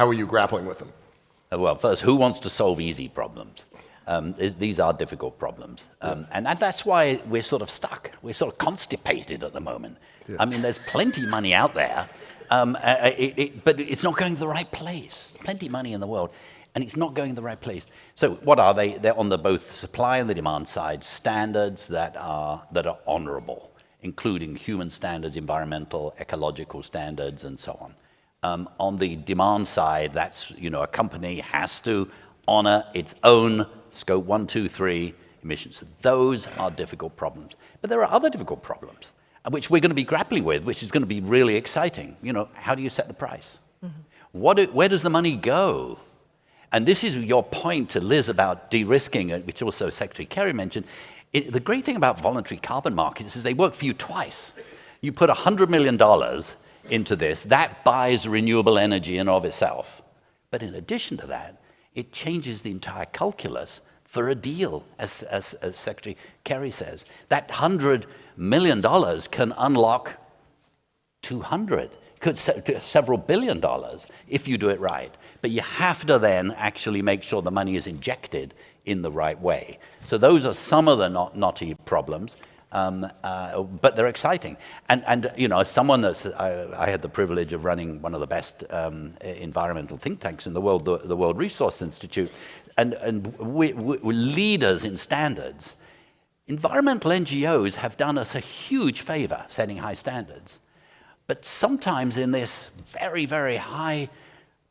are you grappling with them? Well, first, who wants to solve easy problems? These are difficult problems, and that's why we're sort of stuck. We're sort of constipated at the moment. Yeah. I mean, there's plenty of money out there, but it's not going to the right place. Plenty of money in the world, and it's not going to the right place. So what are they? They're on the both supply and the demand side, standards that are honorable, including human standards, environmental, ecological standards, and so on. On the demand side, that's, a company has to honor its own scope 1, 2, 3 emissions. Those are difficult problems. But there are other difficult problems, which we're going to be grappling with, which is going to be really exciting. How do you set the price? Mm-hmm. Where does the money go? And this is your point to Liz about de-risking, which also Secretary Kerry mentioned. The great thing about voluntary carbon markets is they work for you twice. You put $100 million into this, that buys renewable energy in and of itself. But in addition to that, it changes the entire calculus for a deal, as Secretary Kerry says. That $100 million can unlock 200, could several billion dollars if you do it right. But you have to then actually make sure the money is injected in the right way. So those are some of the knotty problems, but they're exciting. And as someone I had the privilege of running one of the best environmental think tanks in the world, the World Resource Institute, and we're leaders in standards. Environmental NGOs have done us a huge favor setting high standards. But sometimes in this very, very high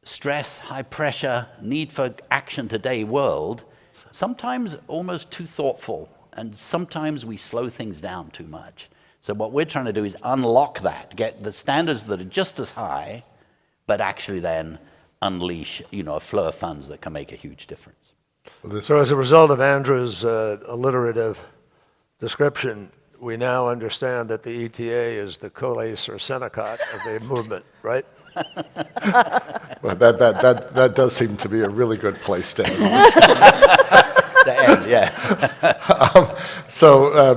stress, high pressure, need for action today world, sometimes almost too thoughtful, and sometimes we slow things down too much. So what we're trying to do is unlock that, get the standards that are just as high, but actually then unleash, a flow of funds that can make a huge difference. So as a result of Andrew's alliterative description, we now understand that the ETA is the Coles or Senecot of the movement, right? Well, that does seem to be a really good place to end.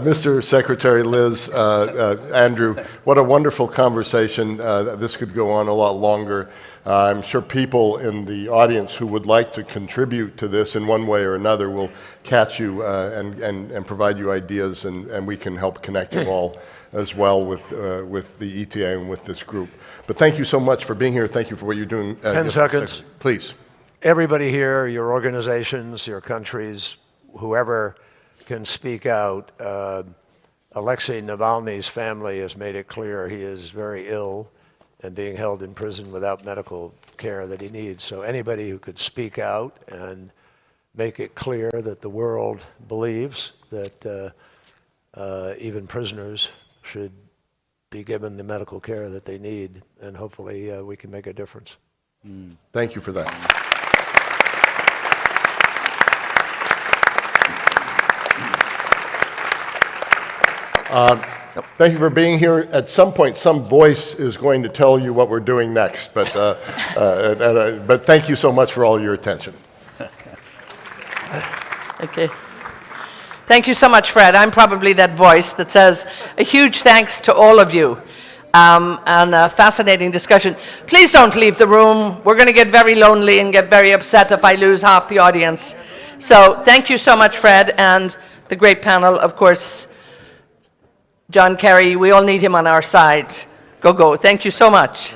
Mr. Secretary, Liz, Andrew, what a wonderful conversation. This could go on a lot longer. I'm sure people in the audience who would like to contribute to this in one way or another will catch you and provide you ideas, and we can help connect you all as well with the ETA and with this group. But thank you so much for being here. Thank you for what you're doing. 10 seconds. Please. Everybody here, your organizations, your countries, whoever can speak out. Alexei Navalny's family has made it clear he is very ill and being held in prison without medical care that he needs. So anybody who could speak out and make it clear that the world believes that even prisoners should be given the medical care that they need, and hopefully we can make a difference. Thank you for that. Thank you for being here. At some point, some voice is going to tell you what we're doing next, but thank you so much for all your attention. Okay. Thank you so much, Fred. I'm probably that voice that says a huge thanks to all of you. And a fascinating discussion. Please don't leave the room. We're going to get very lonely and get very upset if I lose half the audience. So thank you so much, Fred, and the great panel. Of course, John Kerry, we all need him on our side. Go. Thank you so much.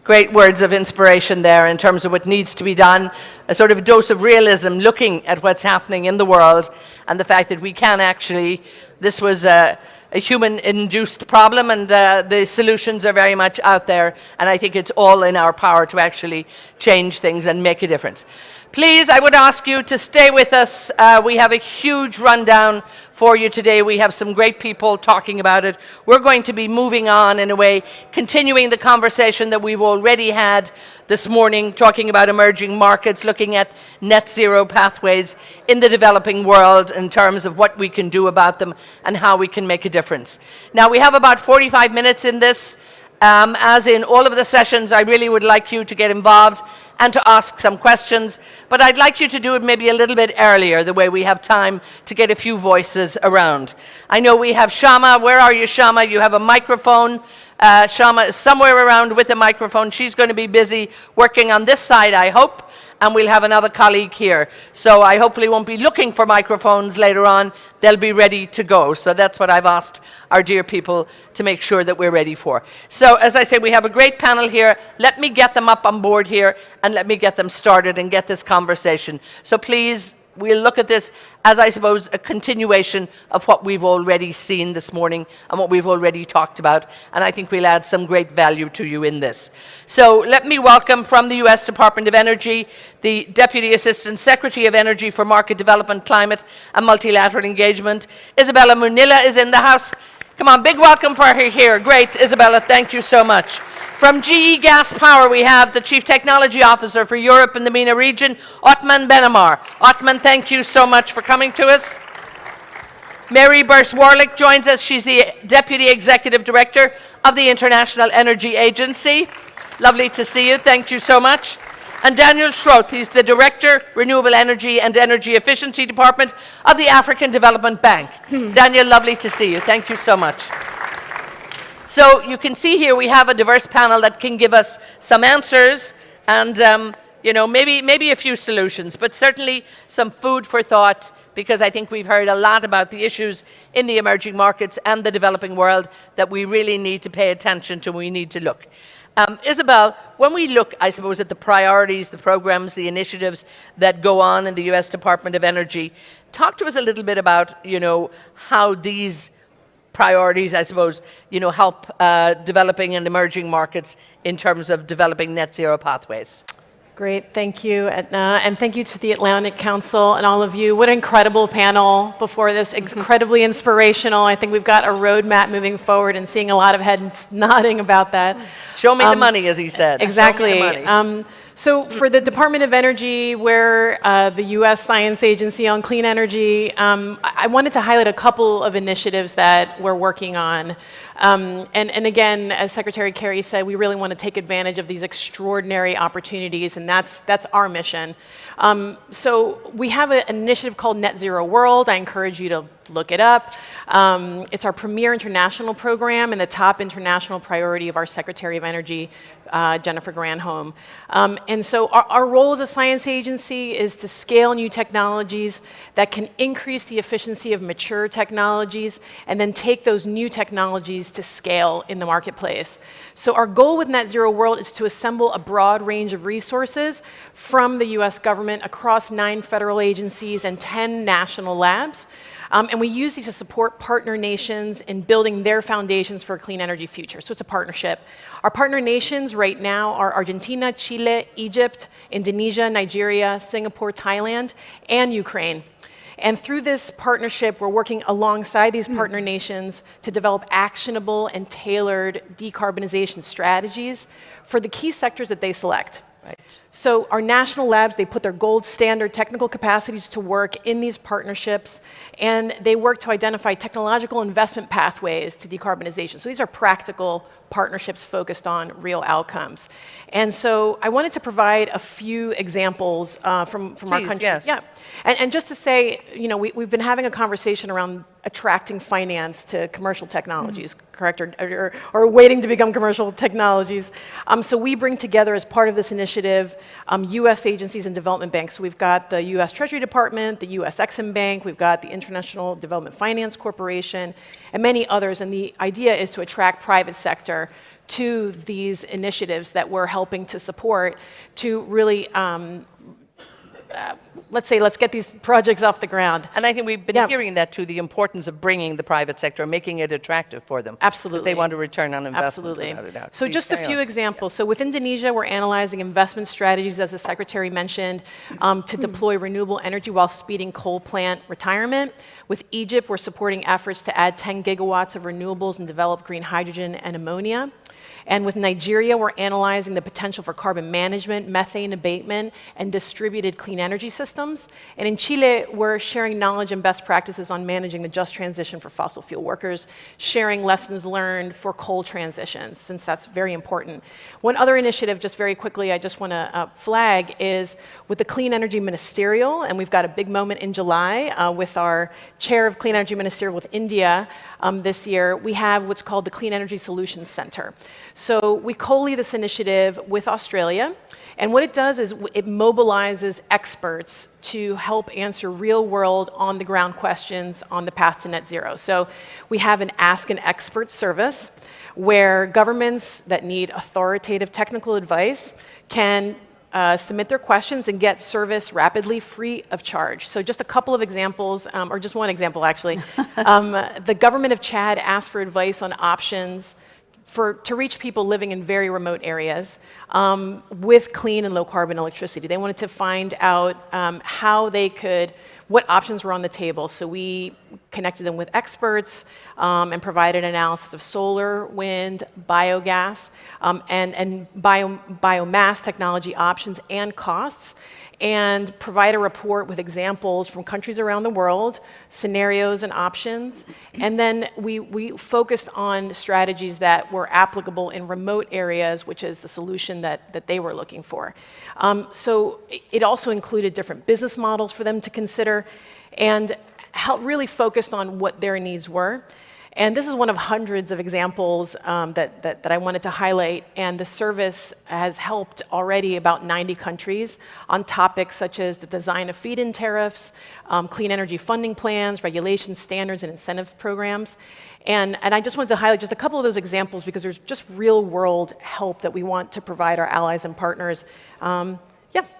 Great words of inspiration there in terms of what needs to be done. A sort of dose of realism, looking at what's happening in the world and the fact that we can actually, this was a human-induced problem, and the solutions are very much out there, and I think it's all in our power to actually change things and make a difference. Please, I would ask you to stay with us. We have a huge rundown for you today. We have some great people talking about it. We're going to be moving on in a way, continuing the conversation that we've already had this morning, talking about emerging markets, looking at net zero pathways in the developing world in terms of what we can do about them and how we can make a difference. Now, we have about 45 minutes in this. As in all of the sessions, I really would like you to get involved and to ask some questions, but I'd like you to do it maybe a little bit earlier, the way we have time to get a few voices around. I know we have Shama. Where are you, Shama? You have a microphone. Shama is somewhere around with a microphone. She's going to be busy working on this side, I hope, and we'll have another colleague here. So I hopefully won't be looking for microphones later on. They'll be ready to go. So that's what I've asked our dear people to make sure that we're ready for. So as I say, we have a great panel here. Let me get them up on board here and let me get them started and get this conversation. So please, we'll look at this as, I suppose, a continuation of what we've already seen this morning and what we've already talked about. And I think we'll add some great value to you in this. So let me welcome from the U.S. Department of Energy, the Deputy Assistant Secretary of Energy for Market Development, Climate and Multilateral Engagement. Isabella Munilla is in the house. Come on, big welcome for her here. Great, Isabella, thank you so much. From GE Gas Power, we have the Chief Technology Officer for Europe and the MENA region, Otman Benamar. Otman, thank you so much for coming to us. Mary Burse-Warlick joins us. She's the Deputy Executive Director of the International Energy Agency. Lovely to see you. Thank you so much. And Daniel Schroth, he's the Director, Renewable Energy and Energy Efficiency Department of the African Development Bank. Daniel, lovely to see you. Thank you so much. So you can see here we have a diverse panel that can give us some answers and maybe a few solutions, but certainly some food for thought, because I think we've heard a lot about the issues in the emerging markets and the developing world that we really need to pay attention to, we need to look. Isabel, when we look, I suppose, at the priorities, the programs, the initiatives that go on in the U.S. Department of Energy, talk to us a little bit about, how these priorities, I suppose, help developing and emerging markets in terms of developing net zero pathways. Great, thank you, Edna, and thank you to the Atlantic Council and all of you. What an incredible panel before this, incredibly inspirational. I think we've got a roadmap moving forward and seeing a lot of heads nodding about that. Show me the money, as he said. Exactly. Show me the money. So for the Department of Energy, we're the U.S. Science Agency on Clean Energy. I wanted to highlight a couple of initiatives that we're working on. And again, as Secretary Kerry said, we really want to take advantage of these extraordinary opportunities, and that's our mission. So we have an initiative called Net Zero World. I encourage you to look it up. It's our premier international program and the top international priority of our Secretary of Energy, Jennifer Granholm. And so our role as a science agency is to scale new technologies that can increase the efficiency of mature technologies and then take those new technologies to scale in the marketplace. So our goal with Net Zero World is to assemble a broad range of resources from the US government across 9 federal agencies and 10 national labs. And we use these to support partner nations in building their foundations for a clean energy future. So it's a partnership. Our partner nations right now are Argentina, Chile, Egypt, Indonesia, Nigeria, Singapore, Thailand, and Ukraine. And through this partnership, we're working alongside these partner nations to develop actionable and tailored decarbonization strategies for the key sectors that they select. Right. So our national labs, they put their gold standard technical capacities to work in these partnerships, and they work to identify technological investment pathways to decarbonization. So these are practical partnerships focused on real outcomes. And so I wanted to provide a few examples from our countries. Yes. Yeah. And just to say, you know, we've been having a conversation around attracting finance to commercial technologies, correct, or waiting to become commercial technologies. So we bring together, as part of this initiative, U.S. agencies and development banks. So we've got the U.S. Treasury Department, the U.S. Exim Bank, we've got the International Development Finance Corporation, and many others. And the idea is to attract private sector to these initiatives that we're helping to support to really let's get these projects off the ground. And I think we've been hearing that too, the importance of bringing the private sector, making it attractive for them. Absolutely. Because they want a return on investment. Absolutely. Without a doubt. So Please just a carry few on. examples. So with Indonesia, we're analyzing investment strategies, as the Secretary mentioned, to deploy renewable energy while speeding coal plant retirement. With Egypt, we're supporting efforts to add 10 gigawatts of renewables and develop green hydrogen and ammonia. And with Nigeria, we're analyzing the potential for carbon management, methane abatement, and distributed clean energy systems. And in Chile, we're sharing knowledge and best practices on managing the just transition for fossil fuel workers, sharing lessons learned for coal transitions, since that's very important. One other initiative, just very quickly, I just want to flag, is with the Clean Energy Ministerial, and we've got a big moment in July with our chair of Clean Energy Ministerial with India this year. We have what's called the Clean Energy Solutions Center. So we co-lead this initiative with Australia, and what it does is it mobilizes experts to help answer real-world, on-the-ground questions on the path to net zero. So we have an Ask an Expert service where governments that need authoritative technical advice can submit their questions and get service rapidly, free of charge. So just a couple of examples, or just one example actually. The government of Chad asked for advice on options to reach people living in very remote areas with clean and low carbon electricity. They wanted to find out what options were on the table. So we connected them with experts and provided analysis of solar, wind, biogas, and biomass technology options and costs, and provide a report with examples from countries around the world, scenarios and options. And then we focused on strategies that were applicable in remote areas, which is the solution that they were looking for. So it also included different business models for them to consider, and really focused on what their needs were. And this is one of hundreds of examples that I wanted to highlight. And the service has helped already about 90 countries on topics such as the design of feed-in tariffs, clean energy funding plans, regulations, standards, and incentive programs. And I just wanted to highlight just a couple of those examples because there's just real-world help that we want to provide our allies and partners.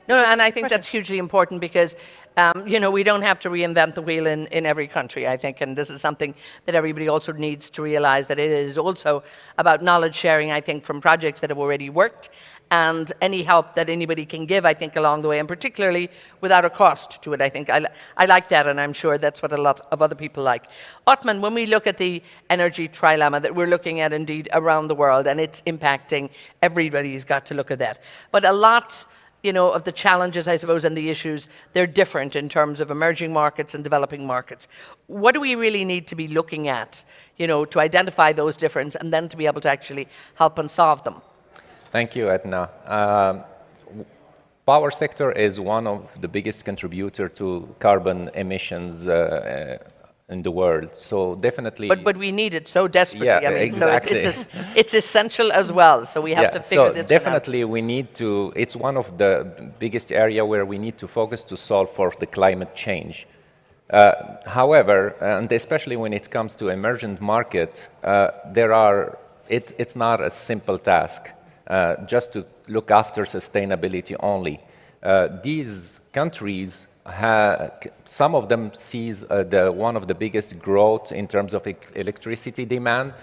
No, and I think that's hugely important because, you know, we don't have to reinvent the wheel in every country, I think, and this is something that everybody also needs to realize, that it is also about knowledge sharing, I think, from projects that have already worked, and any help that anybody can give, I think, along the way, and particularly without a cost to it, I think. I like that, and I'm sure that's what a lot of other people like. Othman, when we look at the energy trilemma that we're looking at, indeed, around the world, and it's impacting, everybody's got to look at that. But a lot, you know, of the challenges, I suppose, and the issues, they're different in terms of emerging markets and developing markets. What do we really need to be looking at, you know, to identify those differences and then to be able to actually help and solve them? Thank you, Edna. Power sector is one of the biggest contributor to carbon emissions in the world. So definitely. But we need it so desperately. Yeah, I mean, exactly. So it's essential as well. So we have to figure this one out. Definitely we need to. It's one of the biggest area where we need to focus to solve for the climate change. However, and especially when it comes to emergent market, it's not a simple task just to look after sustainability only. These countries, some of them sees one of the biggest growth in terms of electricity demand,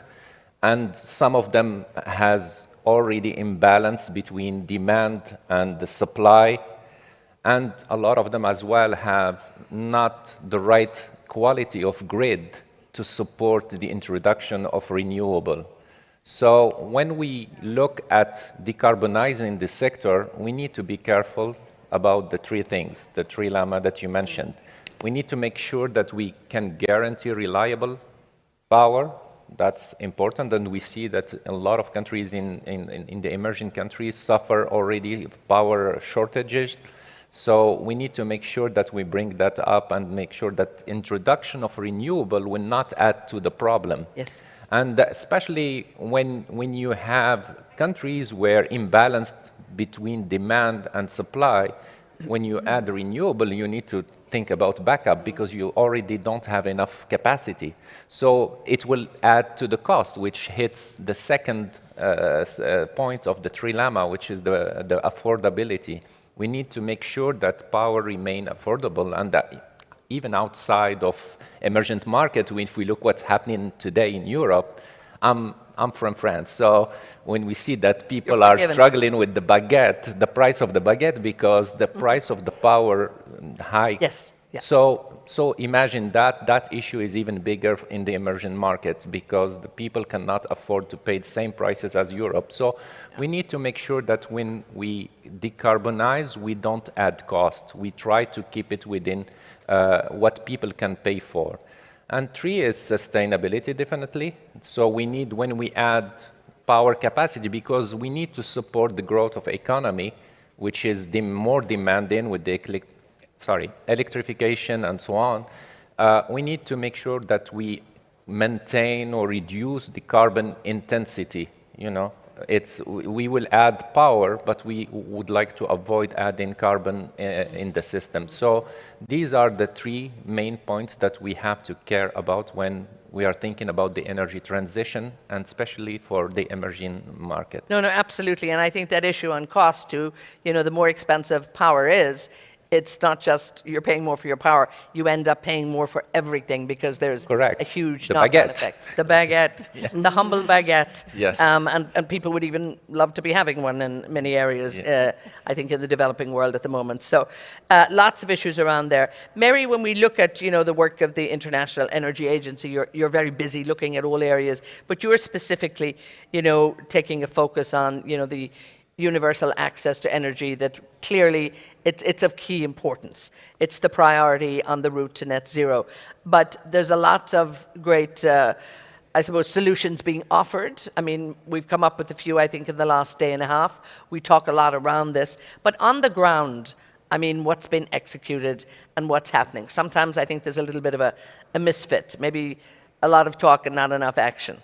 and some of them has already imbalance between demand and the supply, and a lot of them as well have not the right quality of grid to support the introduction of renewable. So when we look at decarbonizing the sector, we need to be careful about the three things, the trilemma that you mentioned. We need to make sure that we can guarantee reliable power. That's important, and we see that a lot of countries in the emerging countries suffer already power shortages. So we need to make sure that we bring that up and make sure that introduction of renewable will not add to the problem. Yes. And especially when you have countries where imbalanced between demand and supply, when you add renewable, you need to think about backup because you already don't have enough capacity. So it will add to the cost, which hits the second point of the trilemma, which is the affordability. We need to make sure that power remain affordable, and that even outside of emergent market, if we look what's happening today in Europe, I'm from France, so when we see that people are struggling with the baguette, the price of the baguette, because the price of the power hike. Yes. Yeah. So imagine that issue is even bigger in the emerging markets because the people cannot afford to pay the same prices as Europe. So we need to make sure that when we decarbonize, we don't add cost. We try to keep it within what people can pay for. And three is sustainability, definitely. So we need, when we add power capacity, because we need to support the growth of economy, which is more demanding with the electrification and so on, we need to make sure that we maintain or reduce the carbon intensity. You know, we will add power, but we would like to avoid adding carbon in the system. So these are the three main points that we have to care about when we are thinking about the energy transition, and especially for the emerging market. No, absolutely. And I think that issue on cost too, you know, the more expensive power is, it's not just you're paying more for your power, you end up paying more for everything because there's a huge knock-on effect. The baguette, yes. The humble baguette. Yes. And people would even love to be having one in many areas, I think, in the developing world at the moment. So lots of issues around there. Mary, when we look at, you know, the work of the International Energy Agency, you're very busy looking at all areas, but you're specifically, you know, taking a focus on, you know, the universal access to energy that clearly it's of key importance. It's the priority on the route to net zero. But there's a lot of great, I suppose, solutions being offered. I mean, we've come up with a few, I think, in the last day and a half. We talk a lot around this. But on the ground, I mean, what's been executed and what's happening? Sometimes I think there's a little bit of a misfit, maybe a lot of talk and not enough action.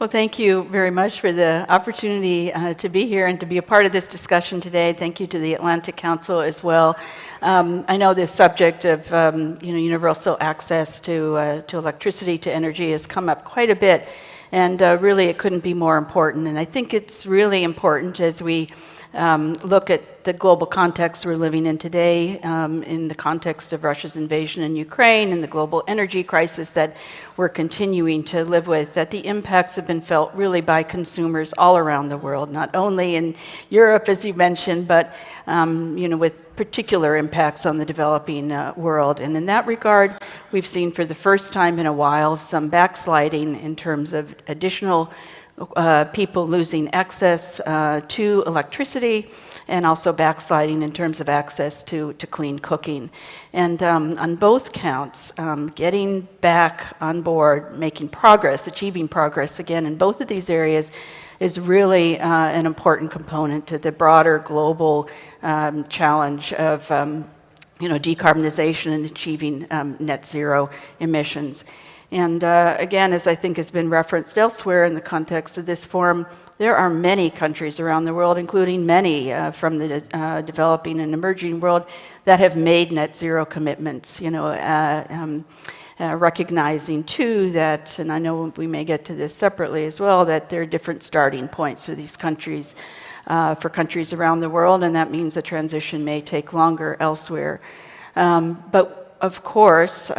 Well, thank you very much for the opportunity to be here and to be a part of this discussion today. Thank you to the Atlantic Council as well. I know this subject of you know, universal access to electricity, to energy, has come up quite a bit, and really it couldn't be more important. And I think it's really important as we look at the global context we're living in today, in the context of Russia's invasion in Ukraine and the global energy crisis that we're continuing to live with, that the impacts have been felt really by consumers all around the world, not only in Europe, as you mentioned, but you know, with particular impacts on the developing world. And in that regard, we've seen for the first time in a while some backsliding in terms of additional people losing access to electricity, and also backsliding in terms of access to clean cooking. And on both counts, getting back on board, making progress, achieving progress again in both of these areas is really an important component to the broader global challenge of you know, decarbonization and achieving net zero emissions. And again, as I think has been referenced elsewhere in the context of this forum, there are many countries around the world, including many from the developing and emerging world, that have made net zero commitments, you know, recognizing too that, and I know we may get to this separately as well, that there are different starting points for these countries, for countries around the world, and that means the transition may take longer elsewhere. But of course,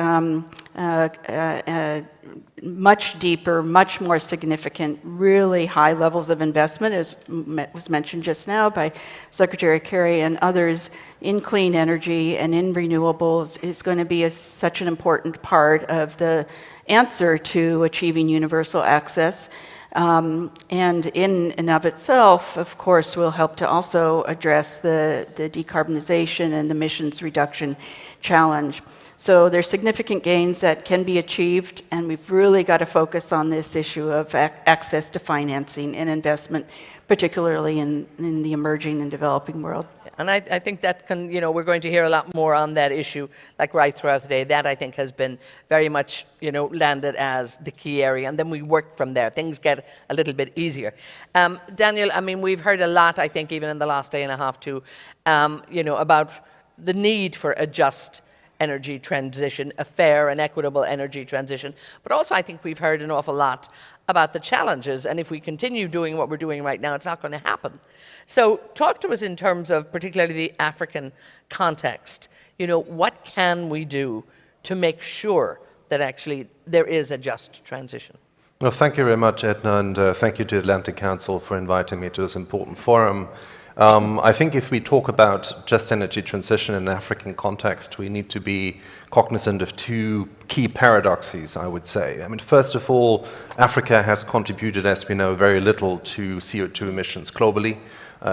much deeper, much more significant, really high levels of investment, as was mentioned just now by Secretary Kerry and others, in clean energy and in renewables is going to be such an important part of the answer to achieving universal access. And in and of itself, of course, will help to also address the decarbonization and the emissions reduction challenge. So there's significant gains that can be achieved, and we've really got to focus on this issue of access to financing and investment, particularly in the emerging and developing world. And I think that can, we're going to hear a lot more on that issue, like right throughout the day. That, I think, has been very much, landed as the key area. And then we work from there. Things get a little bit easier. Daniel, I mean, we've heard a lot, I think, even in the last day and a half, too, about the need for a just energy transition, a fair and equitable energy transition. But also, I think we've heard an awful lot about the challenges, and if we continue doing what we're doing right now, it's not going to happen. So talk to us in terms of particularly the African context. What can we do to make sure that actually there is a just transition? Well, thank you very much, Edna, and thank you to the Atlantic Council for inviting me to this important forum. I think if we talk about just energy transition in an African context, we need to be cognizant of two key paradoxes, I would say. I mean, first of all, Africa has contributed, as we know, very little to CO2 emissions globally,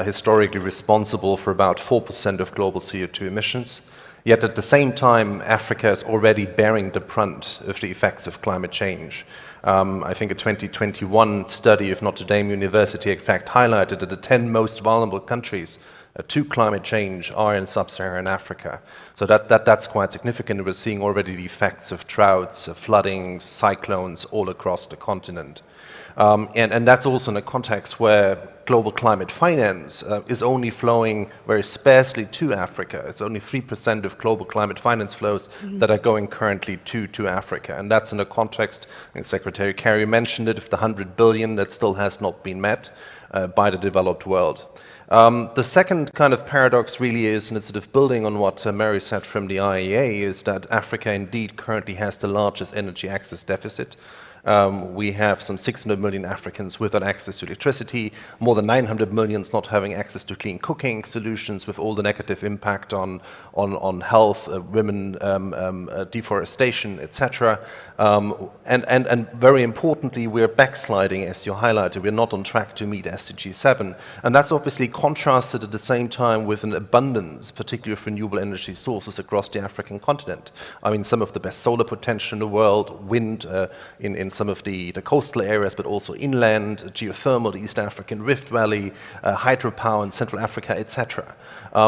historically responsible for about 4% of global CO2 emissions. Yet at the same time, Africa is already bearing the brunt of the effects of climate change. I think a 2021 study of Notre Dame University, in fact, highlighted that the 10 most vulnerable countries to climate change are in sub-Saharan Africa. So that's quite significant. We're seeing already the effects of droughts, flooding, cyclones all across the continent. And that's also in a context where global climate finance is only flowing very sparsely to Africa. It's only 3% of global climate finance flows that are going currently to Africa. And that's in a context, and Secretary Kerry mentioned it, of the 100 billion that still has not been met by the developed world. The second kind of paradox really is, and it's sort of building on what Mary said from the IEA, is that Africa indeed currently has the largest energy access deficit. We have some 600 million Africans without access to electricity, more than 900 million not having access to clean cooking solutions, with all the negative impact on health, women, deforestation, etc. And very importantly, we're backsliding, as you highlighted. We're not on track to meet SDG 7. And that's obviously contrasted at the same time with an abundance, particularly of renewable energy sources across the African continent. I mean, some of the best solar potential in the world, wind in some of the coastal areas, but also inland, geothermal, the East African Rift Valley, hydropower in Central Africa, etc.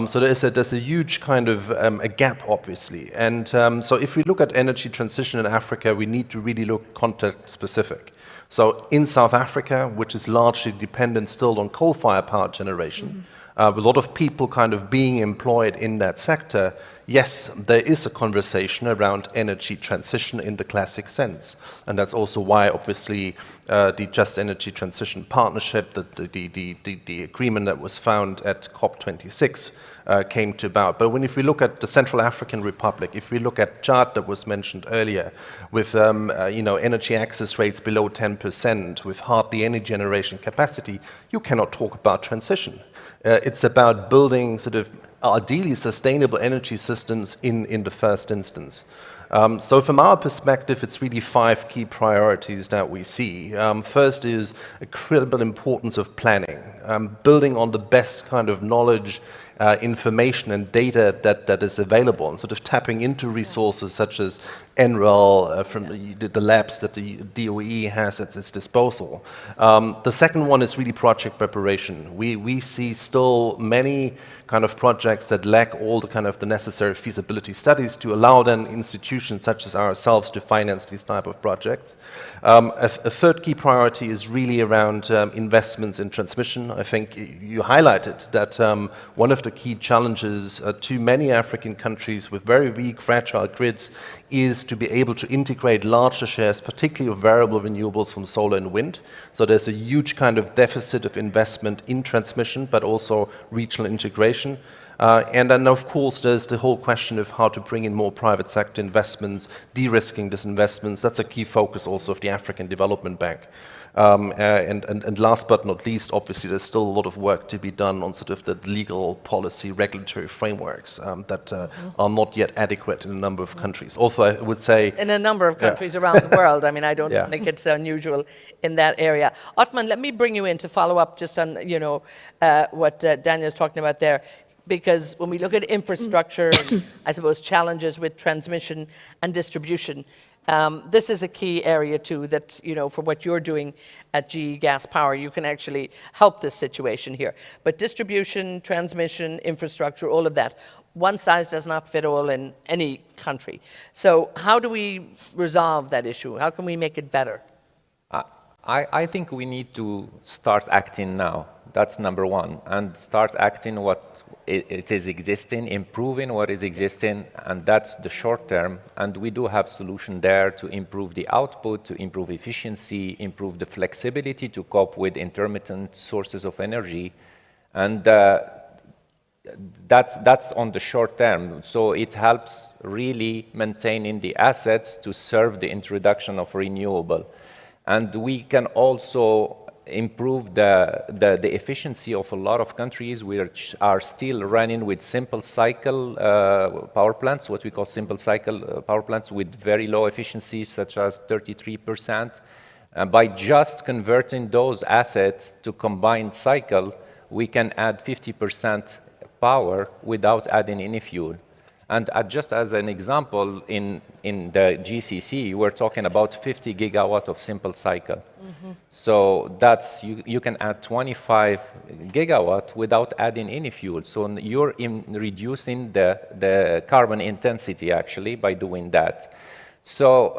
So there's a huge kind of a gap, obviously. And so if we look at energy transition in Africa, we need to really look context-specific. So in South Africa, which is largely dependent still on coal-fired power generation, with a lot of people kind of being employed in that sector, yes, there is a conversation around energy transition in the classic sense. And that's also why, obviously, the Just Energy Transition Partnership, the agreement that was found at COP26 came to about. But if we look at the Central African Republic, if we look at Chad that was mentioned earlier, with energy access rates below 10%, with hardly any generation capacity, you cannot talk about transition. It's about building sort of ideally sustainable energy systems in the first instance. So from our perspective, it's really 5 key priorities that we see. First is a critical importance of planning, building on the best kind of knowledge, information and data that is available, and sort of tapping into resources such as NREL, from the labs that the DOE has at its disposal. The second one is really project preparation. We see still many kind of projects that lack all the necessary feasibility studies to allow then institutions such as ourselves to finance these type of projects. A third key priority is really around investments in transmission. I think you highlighted that one of the key challenges to many African countries with very weak, fragile grids is to be able to integrate larger shares, particularly of variable renewables from solar and wind. So there's a huge kind of deficit of investment in transmission, but also regional integration. And then, of course, there's the whole question of how to bring in more private sector investments, de-risking disinvestments. That's a key focus also of the African Development Bank. And last but not least, obviously, there's still a lot of work to be done on sort of the legal policy, regulatory frameworks that are not yet adequate in a number of countries. Also, I would say... In a number of countries around the world. I mean, I don't think it's unusual in that area. Othman, let me bring you in to follow up just on, what Daniel's talking about there. Because when we look at infrastructure, and I suppose challenges with transmission and distribution, this is a key area too that, for what you're doing at GE Gas Power, you can actually help this situation here. But distribution, transmission, infrastructure, all of that, one size does not fit all in any country. So how do we resolve that issue? How can we make it better? I think we need to start acting now. That's number one. And start acting what it is existing, improving what is existing, and that's the short term. And we do have solutions there to improve the output, to improve efficiency, improve the flexibility to cope with intermittent sources of energy. And that's on the short term. So it helps really maintaining the assets to serve the introduction of renewable. And we can also improve the efficiency of a lot of countries which are still running with simple cycle power plants, what we call simple cycle power plants with very low efficiency, such as 33%. By just converting those assets to combined cycle, we can add 50% power without adding any fuel. And just as an example, in the GCC, we're talking about 50 gigawatt of simple cycle. So that's, you can add 25 gigawatt without adding any fuel. So you're reducing the carbon intensity, actually, by doing that. So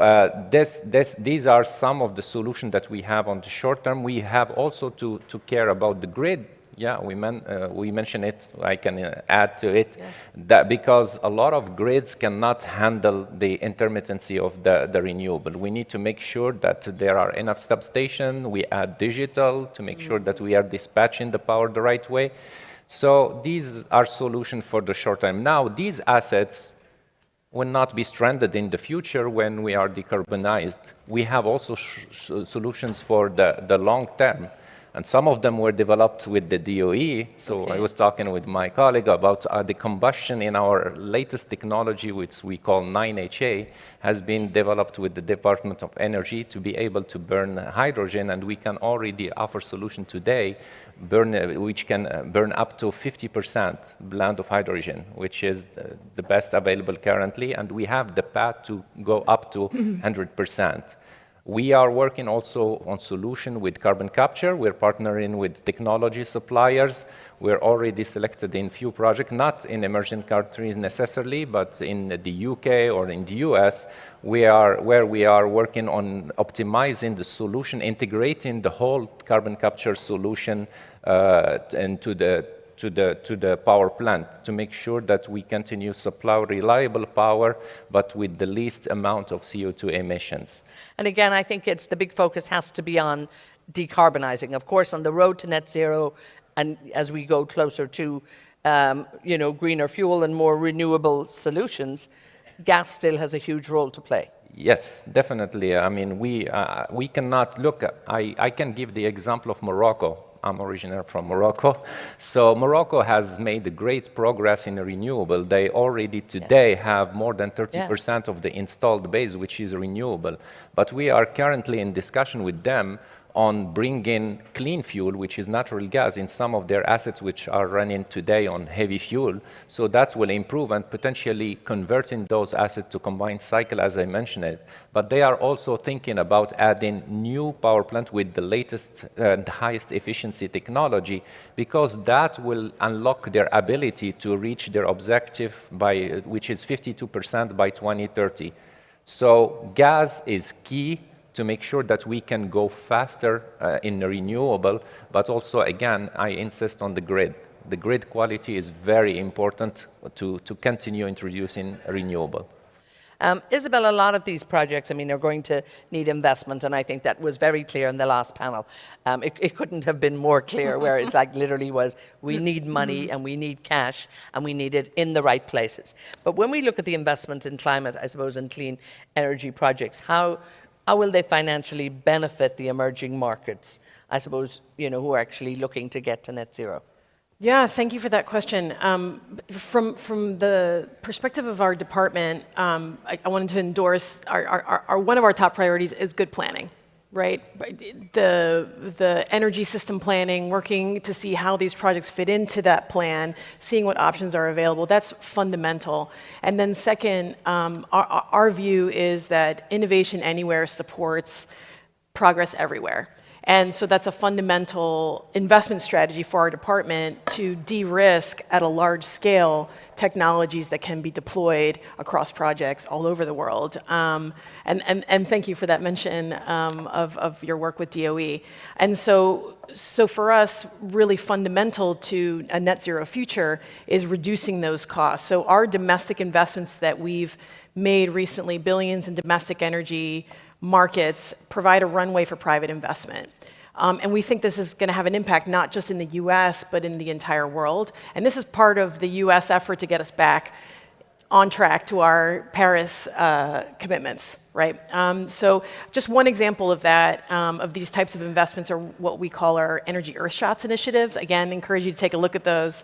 these are some of the solutions that we have on the short term. We have also to care about the grid. Yeah, we mentioned it. I can add to it that because a lot of grids cannot handle the intermittency of the renewable. We need to make sure that there are enough substations. We add digital to make sure that we are dispatching the power the right way. So these are solutions for the short term. Now, these assets will not be stranded in the future when we are decarbonized. We have also solutions for the long term. And some of them were developed with the DOE. So I was talking with my colleague about the combustion in our latest technology, which we call 9HA, has been developed with the Department of Energy to be able to burn hydrogen. And we can already offer solution today, which can burn up to 50% blend of hydrogen, which is the best available currently. And we have the path to go up to 100%. We are working also on solution with carbon capture. We're partnering with technology suppliers. We're already selected in few projects, not in emerging countries necessarily, but in the UK or in the US, where we are working on optimizing the solution, integrating the whole carbon capture solution into the power plant to make sure that we continue supply reliable power, but with the least amount of CO2 emissions. And again, I think the big focus has to be on decarbonizing. Of course, on the road to net zero, and as we go closer to greener fuel and more renewable solutions, gas still has a huge role to play. Yes, definitely. I mean, we cannot look. I can give the example of Morocco. I'm originally from Morocco. So Morocco has made great progress in renewable. They already today have more than 30% of the installed base, which is renewable. But we are currently in discussion with them on bringing clean fuel, which is natural gas, in some of their assets which are running today on heavy fuel. So that will improve and potentially converting those assets to combined cycle, as I mentioned it. But they are also thinking about adding new power plant with the latest and highest efficiency technology, because that will unlock their ability to reach their objective, which is 52% by 2030. So gas is key to make sure that we can go faster in renewable, but also, again, I insist on the grid. The grid quality is very important to continue introducing renewable. Isabel, a lot of these projects, I mean, are going to need investment, and I think that was very clear in the last panel. It couldn't have been more clear, where it's like literally was, we need money and we need cash and we need it in the right places. But when we look at the investment in climate, I suppose, and clean energy projects, how will they financially benefit the emerging markets, I suppose, who are actually looking to get to net zero? Yeah, thank you for that question. From the perspective of our department, I wanted to endorse one of our top priorities is good planning, right? The energy system planning, working to see how these projects fit into that plan, seeing what options are available, that's fundamental. And then second, our view is that innovation anywhere supports progress everywhere. And so that's a fundamental investment strategy for our department to de-risk at a large scale technologies that can be deployed across projects all over the world. And thank you for that mention of your work with DOE. And so for us, really fundamental to a net zero future is reducing those costs. So our domestic investments that we've made recently, billions in domestic energy markets, provide a runway for private investment. And we think this is going to have an impact not just in the US, but in the entire world. And this is part of the US effort to get us back on track to our Paris commitments, right? So just one example of that, of these types of investments, are what we call our Energy Earthshots initiative. Again, encourage you to take a look at those.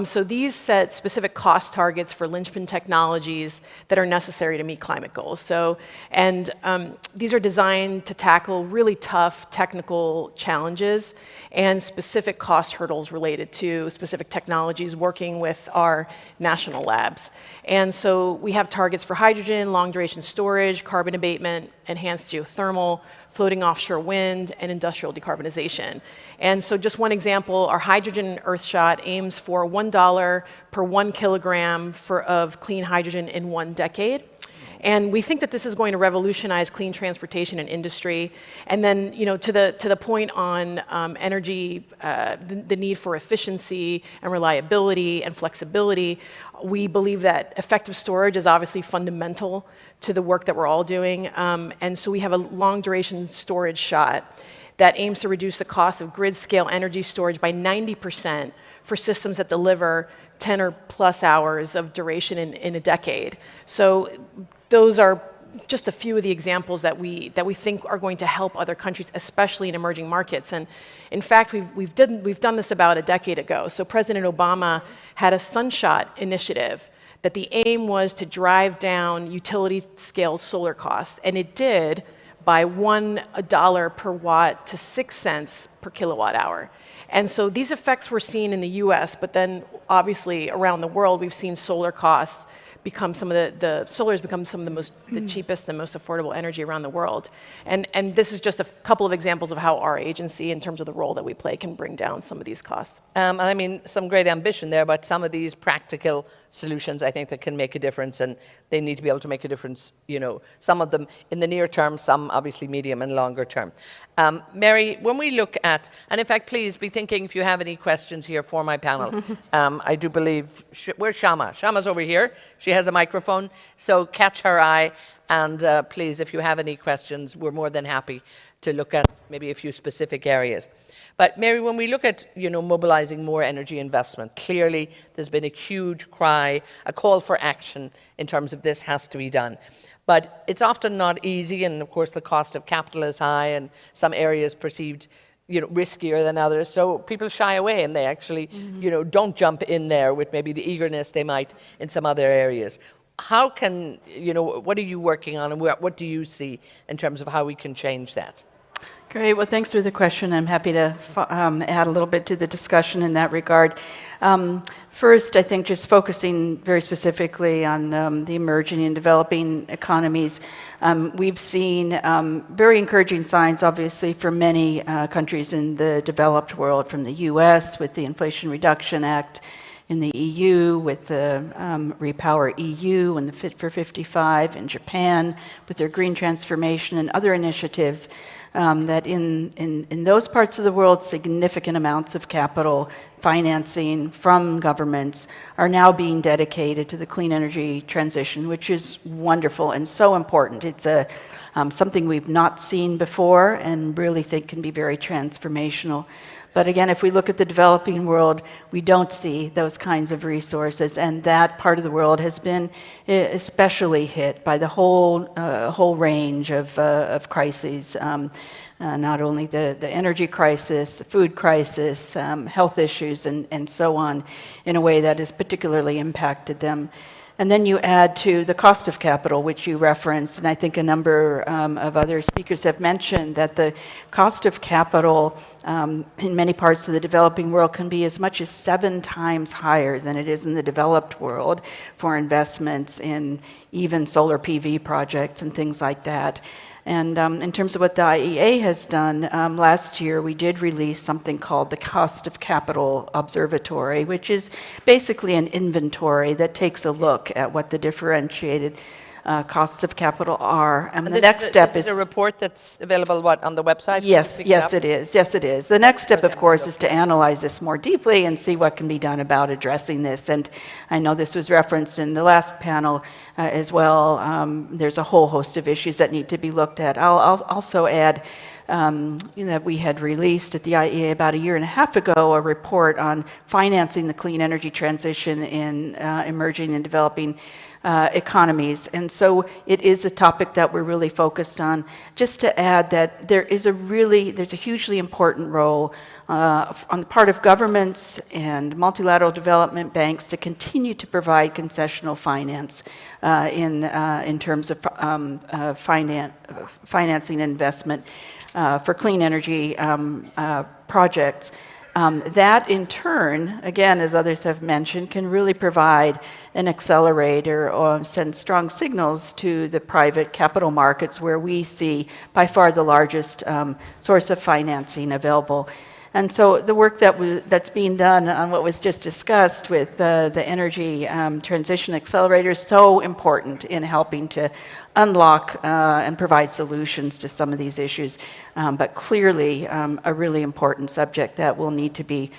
So these set specific cost targets for linchpin technologies that are necessary to meet climate goals. So, and these are designed to tackle really tough technical challenges and specific cost hurdles related to specific technologies, working with our national labs. And so we have targets for hydrogen, long duration storage, carbon abatement, enhanced geothermal, floating offshore wind, and industrial decarbonization. And so just one example, our hydrogen Earthshot aims for $1 per 1 kilogram of clean hydrogen in 1 decade. And we think that this is going to revolutionize clean transportation and industry. And then, to the point on energy, the need for efficiency and reliability and flexibility, we believe that effective storage is obviously fundamental to the work that we're all doing. And so we have a long duration storage shot that aims to reduce the cost of grid scale energy storage by 90% for systems that deliver 10 or plus hours of duration in a decade. So those are just a few of the examples that we think are going to help other countries, especially in emerging markets. And in fact, we've done this about a decade ago. So President Obama had a Sunshot initiative that the aim was to drive down utility scale solar costs, and it did by $1 per watt to 6 cents per kilowatt hour. And so these effects were seen in the US, but then obviously around the world, we've seen solar costs become some of solar has become some of the cheapest and most affordable energy around the world. And this is just a couple of examples of how our agency, in terms of the role that we play, can bring down some of these costs. And I mean, some great ambition there, but some of these practical solutions, I think, that can make a difference, and they need to be able to make a difference, some of them in the near term, some obviously medium and longer term. Mary, when we look at, and in fact, please be thinking if you have any questions here for my panel. I do believe, where's Shama? Shama's over here. She has a microphone, so catch her eye, and please, if you have any questions, we're more than happy to look at maybe a few specific areas. But Mary, when we look at, mobilizing more energy investment, clearly there's been a huge cry, a call for action in terms of this has to be done. But it's often not easy, and of course the cost of capital is high, and some areas perceived riskier than others. So people shy away, and they actually, don't jump in there with maybe the eagerness they might in some other areas. How can, what are you working on, and what do you see in terms of how we can change that? Great. Well, thanks for the question. I'm happy to add a little bit to the discussion in that regard. First, I think just focusing very specifically on the emerging and developing economies, we've seen very encouraging signs, obviously, for many countries in the developed world, from the US with the Inflation Reduction Act, in the EU with the Repower EU and the Fit for 55, in Japan with their green transformation and other initiatives, that in those parts of the world, significant amounts of capital financing from governments are now being dedicated to the clean energy transition, which is wonderful and so important. It's something we've not seen before and really think can be very transformational. But again, if we look at the developing world, we don't see those kinds of resources, and that part of the world has been especially hit by the whole range of crises. Not only the energy crisis, the food crisis, health issues, and so on, in a way that has particularly impacted them. And then you add to the cost of capital, which you referenced, and I think a number of other speakers have mentioned that the cost of capital in many parts of the developing world can be as much as 7 times higher than it is in the developed world for investments in even solar PV projects and things like that. And in terms of what the IEA has done, last year we did release something called the Cost of Capital Observatory, which is basically an inventory that takes a look at what the differentiated costs of capital are. And the next step is a report that's available, what, on the website? Yes, yes it is. Yes, it is. The next step, of course, is to analyze this more deeply and see what can be done about addressing this. And I know this was referenced in the last panel as well. There's a whole host of issues that need to be looked at. I'll also add that we had released at the IEA about 1.5 years ago a report on financing the clean energy transition in emerging and developing economies. And so it is a topic that we're really focused on. Just to add that there's a hugely important role on the part of governments and multilateral development banks to continue to provide concessional finance in terms of financing investment for clean energy projects. That in turn, again, as others have mentioned, can really provide an accelerator or send strong signals to the private capital markets, where we see by far the largest source of financing available. And so the work that's being done on what was just discussed with the Energy Transition Accelerator is so important in helping to unlock and provide solutions to some of these issues, but clearly a really important subject that will need to be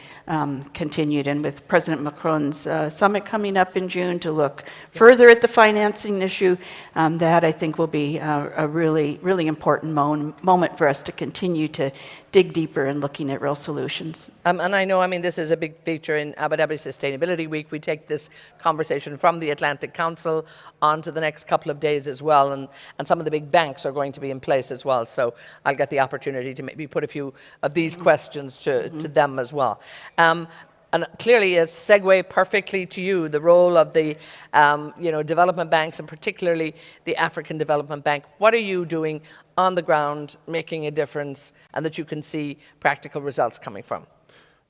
continued. And with President Macron's summit coming up in June to look further at the financing issue, that I think will be a really, really important moment for us to continue to dig deeper in looking at real solutions. And I know, I mean, this is a big feature in Abu Dhabi Sustainability Week. We take this conversation from the Atlantic Council on to the next couple of days as well, and some of the big banks are going to be in place as well. So I'll get the opportunity to maybe put a few of these questions to them as well. And clearly, a segue perfectly to you, the role of the development banks, and particularly the African Development Bank. What are you doing on the ground, making a difference, and that you can see practical results coming from?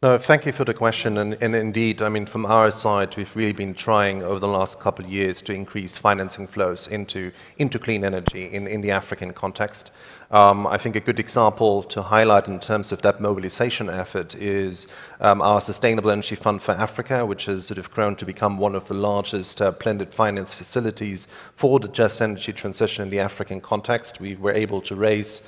No, thank you for the question. And indeed, I mean, from our side, we've really been trying over the last couple of years to increase financing flows into clean energy in the African context. I think a good example to highlight in terms of that mobilization effort is our Sustainable Energy Fund for Africa, which has sort of grown to become one of the largest blended finance facilities for the just energy transition in the African context. We were able to raise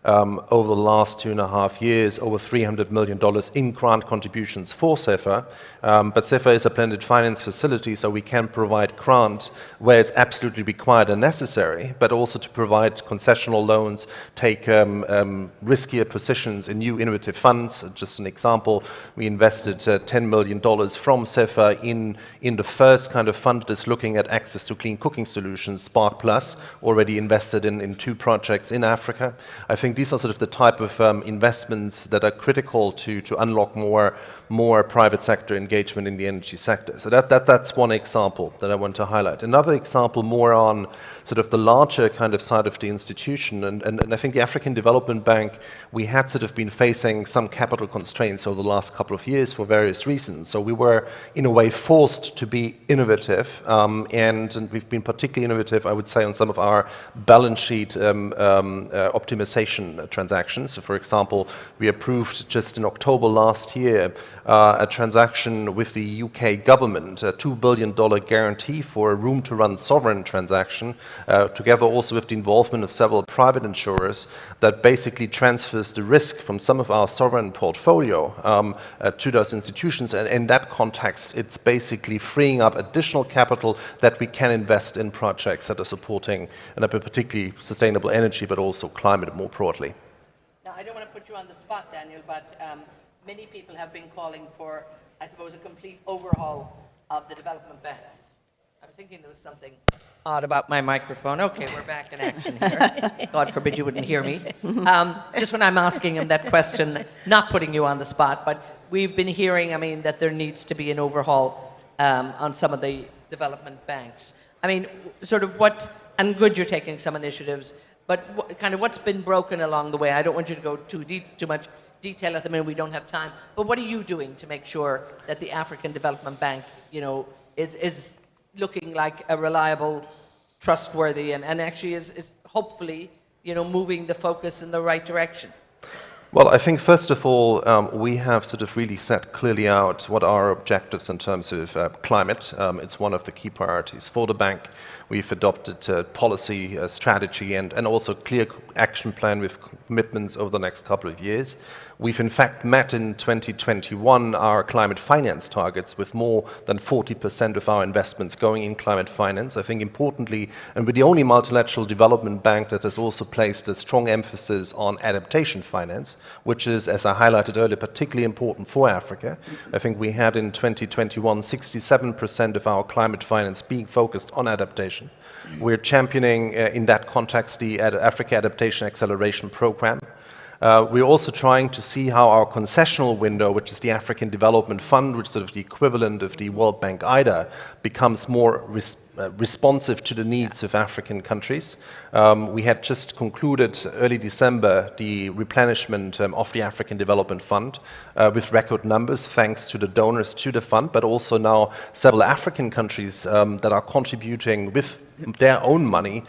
over the last 2.5 years, over $300 million in grant contributions for CEFA. But CEFA is a blended finance facility, so we can provide grant where it's absolutely required and necessary, but also to provide concessional loans, take riskier positions in new innovative funds. Just an example, we invested $10 million from CEFA in the first kind of fund that's looking at access to clean cooking solutions, Spark Plus, already invested in 2 projects in Africa. I think these are sort of the type of investments that are critical to unlock more private sector engagement in the energy sector. So that's one example that I want to highlight. Another example more on sort of the larger kind of side of the institution, and I think the African Development Bank, we had sort of been facing some capital constraints over the last couple of years for various reasons. So we were in a way forced to be innovative, and we've been particularly innovative, I would say, on some of our balance sheet optimization acceleration transactions. So for example, we approved just in October last year a transaction with the UK government, a $2 billion guarantee for a room-to-run sovereign transaction, together also with the involvement of several private insurers, that basically transfers the risk from some of our sovereign portfolio to those institutions. And in that context, it's basically freeing up additional capital that we can invest in projects that are supporting, and particularly sustainable energy, but also climate more broadly. Now, I don't want to put you on the spot, Daniel, but many people have been calling for, I suppose, a complete overhaul of the development banks. I was thinking there was something odd about my microphone. Okay, we're back in action here. God forbid you wouldn't hear me. Just when I'm asking him that question, not putting you on the spot, but we've been hearing, I mean, that there needs to be an overhaul on some of the development banks. I mean, sort of what, and good you're taking some initiatives, but kind of what's been broken along the way? I don't want you to go too much detail at the minute, we don't have time, but what are you doing to make sure that the African Development Bank, you know, is looking like a reliable, trustworthy, and actually is hopefully, you know, moving the focus in the right direction? Well, I think first of all, we have sort of really set clearly out what our objectives in terms of climate. It's one of the key priorities for the bank. We've adopted a policy, a strategy, and also a clear action plan with commitments over the next couple of years. We've in fact met in 2021 our climate finance targets with more than 40% of our investments going in climate finance. I think importantly, and we're the only multilateral development bank that has also placed a strong emphasis on adaptation finance, which is, as I highlighted earlier, particularly important for Africa. I think we had in 2021 67% of our climate finance being focused on adaptation. We're championing in that context the Africa Adaptation Acceleration Program. We're also trying to see how our concessional window, which is the African Development Fund, which is sort of the equivalent of the World Bank IDA, becomes more responsive to the needs of African countries. We had just concluded early December the replenishment of the African Development Fund with record numbers thanks to the donors to the fund, but also now several African countries that are contributing with their own money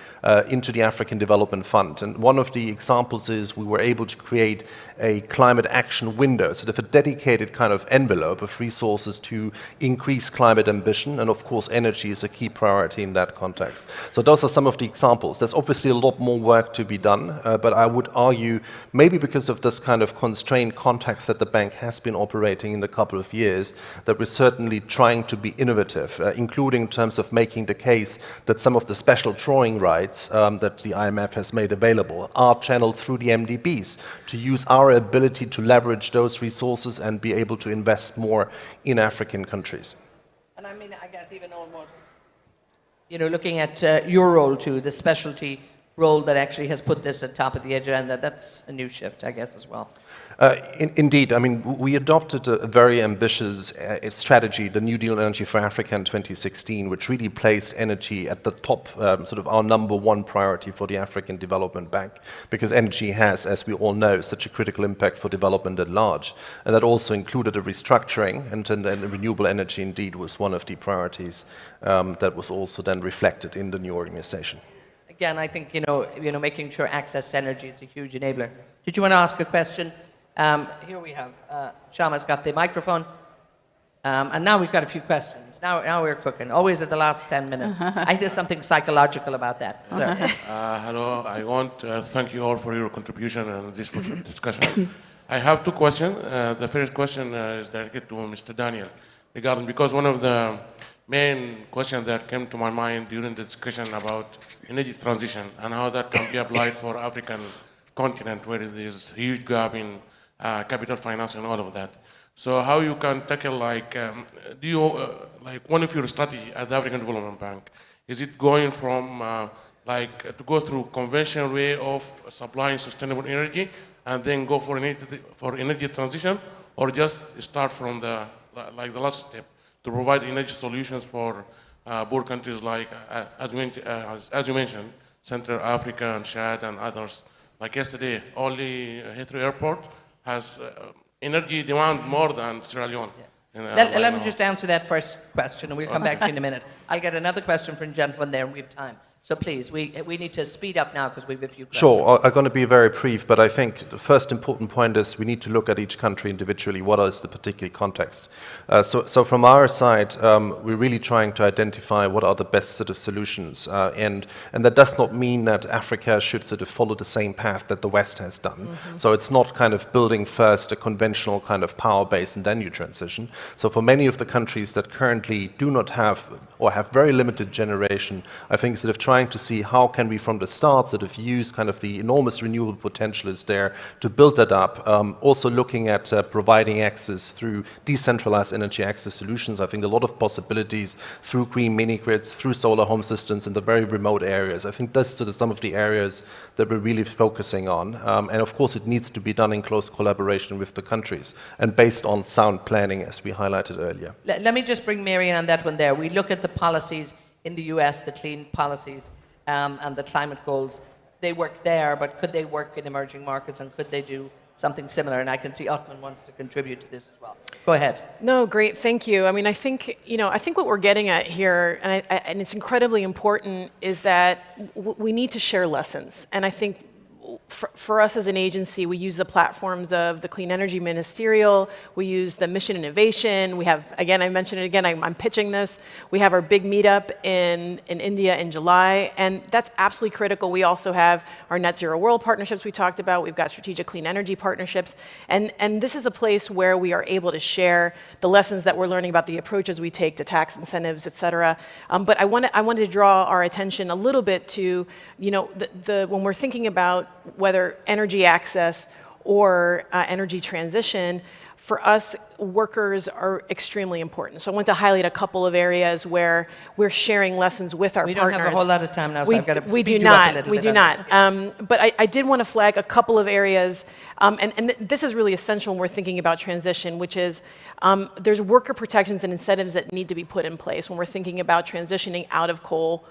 into the African Development Fund. And one of the examples is we were able to create a climate action window, sort of a dedicated kind of envelope of resources to increase climate ambition, and of course energy is a key priority in that context. So those are some of the examples. There's obviously a lot more work to be done, but I would argue maybe because of this kind of constrained context that the bank has been operating in a couple of years, that we're certainly trying to be innovative, including in terms of making the case that some of the special drawing rights that the IMF has made available are channeled through the MDBs to use our ability to leverage those resources and be able to invest more in African countries. And I mean, I guess even almost, you know, looking at your role too, the specialty role that actually has put this at top of the agenda, that's a new shift, I guess, as well. Indeed, I mean, we adopted a very ambitious strategy, the New Deal Energy for Africa in 2016, which really placed energy at the top, sort of our #1 priority for the African Development Bank, because energy has, as we all know, such a critical impact for development at large. And that also included a restructuring, and renewable energy indeed was one of the priorities that was also then reflected in the new organization. Again, I think, you know, making sure access to energy is a huge enabler. Did you want to ask a question? Here we have, Shama's got the microphone, and now we've got a few questions. Now we're cooking, always at the last 10 minutes. I think there's something psychological about that. Hello, I want to thank you all for your contribution and this discussion. I have two questions. The first question is directed to Mr. Daniel, regarding, because one of the main questions that came to my mind during the discussion about energy transition and how that can be applied for African continent, where there is huge gap in capital finance and all of that. So how you can tackle, like, do you, like, one of your strategy at the African Development Bank, is it going from, like, to go through conventional way of supplying sustainable energy and then go for energy transition, or just start from the, like, the last step to provide energy solutions for poor countries like, as you mentioned, Central Africa and Chad and others. Like yesterday, only Heathrow Airport has energy demand more than Sierra Leone. Yeah. Let me just answer that first question, and we'll come back to you in a minute. I'll get another question from the gentleman there, and we have time. So please, we need to speed up now because we have a few questions. Sure, I'm going to be very brief, but I think the first important point is we need to look at each country individually. What is the particular context? So from our side, we're really trying to identify what are the best sort of solutions. And that does not mean that Africa should sort of follow the same path that the West has done. Mm-hmm. So it's not kind of building first a conventional kind of power base and then you transition. So for many of the countries that currently do not have or have very limited generation, I think sort of trying to see how can we from the start sort of use kind of the enormous renewable potential is there to build that up. Also looking at providing access through decentralized energy access solutions. I think a lot of possibilities through green mini grids, through solar home systems in the very remote areas. I think that's sort of some of the areas that we're really focusing on. And of course it needs to be done in close collaboration with the countries and based on sound planning as we highlighted earlier. Let me just bring Mary in on that one there. We look at the policies in the US, the clean policies, and the climate goals. They work there, but could they work in emerging markets and could they do something similar? And I can see Othman wants to contribute to this as well. Go ahead. No, great, thank you. I mean, I think what we're getting at here, and it's incredibly important, is that we need to share lessons. And I think for us as an agency, we use the platforms of the Clean Energy Ministerial, we use the Mission Innovation, we have, again, I mentioned it again, I'm pitching this, we have our big meetup in India in July, and that's absolutely critical. We also have our Net Zero World partnerships we talked about, we've got strategic clean energy partnerships, and this is a place where we are able to share the lessons that we're learning about the approaches we take to tax incentives, et cetera. But I wanted to draw our attention a little bit to, when we're thinking about whether energy access or energy transition, for us, workers are extremely important. So I want to highlight a couple of areas where we're sharing lessons with our partners. We don't have a whole lot of time now, so I've got to we speed do you up not, a little we bit. do not. But I did want to flag a couple of areas, and this is really essential when we're thinking about transition, which is there's worker protections and incentives that need to be put in place when we're thinking about transitioning out of coal,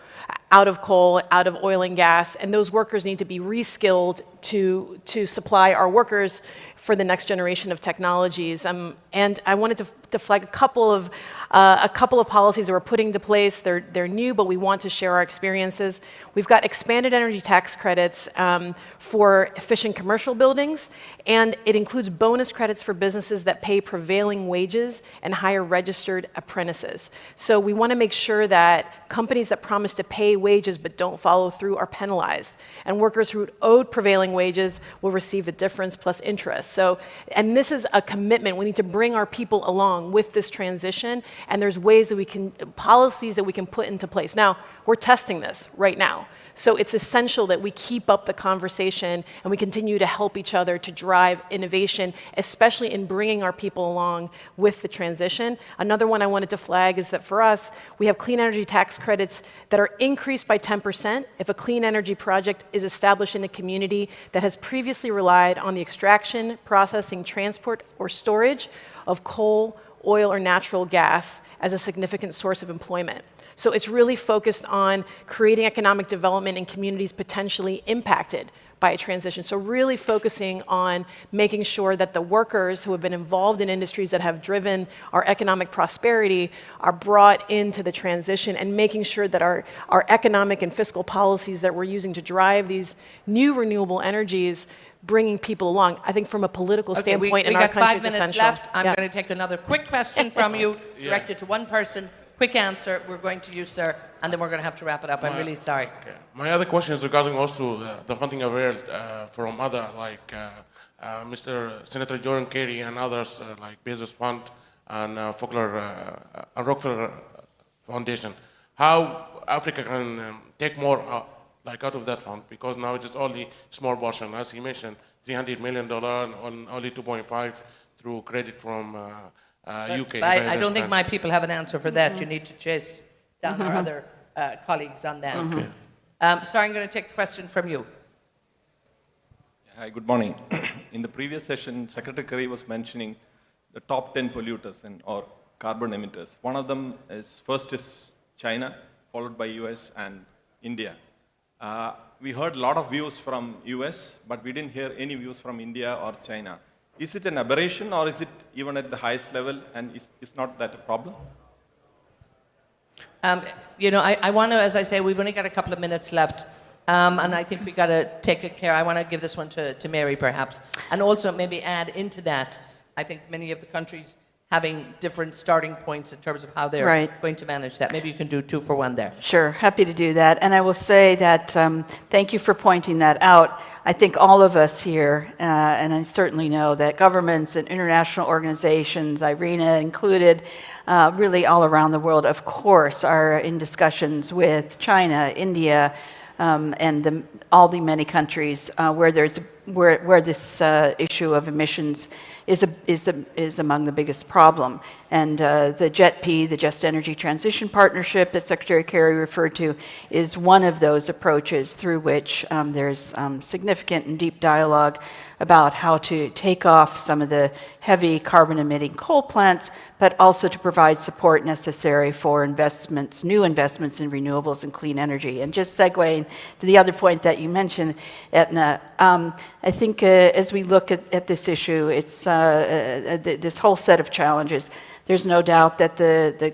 out of oil and gas, and those workers need to be reskilled to supply our workers for the next generation of technologies. And I wanted to flag a couple of policies that we're putting into place. They're new, but we want to share our experiences. We've got expanded energy tax credits for efficient commercial buildings, and it includes bonus credits for businesses that pay prevailing wages and hire registered apprentices. So we want to make sure that companies that promise to pay wages but don't follow through are penalized, and workers who owed prevailing wages will receive the difference plus interest. So, and this is a commitment. We need to bring our people along with this transition, and there's ways that we can, policies that we can put into place. Now, we're testing this right now. So it's essential that we keep up the conversation and we continue to help each other to drive innovation, especially in bringing our people along with the transition. Another one I wanted to flag is that for us, we have clean energy tax credits that are increased by 10% if a clean energy project is established in a community that has previously relied on the extraction, processing, transport, or storage of coal, oil, or natural gas as a significant source of employment. So it's really focused on creating economic development in communities potentially impacted by a transition. So really focusing on making sure that the workers who have been involved in industries that have driven our economic prosperity are brought into the transition, and making sure that our economic and fiscal policies that we're using to drive these new renewable energies, bringing people along. I think from a political standpoint in our country, it's essential. We got 5 minutes left. I'm going to take another quick question from you, directed to one person. Quick answer. We're going to you, sir, and then we're going to have to wrap it up. I'm really sorry. Okay. My other question is regarding also the funding availed from other, like Mr. Senator John Kerry and others, like Bezos Fund and Rockefeller Foundation. How Africa can take more out of that fund, because now it is only small portion. As he mentioned, $300 million on only 2.5 through credit from UK. I don't think my people have an answer for that. You need to chase down our other colleagues on that. Sorry, I'm going to take a question from you. Hi, good morning. In the previous session, Secretary Kerry was mentioning the top 10 polluters or carbon emitters. One of them is, first is China, followed by US and India. We heard a lot of views from US, but we didn't hear any views from India or China. Is it an aberration, or is it even at the highest level, and is not that a problem? You know, I want to, as I say, we've only got a couple of minutes left. And I think we got to take good care. I want to give this one to Mary, perhaps. And also maybe add into that, I think many of the countries having different starting points in terms of how they're going to manage that. Maybe you can do 2 for 1 there. Sure, happy to do that. And I will say that thank you for pointing that out. I think all of us here, and I certainly know that governments and international organizations, IRENA included, really all around the world, of course, are in discussions with China, India, and all the many countries where this issue of emissions is among the biggest problem. And the JETP, the Just Energy Transition Partnership that Secretary Kerry referred to, is one of those approaches through which there's significant and deep dialogue about how to take off some of the heavy carbon-emitting coal plants, but also to provide support necessary for investments, new investments in renewables and clean energy. And just segueing to the other point that you mentioned, Etna, I think as we look at this issue, it's this whole set of challenges. There's no doubt that the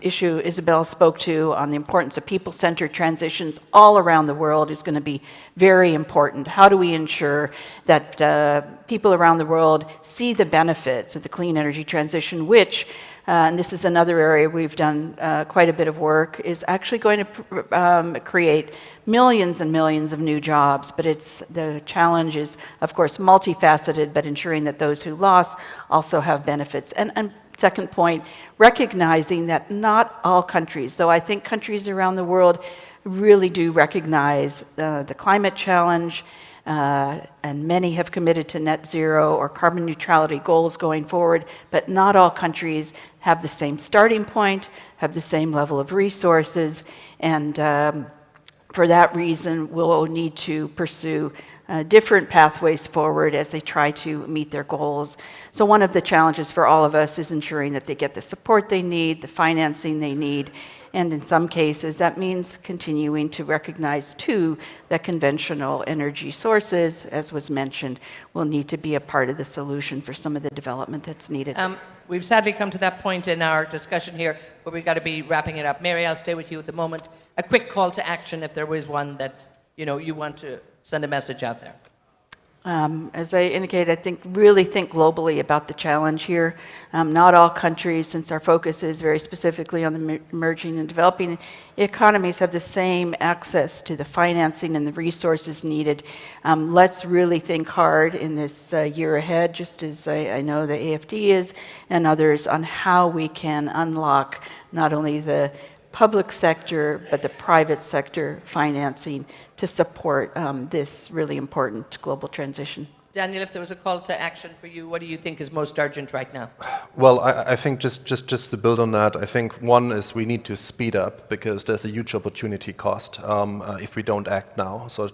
issue Isabel spoke to on the importance of people-centered transitions all around the world is going to be very important. How do we ensure that people around the world see the benefits of the clean energy transition, which, and this is another area we've done quite a bit of work, is actually going to create millions and millions of new jobs. But the challenge is, of course, multifaceted, but ensuring that those who lost also have benefits. And second point, recognizing that not all countries, though I think countries around the world really do recognize the climate challenge, and many have committed to net zero or carbon neutrality goals going forward, but not all countries have the same starting point, have the same level of resources, and for that reason, we'll need to pursue different pathways forward as they try to meet their goals. So one of the challenges for all of us is ensuring that they get the support they need, the financing they need, and in some cases that means continuing to recognize too that conventional energy sources, as was mentioned, will need to be a part of the solution for some of the development that's needed. We've sadly come to that point in our discussion here where we've got to be wrapping it up. Mary, I'll stay with you at the moment. A quick call to action if there was one that you want to send a message out there. As I indicated, really think globally about the challenge here. Not all countries, since our focus is very specifically on the emerging and developing economies, have the same access to the financing and the resources needed. Let's really think hard in this year ahead, just as I know the AFD is and others, on how we can unlock not only the public sector, but the private sector financing to support this really important global transition. Daniel, if there was a call to action for you, what do you think is most urgent right now? Well, I think just to build on that, I think one is we need to speed up because there's a huge opportunity cost if we don't act now. So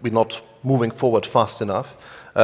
we're not moving forward fast enough.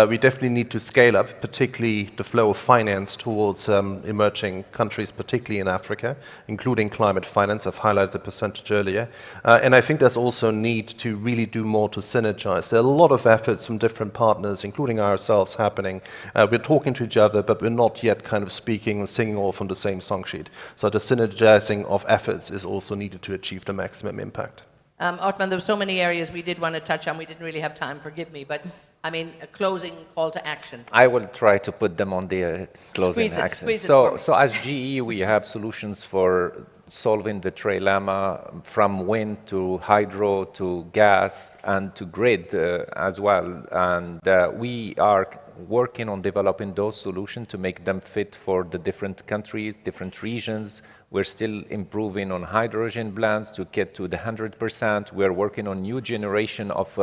We definitely need to scale up, particularly the flow of finance towards emerging countries, particularly in Africa, including climate finance. I've highlighted the percentage earlier. And I think there's also a need to really do more to synergize. There are a lot of efforts from different partners, including ourselves, happening. We're talking to each other, but we're not yet kind of speaking and singing all from the same song sheet. So the synergizing of efforts is also needed to achieve the maximum impact. Othman, there were so many areas we did want to touch on. We didn't really have time, forgive me, but I mean, a closing call to action. I will try to put them on the closing action. So as GE, we have solutions for solving the trilemma from wind to hydro to gas and to grid as well. And we are working on developing those solutions to make them fit for the different countries, different regions. We're still improving on hydrogen blends to get to the 100%. We're working on new generation of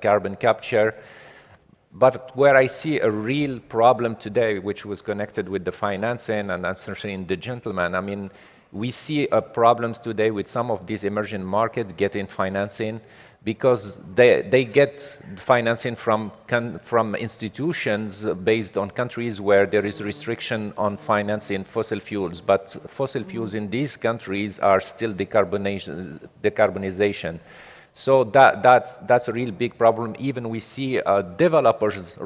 carbon capture. But where I see a real problem today, which was connected with the financing and answering the gentleman, I mean, we see problems today with some of these emerging markets getting financing because they get financing from institutions based on countries where there is restriction on financing fossil fuels. But fossil fuels in these countries are still decarbonization. So that's a real big problem. Even we see developers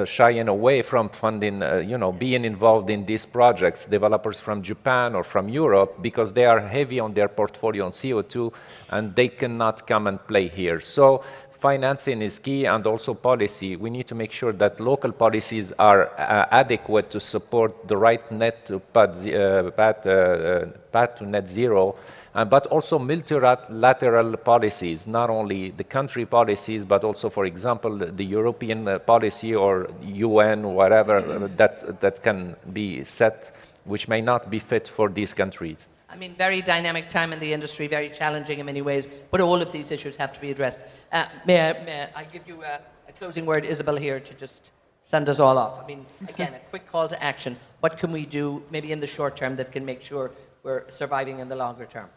shying away from funding, being involved in these projects, developers from Japan or from Europe, because they are heavy on their portfolio on CO2, and they cannot come and play here. So financing is key, and also policy. We need to make sure that local policies are adequate to support the right path to net zero, but also multilateral policies, not only the country policies, but also, for example, the European policy or UN, whatever, that can be set, which may not be fit for these countries. I mean, very dynamic time in the industry, very challenging in many ways, but all of these issues have to be addressed. May I give you a closing word, Isabel, here to just send us all off? I mean, again, a quick call to action. What can we do, maybe in the short term, that can make sure we're surviving in the longer term?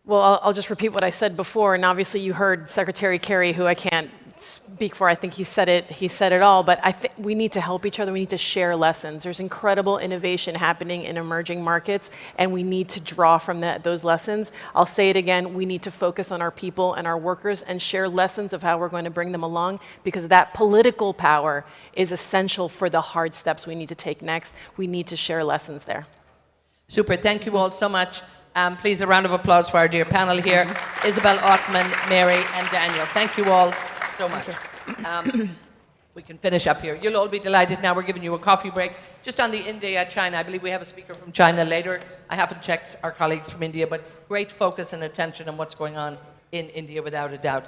Well, I'll just repeat what I said before, and obviously you heard Secretary Kerry, who I can't speak for. I think he said it all, but I think we need to help each other. We need to share lessons. There's incredible innovation happening in emerging markets, and we need to draw from those lessons. I'll say it again, we need to focus on our people and our workers and share lessons of how we're going to bring them along, because that political power is essential for the hard steps we need to take next. We need to share lessons there. Super. Thank you all so much. Please, a round of applause for our dear panel here, Isabel, Othman, Mary, and Daniel. Thank you all so much. We can finish up here. You'll all be delighted now. We're giving you a coffee break. Just on the India, China, I believe we have a speaker from China later. I haven't checked our colleagues from India, but great focus and attention on what's going on in India, without a doubt.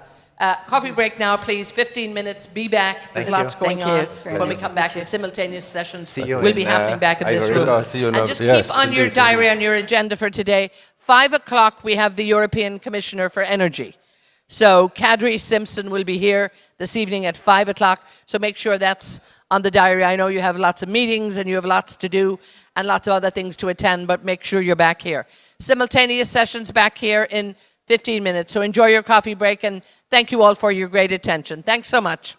Coffee break now, please. 15 minutes. Be back. There's lots going on. When we come back, the simultaneous sessions will be happening back in this room. And just keep on your diary, on your agenda for today. 5 o'clock, we have the European Commissioner for Energy. So Kadri Simpson will be here this evening at 5 o'clock. So make sure that's on the diary. I know you have lots of meetings and you have lots to do and lots of other things to attend, but make sure you're back here. Simultaneous sessions back here in 15 minutes. So enjoy your coffee break, and thank you all for your great attention. Thanks so much.